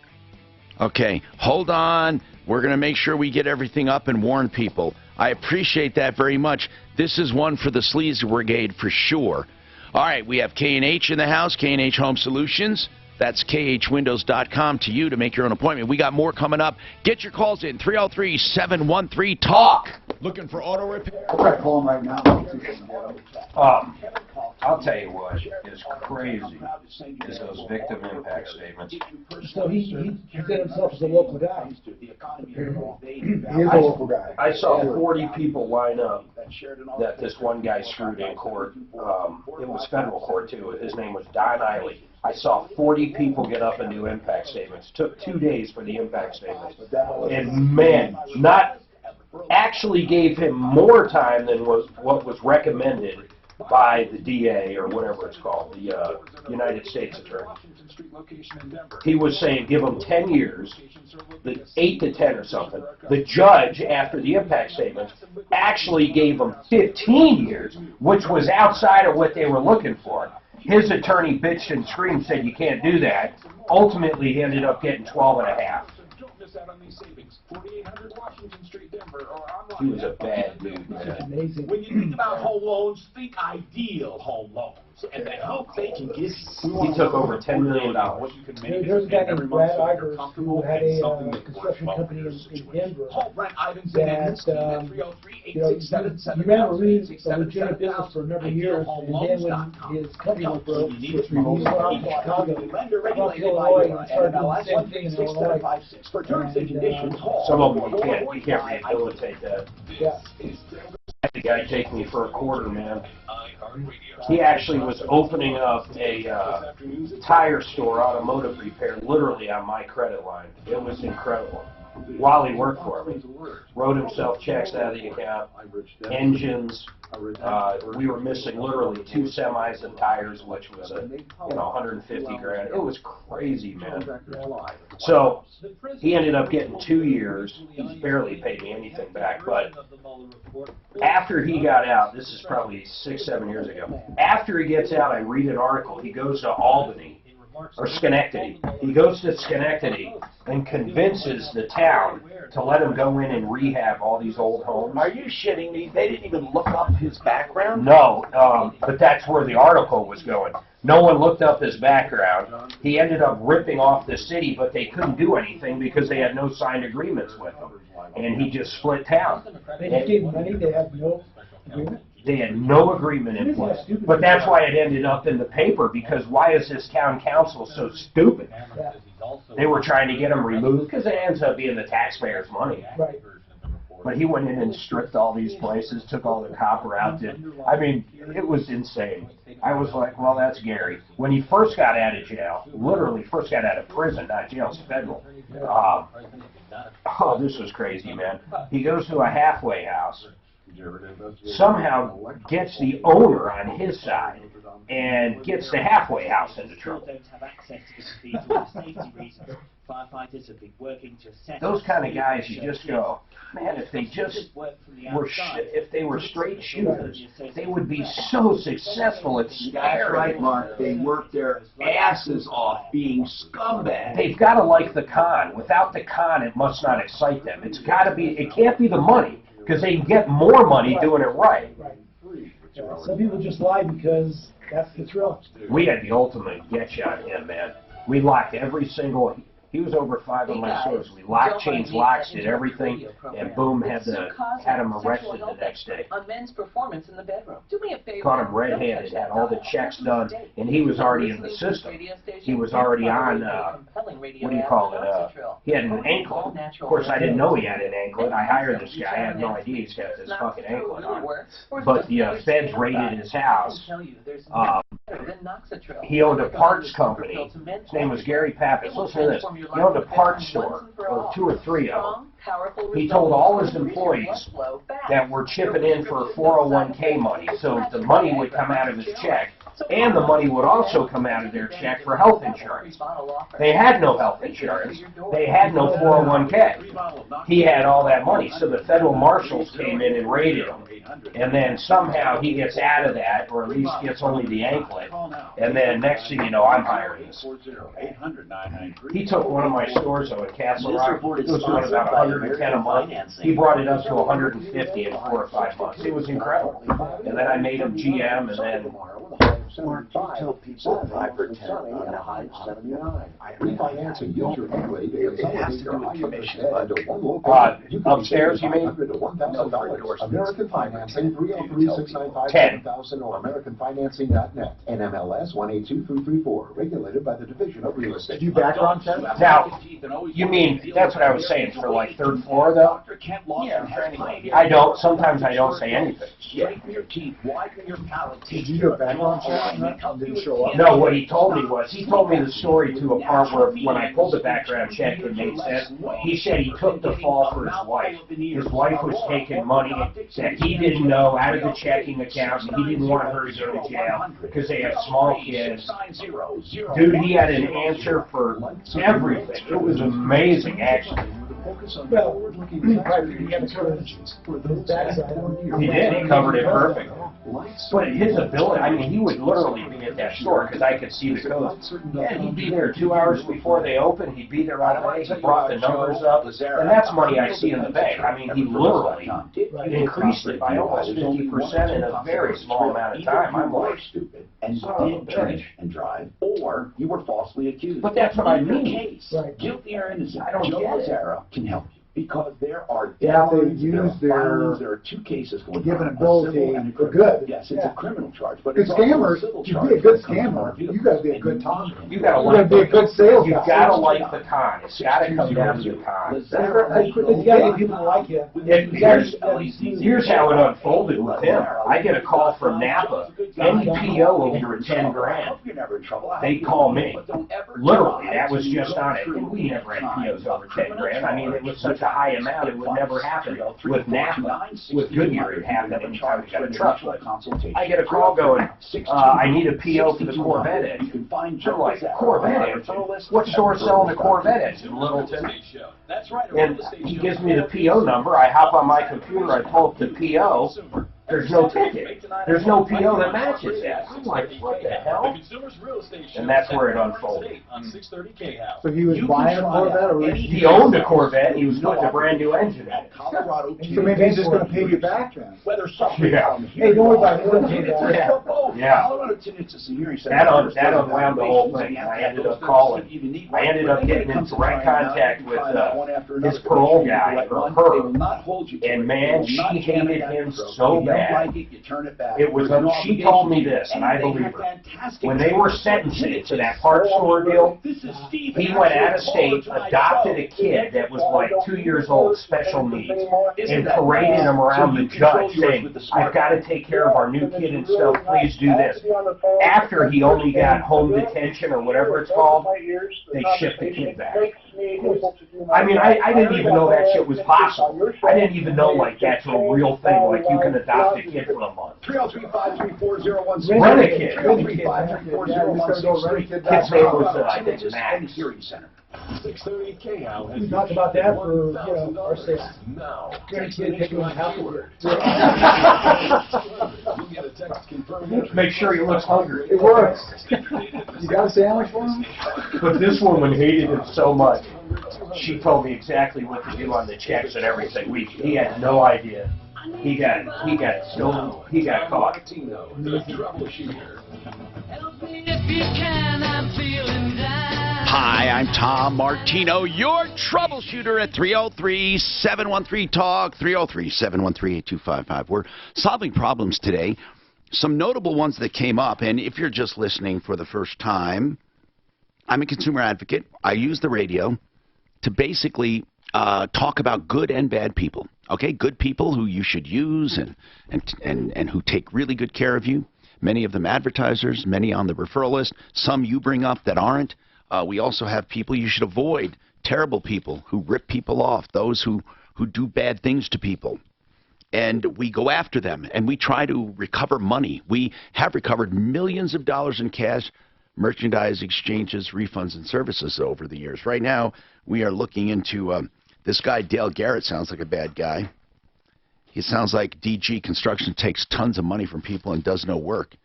Okay, hold on. We're going to make sure we get everything up and warn people. I appreciate that very much. This is one for the Sleaze Brigade for sure. All right, we have K&H in the house, K&H Home Solutions. That's khwindows.com to you to make your own appointment. We got more coming up. Get your calls in, 303-713-TALK. Looking for auto repair? I'll try to call him right now. I'll tell you what is crazy is those victim impact statements. So he did himself as a local guy. He is a local guy. I saw 40 people line up that this one guy screwed in court. It was federal court, too. His name was Don Eiley. I saw 40 people get up and do impact statements. It took 2 days for the impact statements. And, man, actually gave him more time than what was recommended by the DA or whatever it's called, the United States Attorney. He was saying give him 10 years, 8 to 10 or something. The judge, after the impact statements, actually gave him 15 years, which was outside of what they were looking for. His attorney bitched and screamed, said you can't do that. Ultimately, he ended up getting 12 and a half. He was a bad dude, man. When you think about home loans, think ideal home loans. and I hope they can give He took over $10 million. There's a guy named Brad Ivers who had a construction company in Denver that, you ran a legitimate business for a number of years, and then when his company went broke, he moved out to Chicago, brought to Illinois, and started doing the same thing in Illinois. Some of them you can't rehabilitate that. Yeah. The guy take me for a quarter, man. He actually was opening up a tire store, automotive repair, literally on my credit line. It was incredible. While he worked for me, wrote himself checks out of the account, engines. We were missing literally 2 semis and tires, which was $150 grand. It was crazy, man. So he ended up getting 2 years. He's barely paid me anything back. But after he got out, this is probably 6, 7 years ago. After he gets out, I read an article. He goes to Albany. Or Schenectady. He goes to Schenectady and convinces the town to let him go in and rehab all these old homes. Are you shitting me? They didn't even look up his background? No, but that's where the article was going. No one looked up his background. He ended up ripping off the city, but they couldn't do anything because they had no signed agreements with him. And he just split town. They just gave money, they had no agreement? They had no agreement in place. But that's why it ended up in the paper, because why is this town council so stupid? They were trying to get him removed because it ends up being the taxpayers' money. Right. But he went in and stripped all these places, took all the copper out. I mean, it was insane. I was like, well, that's Gary. When he first got out of jail, literally first got out of prison, not jail, it's federal. Oh, this was crazy, man. He goes to a halfway house. Somehow gets the owner on his side and gets the halfway house into trouble. Those kind of guys, you just go, man, if they just if they were straight shooters, they would be so successful at scary. That's right, Mark. They work their asses off being scumbags. They've got to like the con. Without the con, it must not excite them. It's got to be. It can't be the money, because they can get more money doing it right. Some people just lie because that's the thrill. We had the ultimate get-you on him, man. We locked every single. He was over 5 of my stores. We locked, changed locks, did everything, and boom, had him arrested the next day. On men's performance in the bedroom. Do me a favor. Caught him red-handed, had all the checks done, and he was already in the system. He was already on, what do you call it, he had an anklet. Of course, I didn't know he had an anklet. I hired this guy. I had no idea he's got this fucking anklet on. But the feds raided his house. He owned a parts company. His name was Gary Pappas. Listen to this. He owned a parts store, or 2 or 3 of them. He told all his employees that were chipping in for 401k money, so the money would come out of his check, and the money would also come out of their check for health insurance. They had no health insurance. They had no 401k. He had all that money, so the federal marshals came in and raided him. And then somehow he gets out of that, or at least gets only the anklet. And then next thing you know, I'm hiring this. He took one of my stores in Castle Rock. It was doing about 110 a month. He brought it up to 150 in 4 or 5 months. It was incredible. And then I made him GM, and then tell people 5 or 10 on a high 79. Refinancing your equity is a commission upstairs, you mean? American Financing 303-695-7000 or AmericanFinancing.net. NMLS 182334. Regulated by the Division of Real Estate. Do background checks? Now, you mean, that's what I was saying, for like 3rd floor though? Yeah, I don't. Sometimes I don't say anything. Straighten your teeth, widen your palate. Did you do a background check on that? Did it show up? No, what he told me was, he told me the story to a part where when I pulled the background check, it made sense. He said he took the fall for his wife. His wife was taking money that he didn't know out of the checking account, and he didn't want her to go to jail because they have small kids. Dude, he had an answer for everything. It was amazing, actually. Focus on Well, forward-looking he tax probably evasion had a strategies for those backside. He did. He covered it perfect. But his ability, I mean, he would literally be at that store because I could see the codes. And he'd be there 2 hours before they open. He'd be there right away. He brought the numbers up. And that's money I see in the bank. I mean, he literally increased it by almost 50% in a very small amount of time. I'm like, stupid and did drink and drive, or you were falsely accused. But that's what I mean. Case, guilty or innocent, I don't Joe get it. Lazzaro can help you. Because there are Yeah, they deadlines, use there are their filings, there are 2 cases going given on, a ability civil and a for criminal. good. Yes, it's Yeah. a criminal charge, but Good it's also a scammers, civil to charge. be a good that comes from our scammer, view. you gotta be a And good talker. You gotta You gotta be a good sales guy. You gotta like the con. It's gotta come down to the con. You gotta get people to like you. Here's how it unfolded with him. I get a call from Napa, any PO over 10 grand. They call me. Literally, that was just on it. And we never had POs over 10 grand. I mean, it was such a high amount, it would never happen. With Napa, with Goodyear, it happened anytime we got a truck. I get a call going, I need a PO for the Corvette engine. I'm like, Corvette engine? What store's selling a Corvette engine? Littleton. And he gives me the PO number. I hop on my computer, I pull up the PO. There's no ticket. There's no PO that matches that. I'm like, what the hell? And that's where it unfolded. So he was buying a Corvette, or He owned a Corvette. He was putting a brand new engine in it. so maybe he's just going to pay you back then. Yeah. Hey, don't worry about it. He's going to pay you back. Yeah. That unwound the whole thing. I ended up calling. I ended up getting in direct contact with his parole guy, or her. And man, she hated him so bad. It was, she told me this, and I believe her. When they were sentencing to that parts store deal, he went out of state, adopted a kid that was like 2 years old, special needs, and paraded him around the judge saying, I've got to take care of our new kid and stuff, please do this. After he only got home detention or whatever it's called, they shipped the kid back. I mean, I didn't even know that shit was possible. I didn't even know, like, that's a real thing, like you can adopt a kid for a month. 303-534-0163. Rent a kid. 303-534-0163. Kid's name was, I think, Max. Hearing Center. 630 KHOW has We talked about that for, our state. now. Text me next one, half of it. You'll get a text confirming. Make sure he looks hungry. It works. You got a sandwich for him? But this woman hated him so much. She told me exactly what to do on the checks and everything. He had no idea. He got caught. Troubleshooter. Hi, I'm Tom Martino, your troubleshooter at 303-713-TALK, 303-713-8255. We're solving problems today. Some notable ones that came up, and if you're just listening for the first time, I'm a consumer advocate. I use the radio to basically talk about good and bad people. Okay, good people who you should use and who take really good care of you. Many of them advertisers, many on the referral list, some you bring up that aren't. We also have people you should avoid, terrible people who rip people off, those who do bad things to people. And we go after them, and we try to recover money. We have recovered millions of dollars in cash, merchandise exchanges, refunds, and services over the years. Right now, we are looking into this guy, Dale Garrett, sounds like a bad guy. He sounds like DG Construction takes tons of money from people and does no work.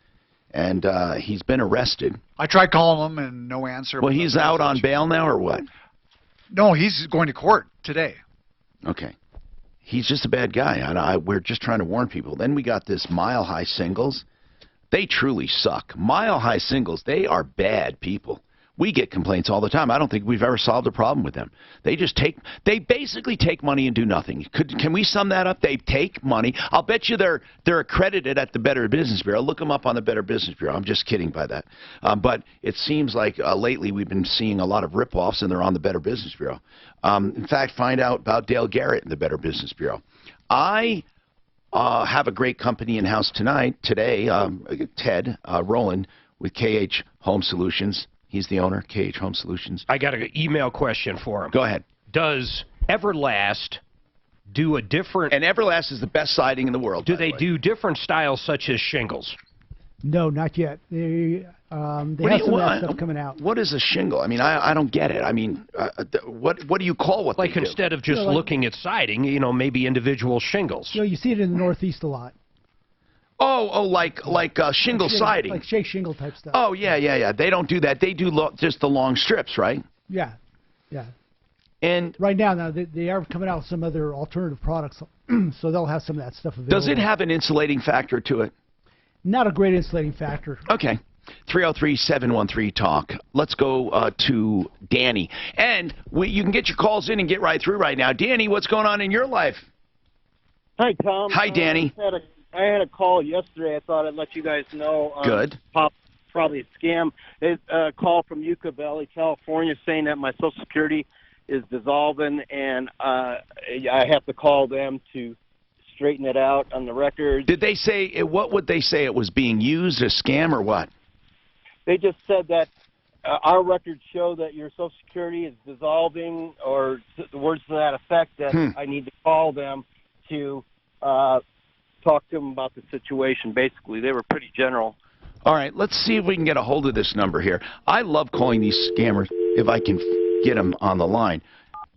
And he's been arrested. I tried calling him and no answer. Well, he's out on bail now or what? No, he's going to court today. Okay. He's just a bad guy. And we're just trying to warn people. Then we got this Mile High Singles. They truly suck. Mile High Singles, they are bad people. We get complaints all the time. I don't think we've ever solved a problem with them. They basically take money and do nothing. Can we sum that up? They take money. I'll bet you they're accredited at the Better Business Bureau. Look them up on the Better Business Bureau. I'm just kidding by that. But it seems like lately we've been seeing a lot of rip-offs, and they're on the Better Business Bureau. In fact, find out about Dale Garrett in the Better Business Bureau. I have a great company in-house today, Ted Rowland with KH Home Solutions. He's the owner, KH Home Solutions. I got an email question for him. Go ahead. Does Everlast do a different... And Everlast is the best siding in the world. Do they do different styles such as shingles? No, not yet. They have some of that stuff coming out. What is a shingle? I mean, I don't get it. I mean, what do you call what like they instead do? of just looking at siding, maybe individual shingles. You see it in the Northeast a lot. Like shingle siding. Like shake shingle type stuff. Oh, yeah. They don't do that. They do just the long strips, right? Yeah. And right now they are coming out with some other alternative products, so they'll have some of that stuff available. Does it have an insulating factor to it? Not a great insulating factor. Okay. 303-713-TALK. Let's go to Danny. And you can get your calls in and get right through right now. Danny, what's going on in your life? Hi, Tom. Hi, Danny. I had a call yesterday. I thought I'd let you guys know. Good. Probably a scam. It's a call from Yucca Valley, California, saying that my Social Security is dissolving, and I have to call them to straighten it out on the records. Did they say, what would they say? It was being used, a scam, or what? They just said that our records show that your Social Security is dissolving, or words to that effect, that I need to call them to talk to them about the situation. Basically, they were pretty general. All right, let's see if we can get a hold of this number here. I love calling these scammers if I can get them on the line.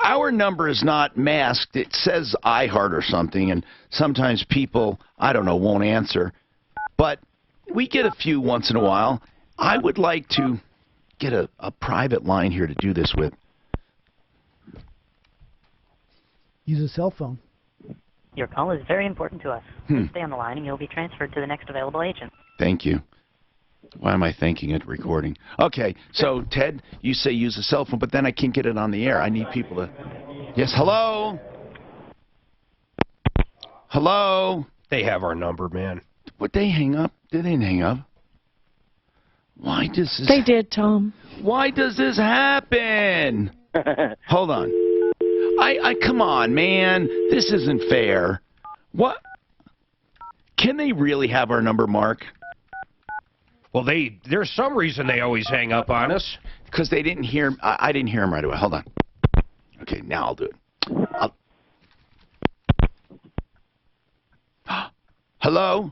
Our number is not masked. It says iHeart or something, and sometimes people, I don't know, won't answer. But we get a few once in a while. I would like to get a private line here to do this with. Use a cell phone. Your call is very important to us. Please stay on the line and you'll be transferred to the next available agent. Thank you. Why am I thanking it recording? Okay, so Ted, you say use a cell phone, but then I can't get it on the air. I need people to... Yes, hello? Hello? They have our number, man. Would they hang up? Did they hang up? Why does this... They did, Tom. Why does this happen? Hold on. Come on, man. This isn't fair. What? Can they really have our number, Mark? Well, there's some reason they always hang up on us. Because they didn't hear... I didn't hear them right away. Hold on. Okay, now I'll do it. Hello?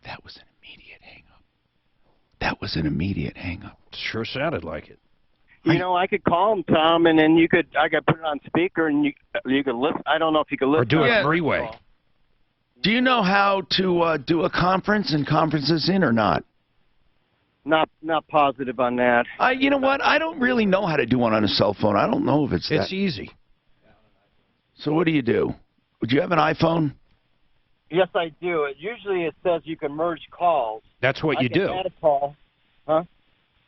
That was an immediate hang-up. That was an immediate hang-up. Sure sounded like it. You know, I could call them, Tom, and then I could put it on speaker, and you could listen. I don't know if you could listen. Or do a three-way. Do you know how to do a conference and conferences in or not? Not positive on that. You know what? I don't really know how to do one on a cell phone. I don't know if it's It's easy. So what do you do? Would you have an iPhone? Yes, I do. Usually it says you can merge calls. That's what you I can do. add a call. Huh?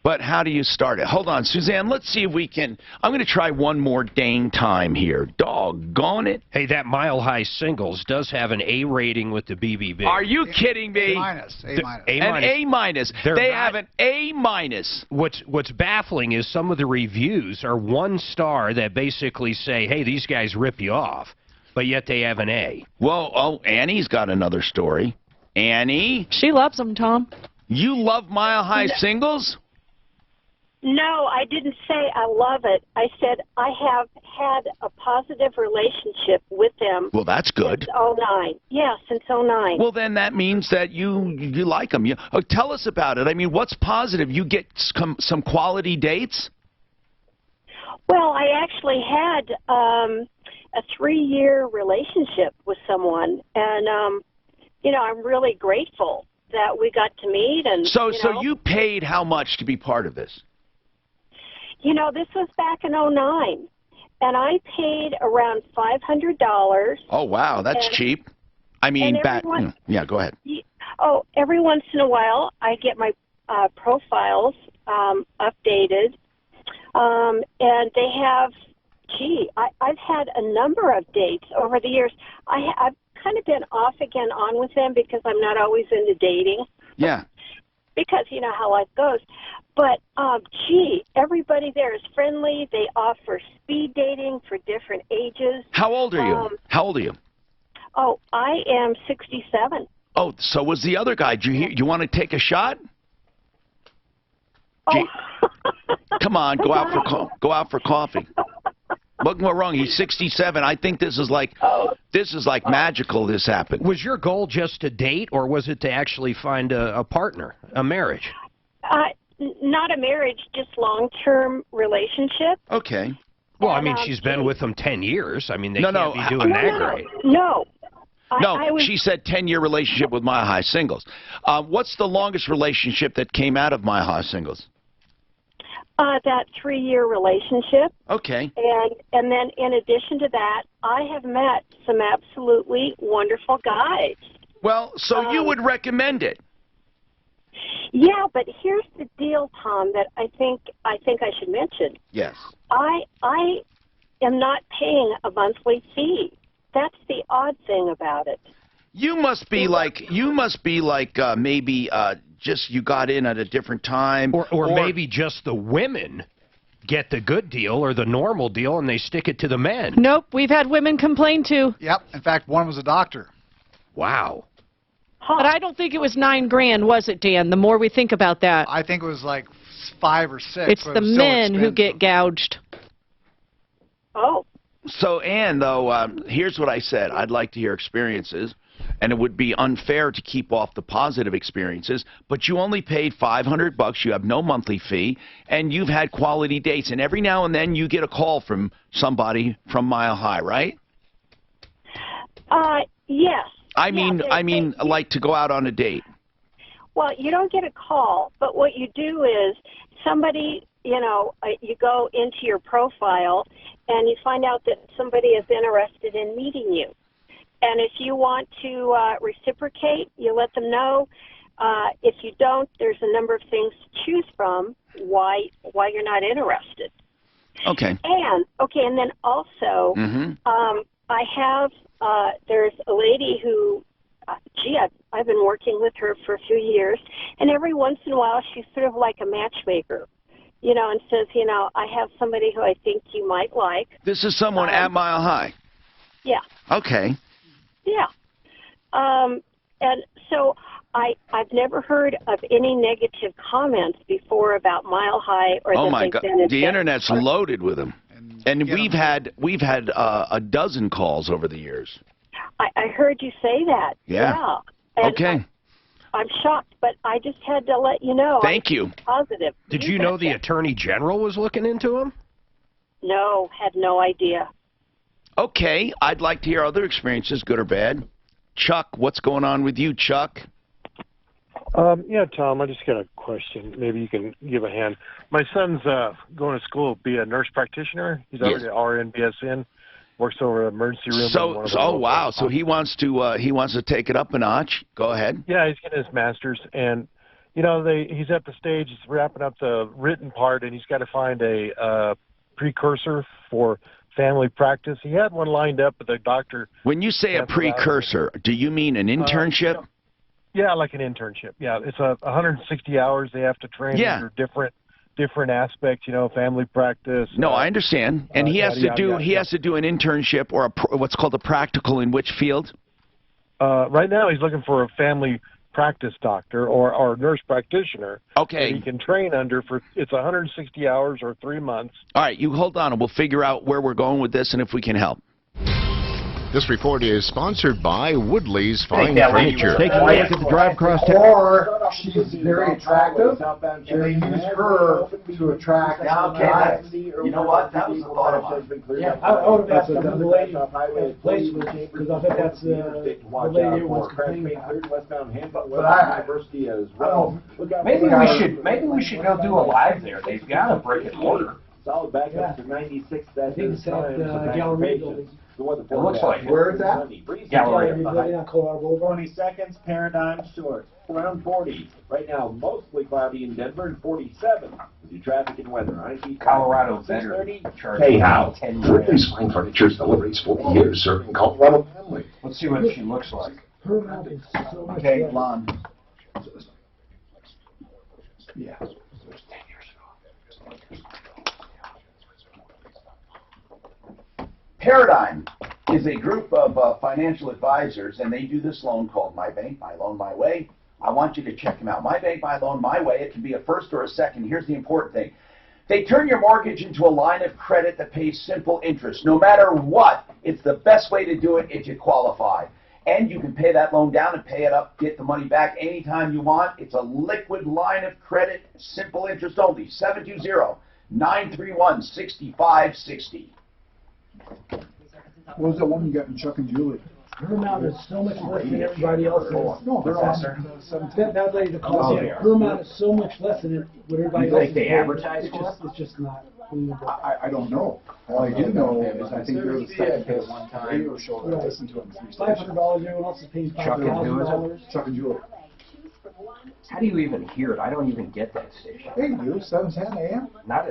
But how do you start it? Hold on, Suzanne, let's see if we can... I'm going to try one more dang time here. Doggone it. Hey, that Mile High Singles does have an A rating with the BBB. Are you kidding me? A minus. An A minus. They have an A minus. What's baffling is some of the reviews are 1 star that basically say, hey, these guys rip you off, but yet they have an A. Well, Annie's got another story. Annie? She loves them, Tom. You love Mile High Singles? No, I didn't say I love it. I said I have had a positive relationship with them. Well, that's good. Since 2009. Yeah, since 2009. Well, then that means that you like them. Tell us about it. I mean, what's positive? You get some quality dates? Well, I actually had a 3-year relationship with someone, and I'm really grateful that we got to meet. And so you paid how much to be part of this? This was back in 2009, and I paid around $500. Oh, wow, that's cheap. I mean, yeah, go ahead. Every once in a while, I get my profiles updated, and they have, I've had a number of dates over the years. I've kind of been off again on with them because I'm not always into dating. Yeah. Because you know how life goes. But, everybody there is friendly. They offer speed dating for different ages. How old are you? How old are you? Oh, I am 67. Oh, so was the other guy. Do you want to take a shot? Come on, go out for coffee. What's wrong? He's 67. I think this is like magical. This happened. Was your goal just to date, or was it to actually find a partner, a marriage? Not a marriage, just long-term relationship. Okay. Well, I mean, she's been with him 10 years. I mean, they No, can't no, be doing that great. No. No, she said 10-year relationship with Mile High Singles. What's the longest relationship that came out of Mile High Singles? That 3-year relationship. Okay. And then in addition to that, I have met some absolutely wonderful guys. Well, so you would recommend it? Yeah, but here's the deal, Tom, that I think I should mention. Yes. I am not paying a monthly fee. That's the odd thing about it. You must be like maybe just you got in at a different time, or maybe just the women get the good deal or the normal deal and they stick it to the men. Nope, we've had women complain too. Yep. In fact, one was a doctor. Wow. But I don't think it was $9 grand, was it, Dan? The more we think about that, I think it was like 5 or 6. it's the men who get gouged. Oh. So, Ann, though, here's what I said. I'd like to hear experiences, and it would be unfair to keep off the positive experiences, but you only paid $500. You have no monthly fee, and you've had quality dates, and every now and then you get a call from somebody from Mile High, right? Yes. I mean, like to go out on a date. Well, you don't get a call, but what you do is somebody, you go into your profile and you find out that somebody is interested in meeting you. And if you want to reciprocate, you let them know. If you don't, there's a number of things to choose from why you're not interested. Okay. And then also, I have, there's a lady who, I've been working with her for a few years, and every once in a while she's sort of like a matchmaker, and says, I have somebody who I think you might like. This is someone at Mile High? Yeah. Okay. Yeah. And so I've never heard of any negative comments before about Mile High or oh that my they've God, been the internet's loaded with them, and we've had a dozen calls over the years. I heard you say that. Yeah. And okay. I'm shocked, but I just had to let you know. Thank you. Positive. Did you know the Attorney General was looking into him? No, had no idea. Okay, I'd like to hear other experiences, good or bad. Chuck, what's going on with you, Chuck? Yeah, Tom, I just got a question. Maybe you can give a hand. My son's going to school to be a nurse practitioner. He's already RN, BSN, works over an emergency room. Oh wow! So he wants to take it up a notch. Go ahead. Yeah, he's getting his master's, and he's at the stage. He's wrapping up the written part, and he's got to find a precursor for family practice. He had one lined up, but the doctor. When you say a precursor, do you mean an internship? Yeah, like an internship. Yeah, it's 160 hours. They have to train under different aspects. Family practice. No, I understand. And he has to do an internship or what's called a practical in which field? Right now, he's looking for a family practice doctor or nurse practitioner. Okay. That he can train under it's 160 hours or 3 months. All right, you hold on, and we'll figure out where we're going with this and if we can help. This report is sponsored by Woodley's Fine Furniture. Take a look at the drive across town. Or she's very attractive, and they use her to attract guys. You know what? That was a thought of mine. Yeah, I would have asked the lady at the place, because I bet that's the lady everyone's complaining about. But I Maybe we should go do a live there. They've got a brick and mortar. Solid back up to 96. I think it's at Galleria Building. It looks like it. Where is that? Galleria. On Colorado Boulevard. 20 seconds, Paradigm short. Around 40. Right now, mostly cloudy in Denver and 47. With your traffic and weather. Colorado better. Hey, how? Woodley's Fine Furniture celebrates 40 years serving Colorado families. Let's see what she looks like. Her mouth is so much Okay, better. blonde. Yeah. Paradigm is a group of financial advisors, and they do this loan called My Bank, My Loan, My Way. I want you to check them out. My Bank, My Loan, My Way. It can be a first or a second. Here's the important thing. They turn your mortgage into a line of credit that pays simple interest. No matter what, it's the best way to do it if you qualify. and you can pay that loan down and pay it up, get the money back anytime you want. It's a liquid line of credit, simple interest only. 720-931-6560. What was that one you got from Chuck and Julie? Her amount is so much less than everybody else's. No, they're on. That lady that calls in, her amount is so much less than what everybody else is. They advertise It's just not. I don't know. All I do know is I think they're the second best radio show that I listen to on the $500, everyone else is paying $5,000. Chuck and Julie. How do you even hear it? I don't even get that station. Hey, you, 7:10 a.m.? Not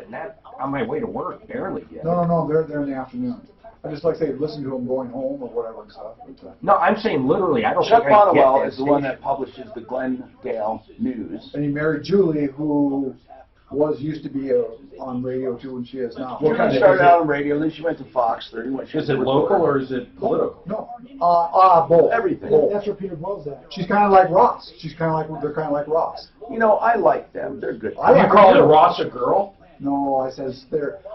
on my way to work, barely yet. No, they're in the afternoon. I just like to say listen to them going home or whatever and stuff. No, I'm saying literally, I don't Chuck think I get Bonnewell that is the one station. that publishes the Glendale News. And he married Julie, who used to be on radio too, and she is now. She started out on radio, then she went to Fox 30. Is it local or is it political? No, both. Everything. Both. That's where Peter Boyle's at. She's kind of like Ross. They're kind of like Ross. You know, I like them. They're good. I like you calling Ross a girl? No,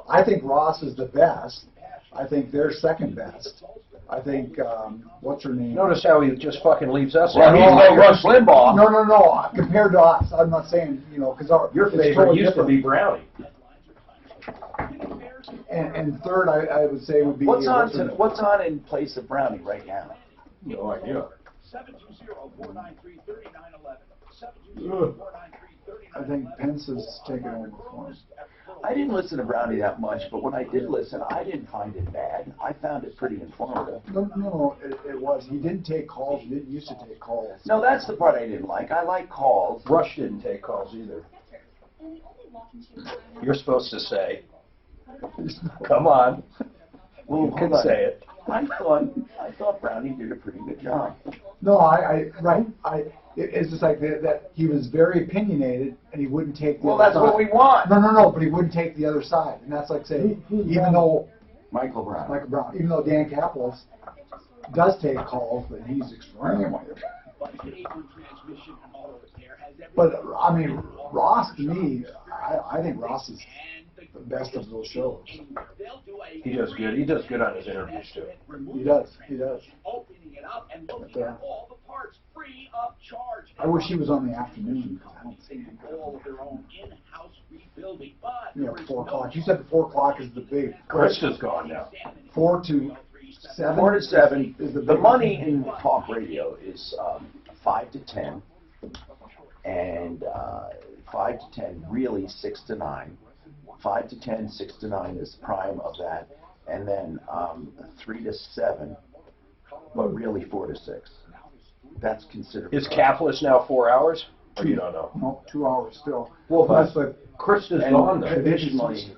I think Ross is the best. I think they're second best. I think, what's her name? Notice how he just fucking leaves us Well, out. he's like Rush Limbaugh. No. Compared to us, I'm not saying, because Your favorite used to be Brownie. And third, I would say would be... What's on in place of Brownie right now? No idea. 720-493-3911. I think Pence has taken over for him. I didn't listen to Brownie that much, but when I did listen, I didn't find it bad. I found it pretty informative. No, it was. He didn't take calls. He didn't used to take calls. No, that's the part I didn't like. I like calls. Rush didn't take calls either. You're supposed to say, come on. Well, You can say it. I thought Brownie did a pretty good job. No, it's just like that he was very opinionated, and he wouldn't take the Well, other that's side. what we want. No, but he wouldn't take the other side. And that's like saying, even though Michael Brown, even though Dan Caplis does take calls, but he's extremely. But, I mean, Ross, to me, I think Ross is the best of those shows. He does good. He does good on his interviews, too. He does. But, I wish he was on the afternoon. I don't see him. 4 o'clock. You said the 4 o'clock is the big. Krista's gone now. 4 to 7? 4 to 7. Is the The big money in talk radio is 5 to 10, and 5 to 10 really 6 to 9. 5 to 10, 6 to 9 is the prime of that, and then 3 to 7, but really 4 to 6. That's considered. Is Caplis now 4 hours? Or you don't know? No, 2 hours still. Well, that's like Krista's gone, though. Traditionally,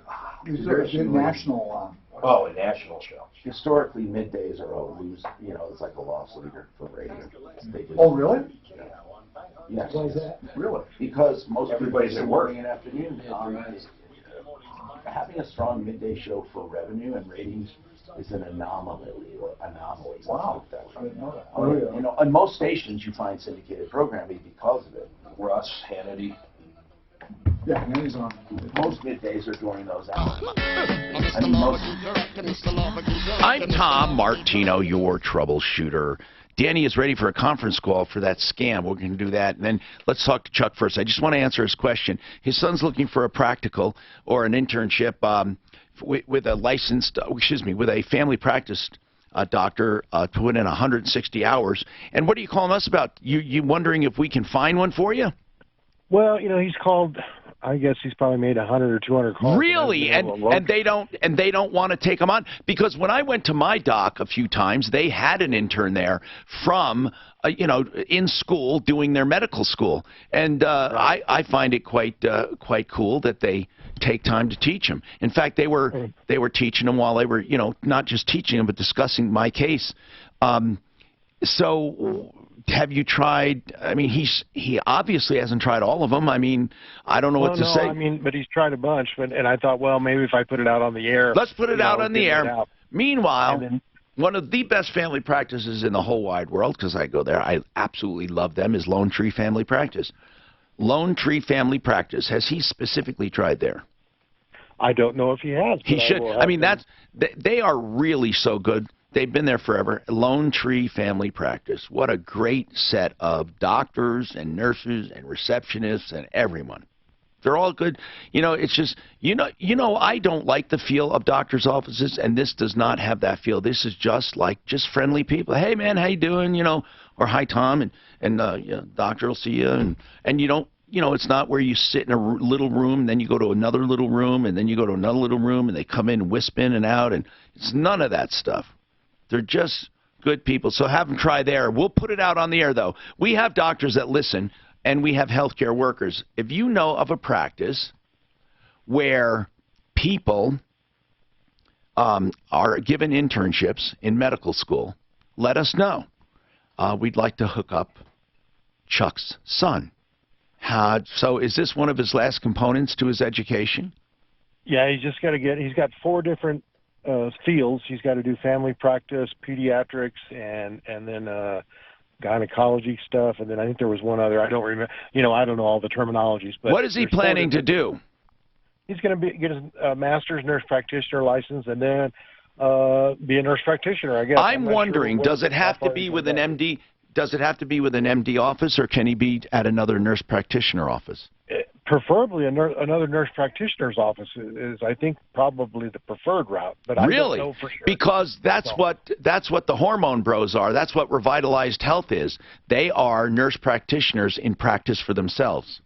a national. Oh, a national show. Historically, middays are a lose. It's like a loss leader for radio. Oh, really? Yes. Why is that? Really? Because most Everybody's people at morning work. and afternoon. Having a strong midday show for revenue and ratings is an anomaly. Wow. I didn't know that. On most stations you find syndicated programming because of it. Russ, Hannity. Yeah, and he's on. Most middays are during those hours. I'm Tom Martino, your troubleshooter. Danny is ready for a conference call for that scam. We're going to do that. And then let's talk to Chuck first. I just want to answer his question. His son's looking for a practical or an internship with a family practice doctor to put in 160 hours. And what are you calling us about? You wondering if we can find one for you? Well, he's called. I guess he's probably made 100 or 200 calls. Really? And they don't want to take him on? Because when I went to my doc a few times, they had an intern there from in school doing their medical school, and I find it quite cool that they take time to teach him. In fact, they were teaching him while they were not just teaching him but discussing my case. So have you tried? I mean, he obviously hasn't tried all of them. I mean, I don't know what to say. I mean, but he's tried a bunch. And I thought, well, maybe if I put it out on the air. Let's put it out on the air. Meanwhile, one of the best family practices in the whole wide world, because I go there, I absolutely love them, is Lone Tree Family Practice. Lone Tree Family Practice. Has he specifically tried there? I don't know if he has. He should. I mean, they are really so good. They've been there forever. Lone Tree Family Practice. What a great set of doctors and nurses and receptionists and everyone. They're all good. You know, it's just, I don't like the feel of doctors' offices, and this does not have that feel. This is just friendly people. Hey, man, how you doing? You know, or hi, Tom, and doctor will see you, and you don't, it's not where you sit in a little room, then you go to another little room, and then you go to another little room, and they come in and wisp in and out, and it's none of that stuff. They're just good people, so have them try there. We'll put it out on the air, though. We have doctors that listen, and we have healthcare workers. If you know of a practice where people are given internships in medical school, let us know. We'd like to hook up Chuck's son. So is this one of his last components to his education? Yeah, he's got 4 different fields. He's got to do family practice, pediatrics, and then gynecology stuff, and then I think there was one other. I don't remember. I don't know all the terminologies. But what is he planning to do? He's going to get his master's nurse practitioner license, and then be a nurse practitioner, I guess. I'm wondering, does it have to be with an MD? Does it have to be with an MD office, or can he be at another nurse practitioner office? Preferably another nurse practitioner's office is, I think, probably the preferred route. But I really, don't know for sure. Because that's what the hormone bros are. That's what Revitalized Health is. They are nurse practitioners in practice for themselves.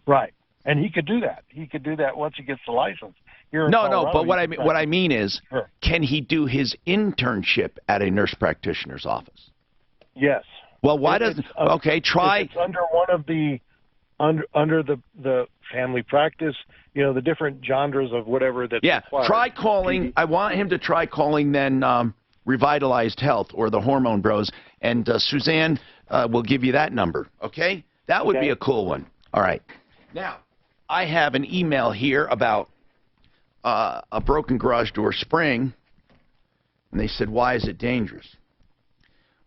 Right, and he could do that. He could do that once he gets the license. No, but what I mean is, sure. Can he do his internship at a nurse practitioner's office? Yes. Well, why doesn't? Okay, try. It's under one of the. Under the family practice, the different genres of whatever that's required. Try calling. I want him to try calling then Revitalized Health or the Hormone Bros, and Suzanne will give you that number, okay? That would be a cool one. All right. Now, I have an email here about a broken garage door spring, and they said, why is it dangerous?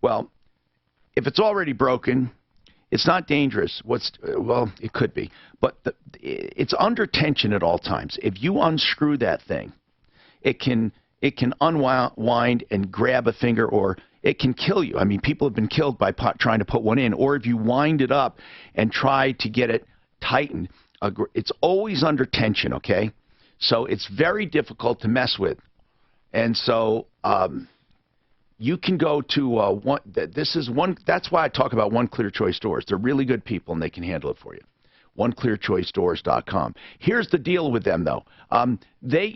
Well, if it's already broken, it's not dangerous. Well, it could be, but it's under tension at all times. If you unscrew that thing, it can unwind and grab a finger, or it can kill you. I mean, people have been killed by trying to put one in, or if you wind it up and try to get it tightened, it's always under tension, okay? So it's very difficult to mess with. And so you can go to that's why I talk about One Clear Choice Doors. They're really good people, and they can handle it for you. OneClearChoiceDoors.com. Here's the deal with them, though. They,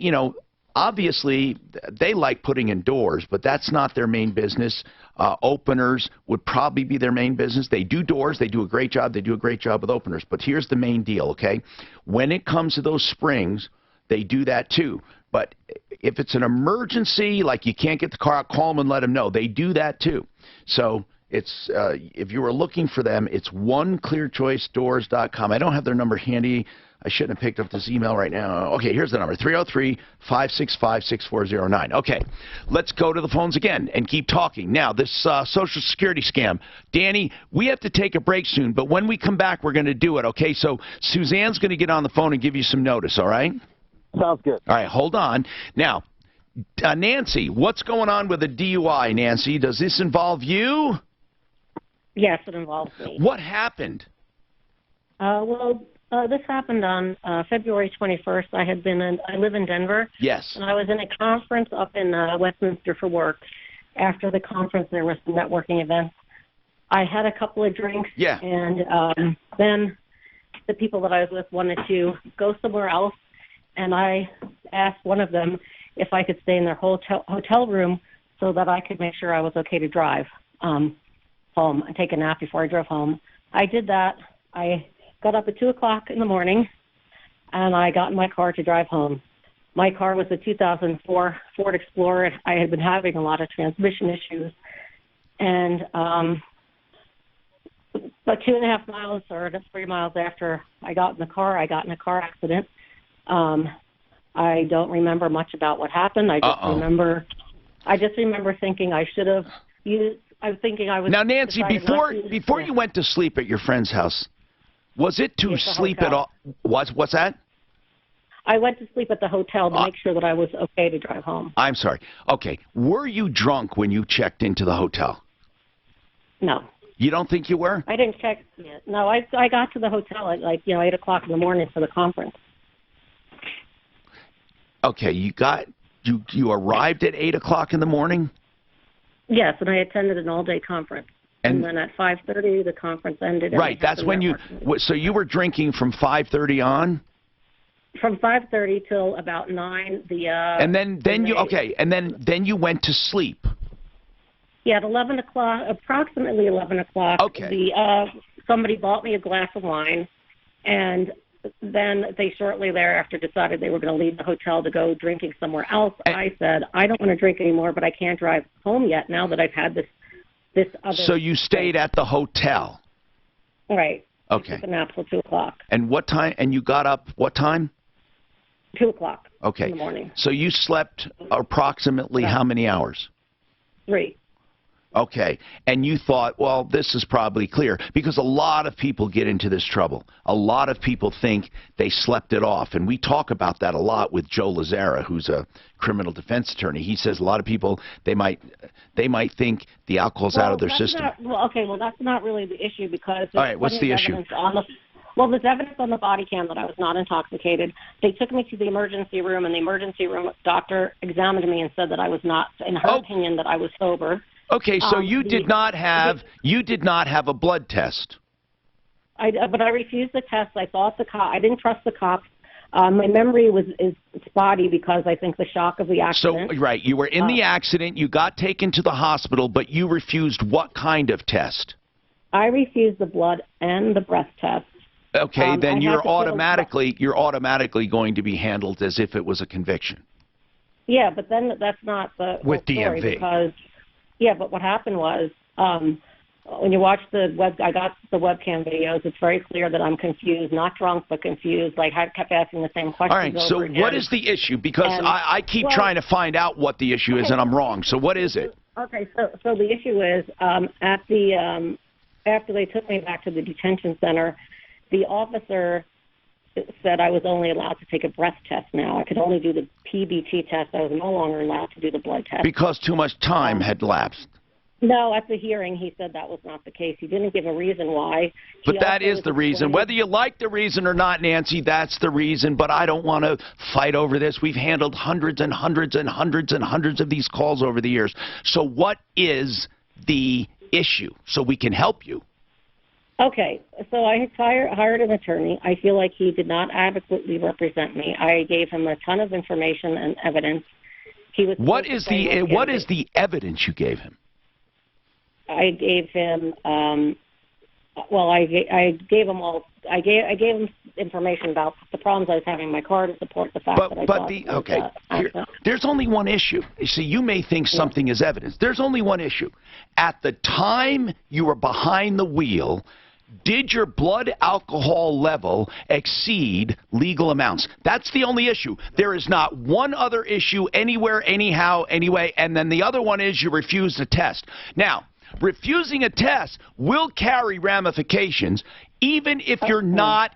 obviously, they like putting in doors, but that's not their main business. Openers would probably be their main business. They do doors. They do a great job. They do a great job with openers. But here's the main deal, okay? When it comes to those springs, they do that too. But if it's an emergency, like you can't get the car out, call them and let them know. They do that too. So it's if you were looking for them, it's OneClearChoiceDoors.com. I don't have their number handy. I shouldn't have picked up this email right now. Okay, here's the number, 303-565-6409. Okay, let's go to the phones again and keep talking. Now, this Social Security scam. Danny, we have to take a break soon, but when we come back, we're going to do it, okay? So Suzanne's going to get on the phone and give you some notice, all right? Sounds good. All right, hold on. Now, Nancy, what's going on with the DUI, Nancy? Does this involve you? Yes, it involves me. What happened? This happened on February 21st. I live in Denver. Yes. And I was in a conference up in Westminster for work. After the conference, there were some networking events. I had a couple of drinks. Yeah. And then the people that I was with wanted to go somewhere else. And I asked one of them if I could stay in their hotel room so that I could make sure I was okay to drive home and take a nap before I drove home. I did that. I got up at 2 o'clock in the morning, and I got in my car to drive home. My car was a 2004 Ford Explorer. I had been having a lot of transmission issues. And about 2.5 miles or 3 miles after I got in the car, I got in a car accident. I don't remember much about what happened. I just remember thinking I should have used. I was thinking I was. Now, Nancy, before you went to sleep at your friend's house, was it to sleep at all? What's that? I went to sleep at the hotel to make sure that I was okay to drive home. I'm sorry. Okay. Were you drunk when you checked into the hotel? No. You don't think you were? I didn't check yet. No, I got to the hotel at 8 o'clock in the morning for the conference. Okay, you arrived at 8 o'clock in the morning? Yes, and I attended an all-day conference. And then at 5:30, the conference ended. Right, that's when so you were drinking from 5:30 on? From 5:30 till about 9. And then you went to sleep. Yeah, at 11 o'clock, approximately 11 o'clock. Okay. Somebody bought me a glass of wine, and then they shortly thereafter decided they were going to leave the hotel to go drinking somewhere else. I said, I don't want to drink anymore, but I can't drive home yet now that I've had this other... So you stayed at the hotel? Right. Okay. I took a nap till 2 o'clock. And what time? And you got up what time? 2 o'clock. Okay. In the morning. So you slept approximately how many hours? 3. Okay. And you thought, well, this is probably clear, because a lot of people get into this trouble. A lot of people think they slept it off. And we talk about that a lot with Joe Lazzara, who's a criminal defense attorney. He says a lot of people, they might think the alcohol's out of their system. That's not really the issue, because... All right, what's the issue? There's evidence on the body cam that I was not intoxicated. They took me to the emergency room, and the emergency room doctor examined me and said that I was not, in her opinion, that I was sober. Okay, so you did not have a blood test. But I refused the test. I thought I didn't trust the cops. My memory is spotty because I think the shock of the accident. So right, you were in the accident. You got taken to the hospital, but you refused what kind of test? I refused the blood and the breath test. Okay, then you're automatically going to be handled as if it was a conviction. Yeah, but then that's not the with story, DMV. because but what happened was when you watch I got the webcam videos. It's very clear that I'm confused, not drunk, but confused. Like, I kept asking the same questions. All right, so again. what is the issue? Because I keep trying to find out what the issue is, and I'm wrong. So what is it? Okay, so the issue is after they took me back to the detention center, the officer said I was only allowed to take a breath test now. I could only do the PBT test. I was no longer allowed to do the blood test. Because too much time had lapsed. No, at the hearing, he said that was not the case. He didn't give a reason why. But that is the reason. Whether you like the reason or not, Nancy, that's the reason. But I don't want to fight over this. We've handled hundreds and hundreds and hundreds and hundreds of these calls over the years. So what is the issue so we can help you? Okay, so I hired an attorney. I feel like he did not adequately represent me. I gave him a ton of information and evidence. What is the evidence you gave him? I gave him I gave him information about the problems I was having in my car to support the fact that I thought there's only one issue. You see, you may think something is evidence. There's only one issue. At the time you were behind the wheel, did your blood alcohol level exceed legal amounts? That's the only issue. There is not one other issue anywhere, anyhow, anyway, and then the other one is you refused a test. Now, refusing a test will carry ramifications even if you're not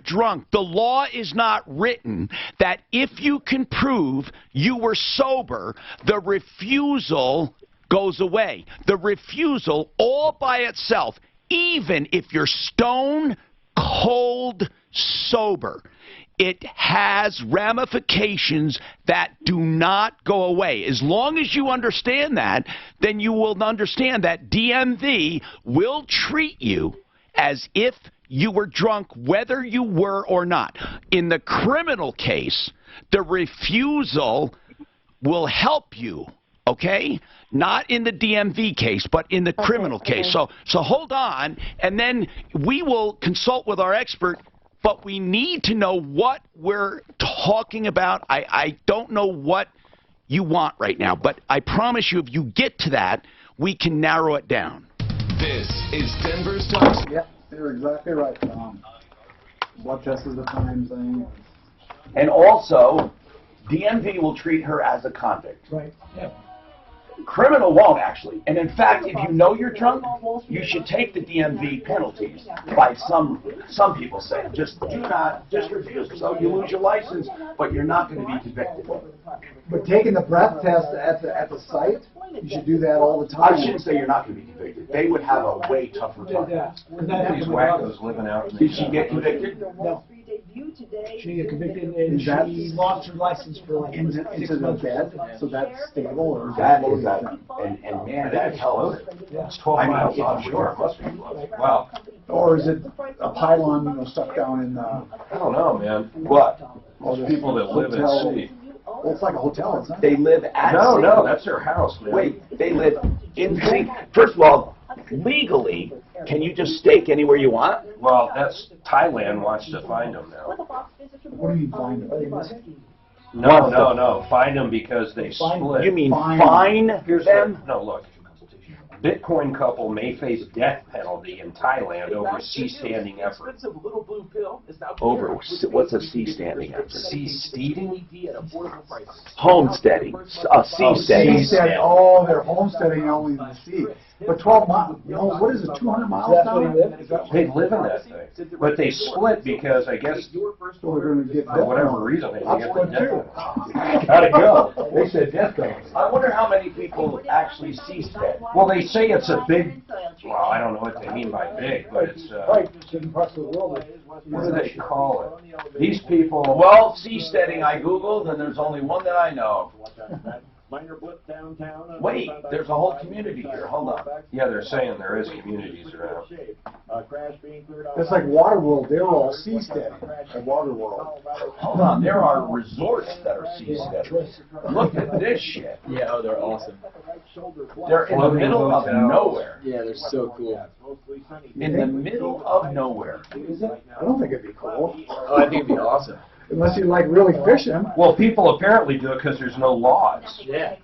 drunk. The law is not written that if you can prove you were sober, the refusal goes away. The refusal all by itself, even if you're stone cold sober, it has ramifications that do not go away. As long as you understand that, then you will understand that DMV will treat you as if you were drunk, whether you were or not. In the criminal case, the refusal will help you, okay? Not in the DMV case, but in the criminal case. So hold on, and then we will consult with our expert. But we need to know what we're talking about. I don't know what you want right now, but I promise you if you get to that, we can narrow it down. This is Denver's Talk. Yep, you're exactly right. Blood test is a time thing. And also, DMV will treat her as a convict. Right, yeah. Criminal won't, actually. And in fact, if you know you're drunk, you should take the DMV penalties, by some people say. Just refuse. So you lose your license, but you're not going to be convicted. But taking the breath test at the site, you should do that all the time. I shouldn't say you're not going to be convicted. They would have a way tougher time. These wackos living out in Did she get convicted? No. She got convicted and she lost her license for like into the bed, so that's stable, or that is that, and man, that helps. It's 12 miles offshore. It must be close. Wow. Or is it a pylon, stuck down in? I don't know, man. What? Most people that live at sea. Well, it's like a hotel, isn't it? They live at sea. No, that's their house, man. Wait, they live in sea. First of all, legally, can you just stake anywhere you want? Well, that's Thailand wants to find them now. What do you mean find them? No. Find them because they split. You mean fine them? No, look. Bitcoin couple may face death penalty in Thailand over sea-standing effort. Over, what's a sea-standing effort? Sea-steading? Homesteading. Seasteading. Oh, they're homesteading only in the sea. But 12 miles, what is it, 200 miles down? They live in that thing. But they split because, I guess, So they're going to get for whatever reason, they I'll get split the death too. penalty. Gotta go. They said death penalty. I wonder how many people actually seastead. Well, they say it's a big, well, I don't know what they mean by big, but it's, certain parts of the world. what do they call it? These people, Well, seasteading I Googled, and there's only one that I know. Wait, there's a whole community here. Hold on. yeah, they're saying there is communities around. It's like Waterworld, they're all seasteading at Waterworld. Hold on, there are resorts that are seasteading. Look at this shit. Yeah, oh, they're awesome. They're in the middle of nowhere. Yeah, they're so cool. In the middle of nowhere. Is it? I don't think it'd be cool. Oh, I think it'd be awesome. Unless you like really fishing. Well, people apparently do it because there's no laws. Yeah.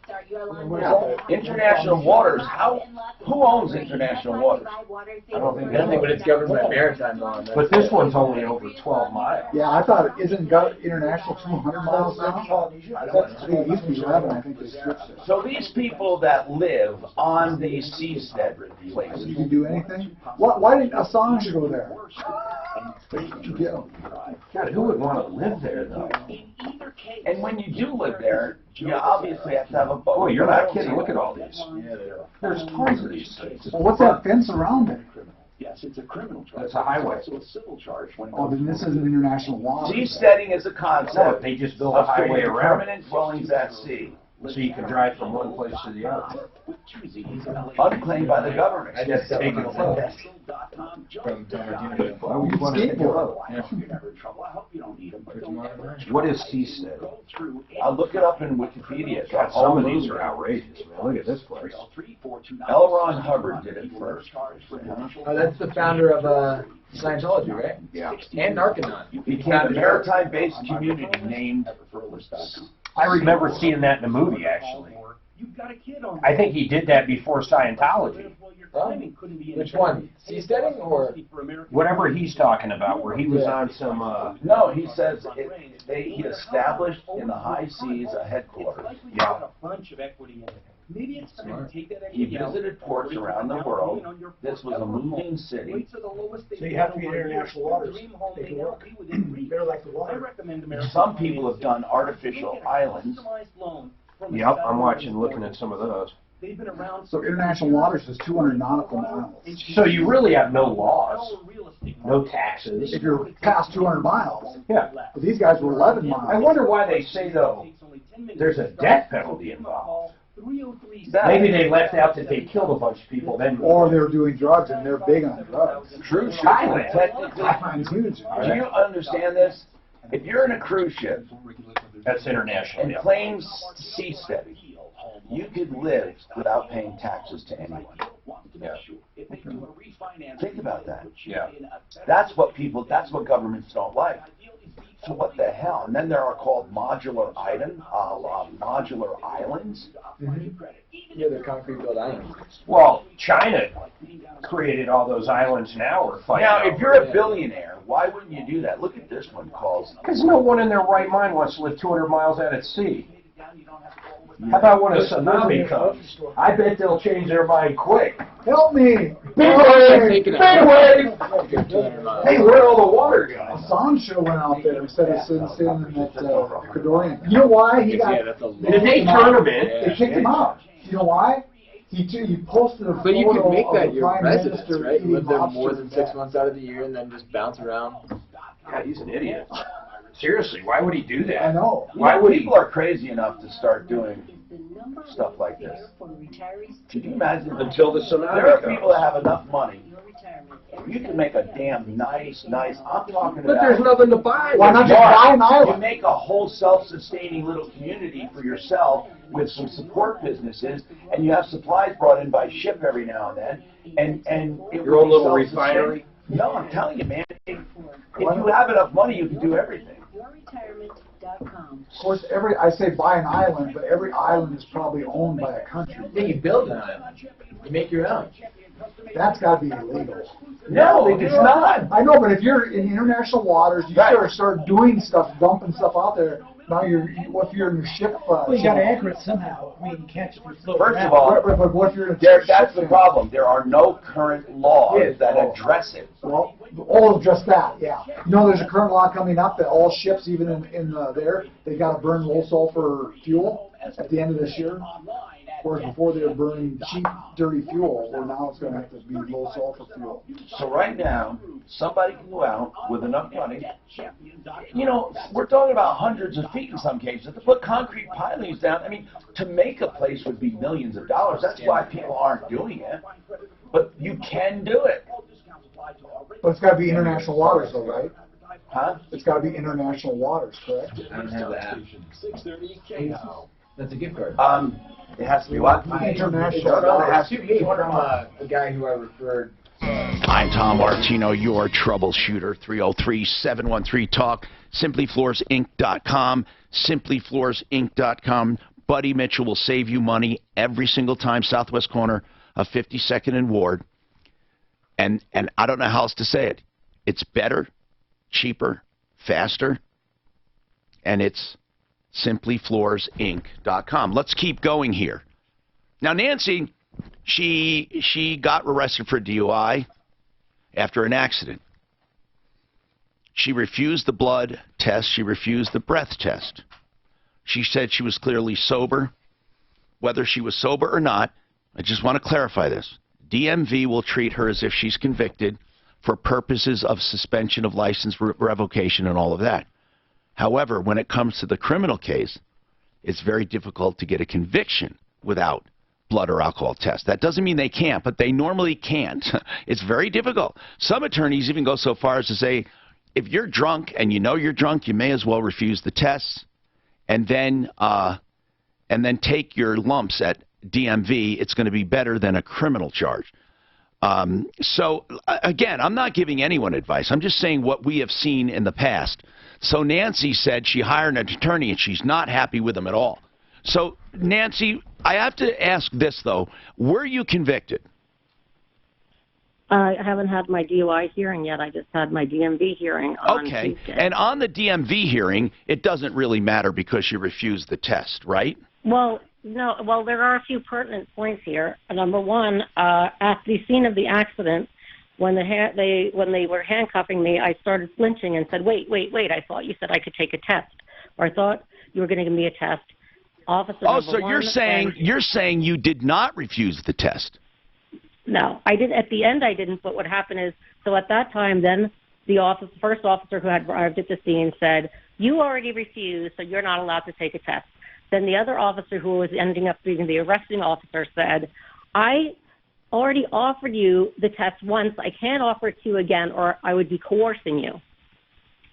International waters. Who owns international waters? I don't think But it's governed by maritime law. But this one's only over 12 miles. Yeah, I thought isn't international 200 miles down? I think it used to be 11. I think they switched it. So these people that live on these seastead places. You can do anything. Why didn't Assange go there? God, who would want to live there, though? And when you do live there, you obviously have to have a boat. Boy, you're not kidding. Look at all these. There's tons of these things. Well, what's that fence around it? Yes, it's a criminal charge. That's a highway. So a civil charge when it Oh, then this isn't international law. Seasteading is a concept. No, they just build a highway creating around it. permanent dwellings at sea. So you can drive from one place to the other. Unclaimed by the government. I just Take it slow. From Why would you want to take it slow? What is seastead? I'll look it up in Wikipedia. God, some of these are outrageous, man. Look at this place. L. Ron Hubbard did it first. Oh, that's the founder of Scientology, right? Yeah. And Narconon. Became a maritime-based community named. I remember seeing that in a movie, actually. I think he did that before Scientology. Oh, which one? Seasteading or? Whatever he's talking about, where he was on some... No, he says he established in the high seas a headquarters. Yeah. He visited ports around the world. This was a moving city. So you have to be in international waters. They can work. They're like the water. Some people have done artificial islands. Yep, I'm looking at some of those. So international waters is 200 nautical miles. So you really have no laws, no taxes. If you're past 200 miles. Yeah. But these guys were 11 miles. I wonder why they say, though, there's a death penalty involved. Maybe they left out that they killed a bunch of people, then... Or they were doing drugs, and they're big on drugs. Cruise ship. Thailand. Thailand's huge. Do you understand this? If you're in a cruise ship That's international, and yeah. claims seasteading, you could live without paying taxes to anyone. Yeah. Think about that. Yeah. That's what governments don't like. So what the hell? And then there are called modular islands. Yeah, they're concrete-built islands. Well, China created all those islands now we're fighting. Now, if you're a billionaire, why wouldn't you do that? Look at this one called. Because no one in their right mind wants to live 200 miles out at sea. How about when a tsunami comes? I bet they'll change their mind quick. Help me! Big wave! Big wave! Hey, where'd all the water go? Hassan should have went out there instead of sitting in that Ecuadorian. You know why? He got. Did they turn him in? They kicked him out. You know why? He posted a photo. But you could make of that the your Prime residence, Minister right? eating Live there more lobster than to 6 death. months out of the year and then just bounce around. God, he's an idiot. Seriously, why would he do that? I know. Why would people are crazy enough to start doing stuff like this? Could you imagine? Until the tsunami There are comes. people that have enough money. You can make a damn nice, I'm talking But about. there's nothing to buy. Why not just buy an island? You make a whole self-sustaining little community for yourself with some support businesses, and you have supplies brought in by ship every now and then, and it Your own will be little self-sustaining. refinery? No, I'm telling you, man. If you have enough money, you can do everything. Of course, I say buy an island, but every island is probably owned by a country. Yeah, you build an island. You make your own. That's got to be illegal. No, it's not. I know, but if you're in international waters, you start doing stuff, dumping stuff out there. Now what if you're in your ship? Well, you got to anchor it somehow. I mean, you can't just float First around. of all, but what if you're in a that's ship the problem. There are no current laws that address it. Well, all of just that, yeah. You know, there's a current law coming up that all ships, even in there, they got to burn low sulfur fuel at the end of this year. Whereas before they were burning cheap, dirty fuel, well, now it's going to have to be low sulfur fuel. So right now, somebody can go out with enough money. You know, we're talking about hundreds of feet in some cases. To put concrete pilings down, I mean, to make a place would be millions of dollars. That's why people aren't doing it. But you can do it. But it's got to be international waters, though, right? Huh? It's got to be international waters, correct? I don't have that. That's a gift card. It has to be what? International. It has to be from a guy who I referred. I'm Tom Martino, your troubleshooter. 303-713-TALK. SimplyFloorsInc.com. SimplyFloorsInc.com. Buddy Mitchell will save you money every single time. Southwest corner of 52nd and Ward. And I don't know how else to say it. It's better, cheaper, faster, and it's SimplyFloorsInc.com. Let's keep going here. Now, Nancy, she got arrested for DUI after an accident. She refused the blood test. She refused the breath test. She said she was clearly sober. Whether she was sober or not, I just want to clarify this. DMV will treat her as if she's convicted for purposes of suspension of license, revocation, and all of that. However, when it comes to the criminal case, it's very difficult to get a conviction without blood or alcohol test. That doesn't mean they can't, but they normally can't. It's very difficult. Some attorneys even go so far as to say, if you're drunk and you know you're drunk, you may as well refuse the tests and then take your lumps at DMV. It's going to be better than a criminal charge. So, again, I'm not giving anyone advice. I'm just saying what we have seen in the past. So Nancy said she hired an attorney, and she's not happy with him at all. So, Nancy, I have to ask this, though. Were you convicted? I haven't had my DUI hearing yet. I just had my DMV hearing on Tuesday. And on the DMV hearing, it doesn't really matter because you refused the test, right? Well, no. Well, there are a few pertinent points here. Number one, at the scene of the accident, when they were handcuffing me, I started flinching and said, "Wait! I thought you said I could take a test, or I thought you were going to give me a test." Officer. So you're saying you did not refuse the test? No, I did. At the end, I didn't. But what happened is, so at that time, then the first officer who had arrived at the scene said, "You already refused, so you're not allowed to take a test." Then the other officer, who was ending up being the arresting officer, said, "I already offered you the test once. I can't offer it to you again, or I would be coercing you."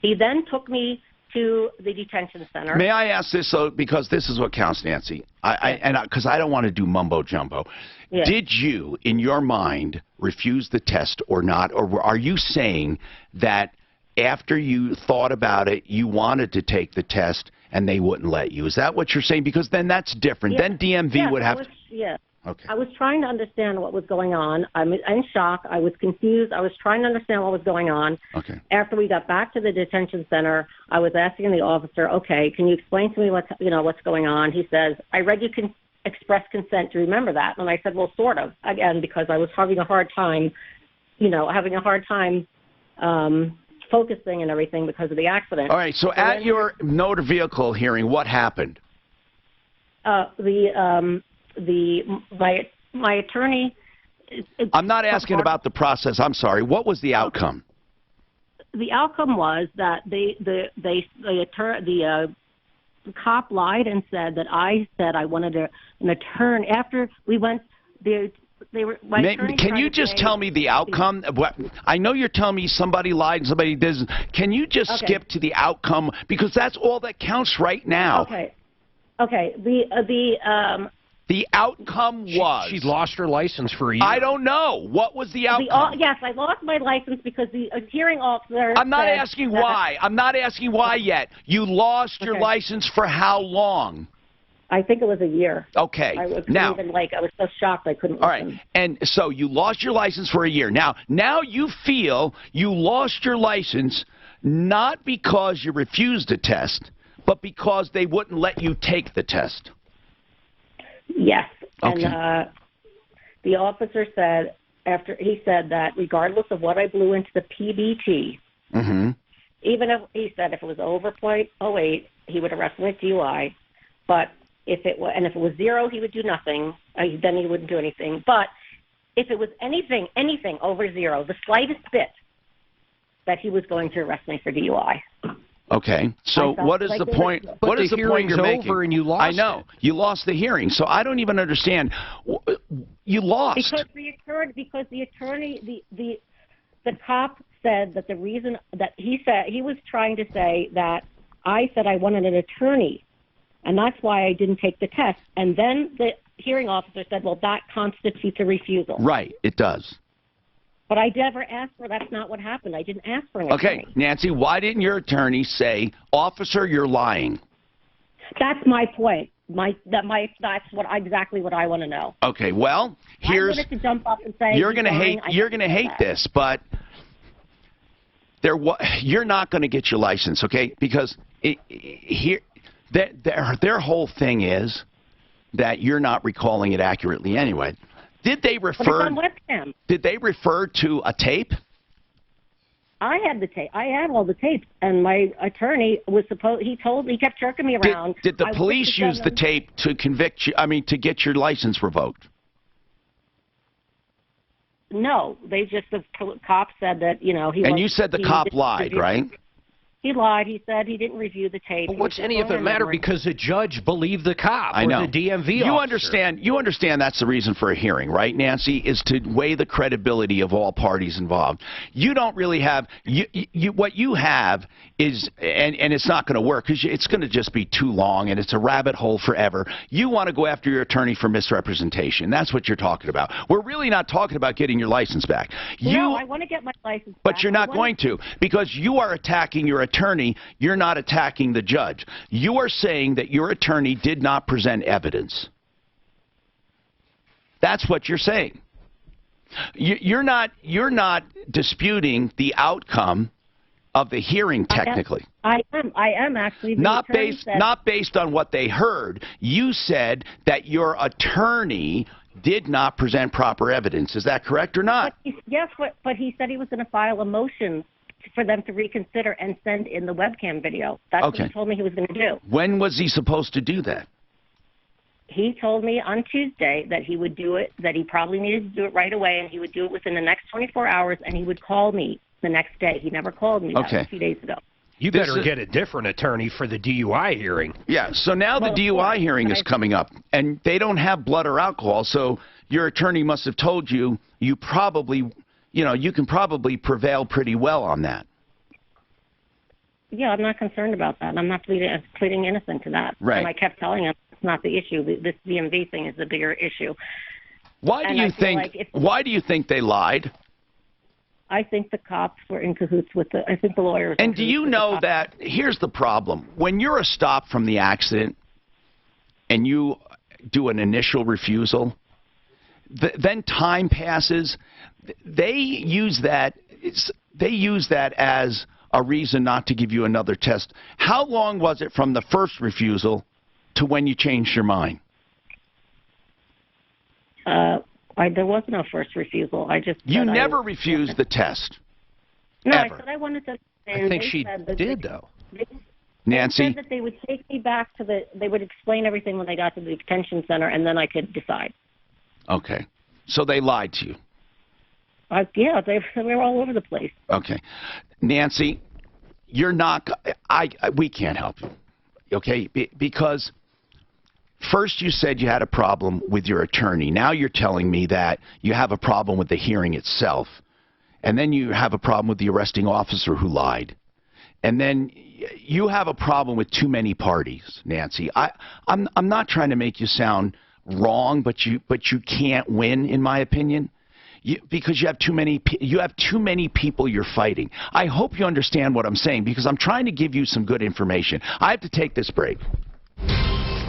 He then took me to the detention center. May I ask this, though, because this is what counts, Nancy, because I don't want to do mumbo-jumbo. Yeah. Did you, in your mind, refuse the test or not? Or are you saying that after you thought about it, you wanted to take the test and they wouldn't let you? Is that what you're saying? Because then that's different. Yeah. Then DMV would have to... Yeah. Okay. I was trying to understand what was going on. I'm in shock. I was confused. I was trying to understand what was going on. Okay. After we got back to the detention center, I was asking the officer, okay, can you explain to me what's going on? He says, I read you can express consent. Do you remember that? And I said, well, sort of, again, because I was having a hard time, focusing and everything because of the accident. All right, so at your motor vehicle hearing, what happened? My attorney. I'm not asking about the process. I'm sorry. What was the outcome? The outcome was that the cop lied and said that I said I wanted an attorney. After we went, Can you just tell me the outcome? I know you're telling me somebody lied and somebody didn't. Can you just skip to the outcome, because that's all that counts right now? Okay. The outcome was... She lost her license for a year. I don't know. What was the outcome? Yes, I lost my license because the hearing officer... I'm not asking why. I'm not asking why yet. You lost your license for how long? I think it was a year. Okay. I was so shocked I couldn't listen. All right. And so you lost your license for a year. Now you feel you lost your license not because you refused a test, but because they wouldn't let you take the test. Yes. Okay. And the officer said, after he said that regardless of what I blew into the PBT, even if he said if it was over .08, he would arrest me with DUI. But if it was 0, he would do nothing. Then he wouldn't do anything. But if it was anything over 0, the slightest bit, that he was going to arrest me for DUI. Okay, so what is the point? What is the point you're making? Over and you lost. I know you lost the hearing, so I don't even understand. You lost because the attorney, the cop said that the reason that he was trying to say that I said I wanted an attorney, and that's why I didn't take the test. And then the hearing officer said, well, that constitutes a refusal. Right, it does. But I never asked for. That's not what happened. I didn't ask for an attorney. Okay, Nancy, why didn't your attorney say, officer, you're lying? That's my point. That's exactly what I want to know. Okay, well, here's. I wanted to jump up and say you're going to hate this, but you're not going to get your license, okay? Because their whole thing is that you're not recalling it accurately anyway. Did they refer? But it's on webcam. Did they refer to a tape? I had the tape. I had all the tapes, and my attorney was supposed. He kept jerking me around. Did the police use the tape to convict you? I mean, to get your license revoked? No, the cop said that he. And you said the cop lied, right? He lied. He said he didn't review the tape. But what's any of it matter because the judge believed the cop or the DMV officer? You understand that's the reason for a hearing, right, Nancy, is to weigh the credibility of all parties involved. You don't really have what you have is, and it's not going to work because it's going to just be too long and it's a rabbit hole forever. You want to go after your attorney for misrepresentation. That's what you're talking about. We're really not talking about getting your license back. No, I want to get my license back. But you're not going to because you are attacking your attorney. You're not attacking the judge. You are saying that your attorney did not present evidence. That's what you're saying. You're not disputing the outcome of the hearing technically. I am actually. Not based on what they heard. You said that your attorney did not present proper evidence. Is that correct or not? Yes, but he said he was going to file a motion for them to reconsider and send in the webcam video. That's what he told me he was going to do. When was he supposed to do that? He told me on Tuesday that he would do it, that he probably needed to do it right away, and he would do it within the next 24 hours, and he would call me the next day. He never called me. That was a few days ago. You better get a different attorney for the DUI hearing. Yeah, so now the DUI hearing is coming up, and they don't have blood or alcohol, so your attorney must have told you you probably, you can probably prevail pretty well on that. Yeah, I'm not concerned about that. I'm not pleading innocent to that. Right. And I kept telling him it's not the issue. This DMV thing is the bigger issue. Why do you think they lied? I think the cops were in cahoots with I think the lawyers. And do you know that, here's the problem. When you're a stop from the accident and you do an initial refusal, then time passes. They use that as a reason not to give you another test. How long was it from the first refusal to when you changed your mind? There was no first refusal. I just You never refused the test. No, ever. I said I wanted to. I think she did, though. Nancy? They said that they would take me back to they would explain everything when they got to the detention center, and then I could decide. Okay. So they lied to you. Yeah, they were all over the place. Okay. Nancy, you're not, we can't help you, okay? Because first you said you had a problem with your attorney. Now you're telling me that you have a problem with the hearing itself. And then you have a problem with the arresting officer who lied. And then you have a problem with too many parties, Nancy. I'm not trying to make you sound wrong, but you can't win, in my opinion. Because you have too many people you're fighting. I hope you understand what I'm saying, because I'm trying to give you some good information. I have to take this break.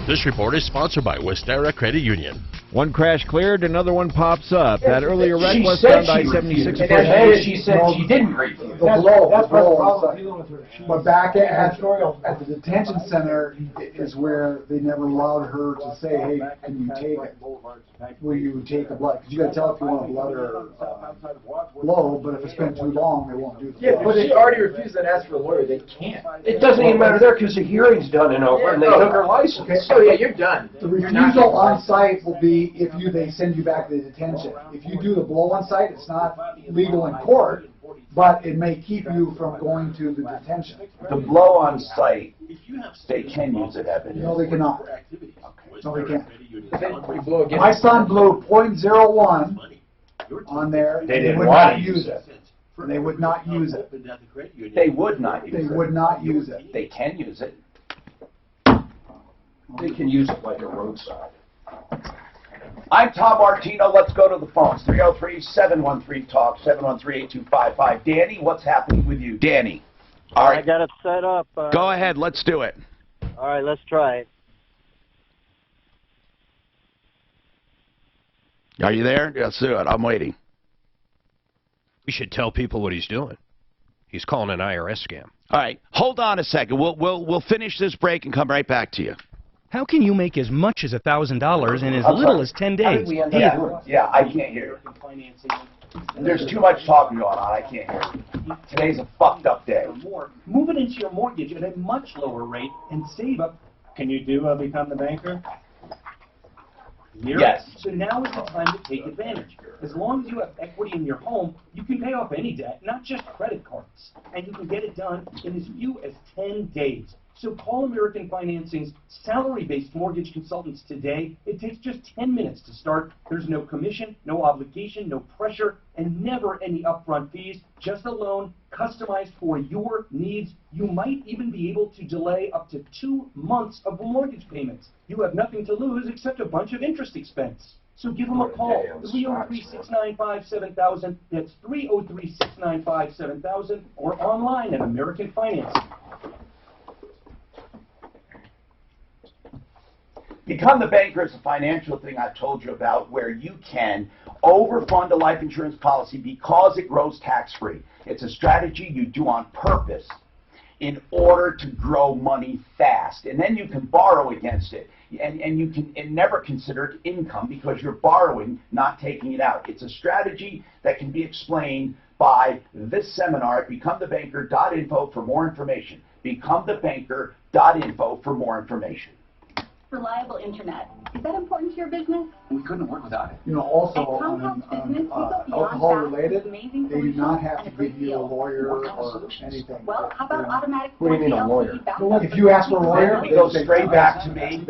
This report is sponsored by Westera Credit Union. One crash cleared, another one pops up. That earlier wreck was found by 76. She said she didn't refuse. That's the problem. But back at the detention center is where they never allowed her to say, hey, can you take it? Will you take the blood? Because you got to tell if you want a blood or blow, but if it's been too long, they won't do the Yeah, but they already refused and asked for a lawyer. They can't. It doesn't even matter there because the hearing's done and over, and they took her license. Okay. Oh yeah, you're done. The refusal on site will be if they send you back to the detention. If you do the blow on site, it's not legal in court, but it may keep you from going to the detention. The blow on site, they can use it evidence. No, they cannot. No, they can't. My son blew .01 on there. They would not use it. They would not use it. They would not use it. They would not use it. They can use it. They can use it like a roadside. I'm Tom Martino. Let's go to the phones. 303-713-TALK, 713-8255. Danny, what's happening with you? Danny. All right. I got it set up. Go ahead. Let's do it. All right, let's try it. Are you there? Let's do it. I'm waiting. We should tell people what he's doing. He's calling an IRS scam. All right. Hold on a second. We'll finish this break and come right back to you. How can you make as much as $1,000 in as little as 10 days? Yeah, I can't hear you. There's too much talking going on. I can't hear you. Today's a fucked up day. Move it into your mortgage at a much lower rate and save up. Can you do Become the Banker? Yes. So now is the time to take advantage. As long as you have equity in your home, you can pay off any debt, not just credit cards. And you can get it done in as few as 10 days. So call American Financing's salary-based mortgage consultants today. It takes just 10 minutes to start. There's no commission, no obligation, no pressure, and never any upfront fees. Just a loan customized for your needs. You might even be able to delay up to 2 months of mortgage payments. You have nothing to lose except a bunch of interest expense. So give them a call, 303-695-7000. That's 303-695-7000, or online at American Financing. Become the Banker is a financial thing I've told you about where you can overfund a life insurance policy because it grows tax-free. It's a strategy you do on purpose in order to grow money fast. And then you can borrow against it. And you can never consider it income because you're borrowing, not taking it out. It's a strategy that can be explained by this seminar at becomethebanker.info for more information. Becomethebanker.info for more information. Reliable internet. Is that important to your business? We couldn't work without it. You know, also on alcohol-related, they do not have to give you a lawyer or anything. Well, how about automatic What do you mean a lawyer? If you ask for a lawyer, It goes straight back to me.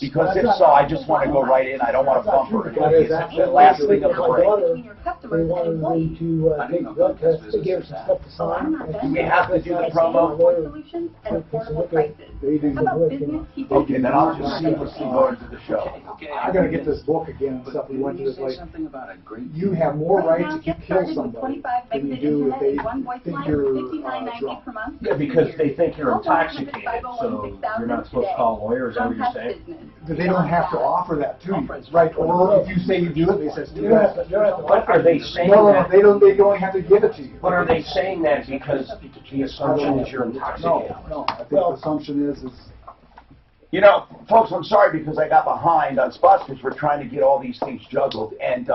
Because if so, I just want to go right in. I don't want to bumper it. It's the last thing of the break. They wanted me to take blood tests. They gave us some stuff to sign. Do we have to do the promo? Solutions and affordable prices. How about business people? Okay, then I'll just going to the show. I gotta get this book again and stuff. We went to this, like, you have more right if you kill somebody than you do if they think you're drunk. Yeah, because they think you're intoxicated, so you're not supposed to call lawyers. Is that what you're saying? They don't have to offer that to you, right? Or if you say you do it, they say, What are they saying? No, they don't. They don't have to give it to you. But are they saying that because the assumption is you're intoxicated? No. I think the assumption is. You know, folks, I'm sorry because I got behind on spots because we're trying to get all these things juggled, and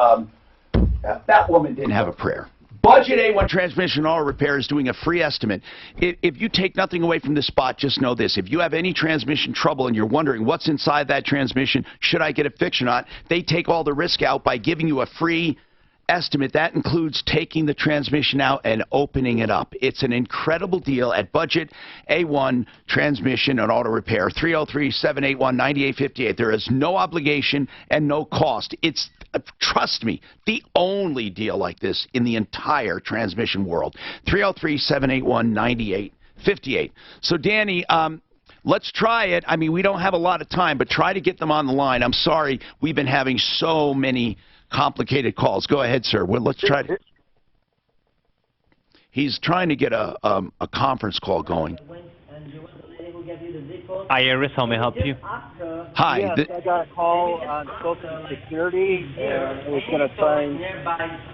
that woman didn't have a prayer. Budget A1 Transmission Auto Repair is doing a free estimate. If you take nothing away from this spot, just know this. If you have any transmission trouble and you're wondering what's inside that transmission, should I get it fixed or not, they take all the risk out by giving you a free estimate. That includes taking the transmission out and opening it up. It's an incredible deal at Budget A1 Transmission and Auto Repair, 303-781-9858. There is no obligation and no cost. It's, trust me, the only deal like this in the entire transmission world. 303-781-9858. So, Danny, let's try it. I mean, we don't have a lot of time, but try to get them on the line. I'm sorry, we've been having so many complicated calls. Go ahead, sir. Well, let's try to. He's trying to get a conference call going. Iris, how may I help you? Hi. Yes, I got a call on Social Security, and I was going to try and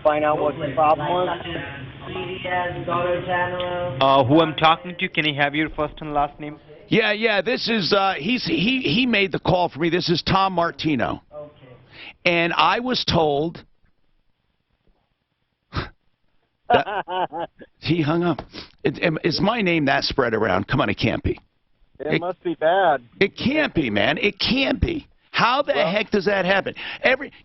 find out what the problem was. Who I'm talking to? Can I have your first and last name? Yeah. This is he made the call for me. This is Tom Martino. And I was told that he hung up. Is my name that spread around? Come on, it can't be. It must be bad. It can't be, man. It can't be. How the heck does that happen?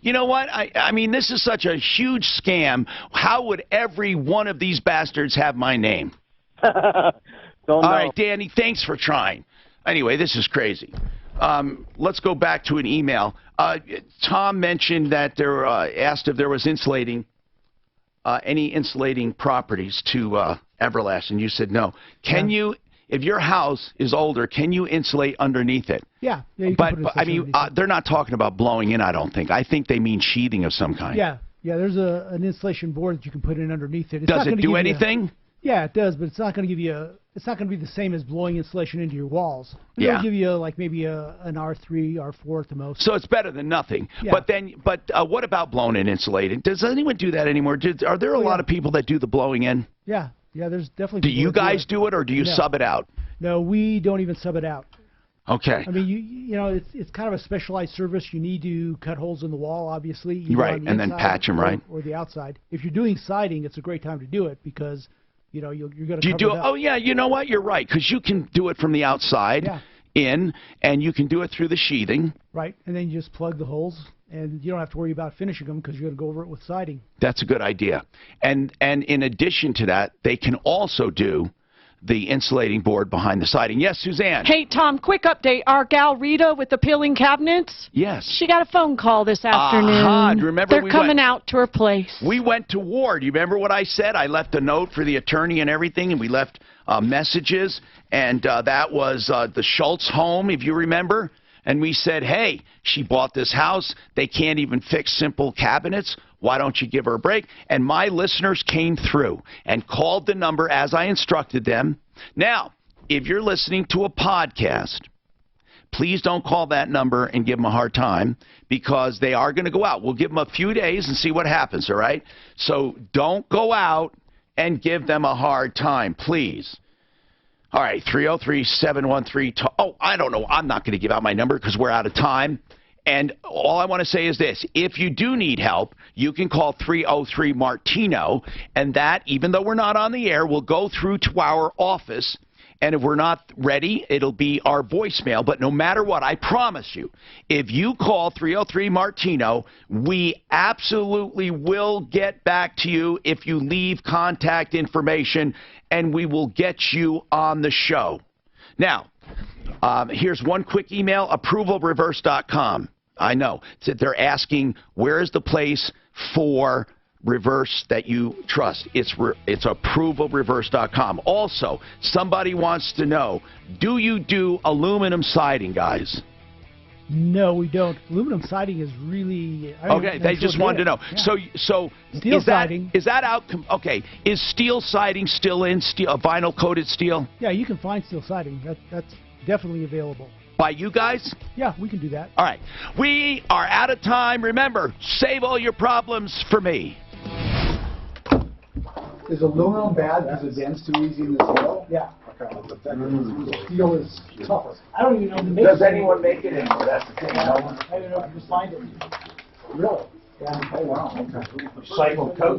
You know what? I mean, this is such a huge scam. How would every one of these bastards have my name? All right, Danny, thanks for trying. Anyway, this is crazy. Let's go back to an email. Tom mentioned that there asked if there was any insulating properties to Everlast, and you said no. Can you, if your house is older, can you insulate underneath it? Yeah. But I mean, they're not talking about blowing in, I don't think. I think they mean sheathing of some kind. Yeah, there's an insulation board that you can put in underneath it. Does it do anything? Yeah, it does, but it's not going to give you it's not going to be the same as blowing insulation into your walls. It'll give you like maybe an R3, R4 at the most. So it's better than nothing. Yeah. But what about blown in insulating? Does anyone do that anymore? Are there a lot of people that do the blowing in? Yeah, there's definitely. Do you guys do it, or do you sub it out? No, we don't even sub it out. Okay. I mean, you know, it's kind of a specialized service. You need to cut holes in the wall, obviously. Right, and then patch them, right? Or the outside. If you're doing siding, it's a great time to do it because, you know, you're going to. Do you do it? Oh yeah, you know what? You're right, because you can do it from the outside in, and you can do it through the sheathing. Right, and then you just plug the holes, and you don't have to worry about finishing them because you're going to go over it with siding. That's a good idea. And in addition to that, they can also do the insulating board behind the siding. Yes, Suzanne. Hey, Tom, quick update. Our gal Rita with the peeling cabinets? Yes. She got a phone call this afternoon. Remember They're coming out to her place. We went to Ward. You remember what I said? I left a note for the attorney and everything, and we left messages, and that was the Schultz home, if you remember. And we said, hey, she bought this house. They can't even fix simple cabinets. Why don't you give her a break? And my listeners came through and called the number as I instructed them. Now, if you're listening to a podcast, please don't call that number and give them a hard time because they are going to go out. We'll give them a few days and see what happens, all right? So don't go out and give them a hard time, please. All right, 303-713. Oh, I don't know. I'm not going to give out my number because we're out of time. And all I want to say is this. If you do need help, you can call 303-MARTINO, and that, even though we're not on the air, will go through to our office. And if we're not ready, it'll be our voicemail. But no matter what, I promise you, if you call 303-MARTINO, we absolutely will get back to you if you leave contact information, and we will get you on the show. Now, here's one quick email, approvalreverse.com. I know. They're asking, where is the place for reverse that you trust? It's approvalreverse.com. Also, somebody wants to know, do you do aluminum siding, guys? No, we don't. Aluminum siding is really... Okay, they just wanted to know. Yeah. So steel is that, siding. Is that out? Okay, is steel siding still in steel, vinyl coated steel? Yeah, you can find steel siding. That's definitely available. By you guys? Yeah, we can do that. All right. We are out of time. Remember, save all your problems for me. Is aluminum bad because it bends too easy in the steel? Yeah. Steel is tougher. I don't even know if they make Does anyone make it anymore? That's the thing. I don't know if you can find it. Really? Yeah. Oh, wow. Okay. Recycled coke.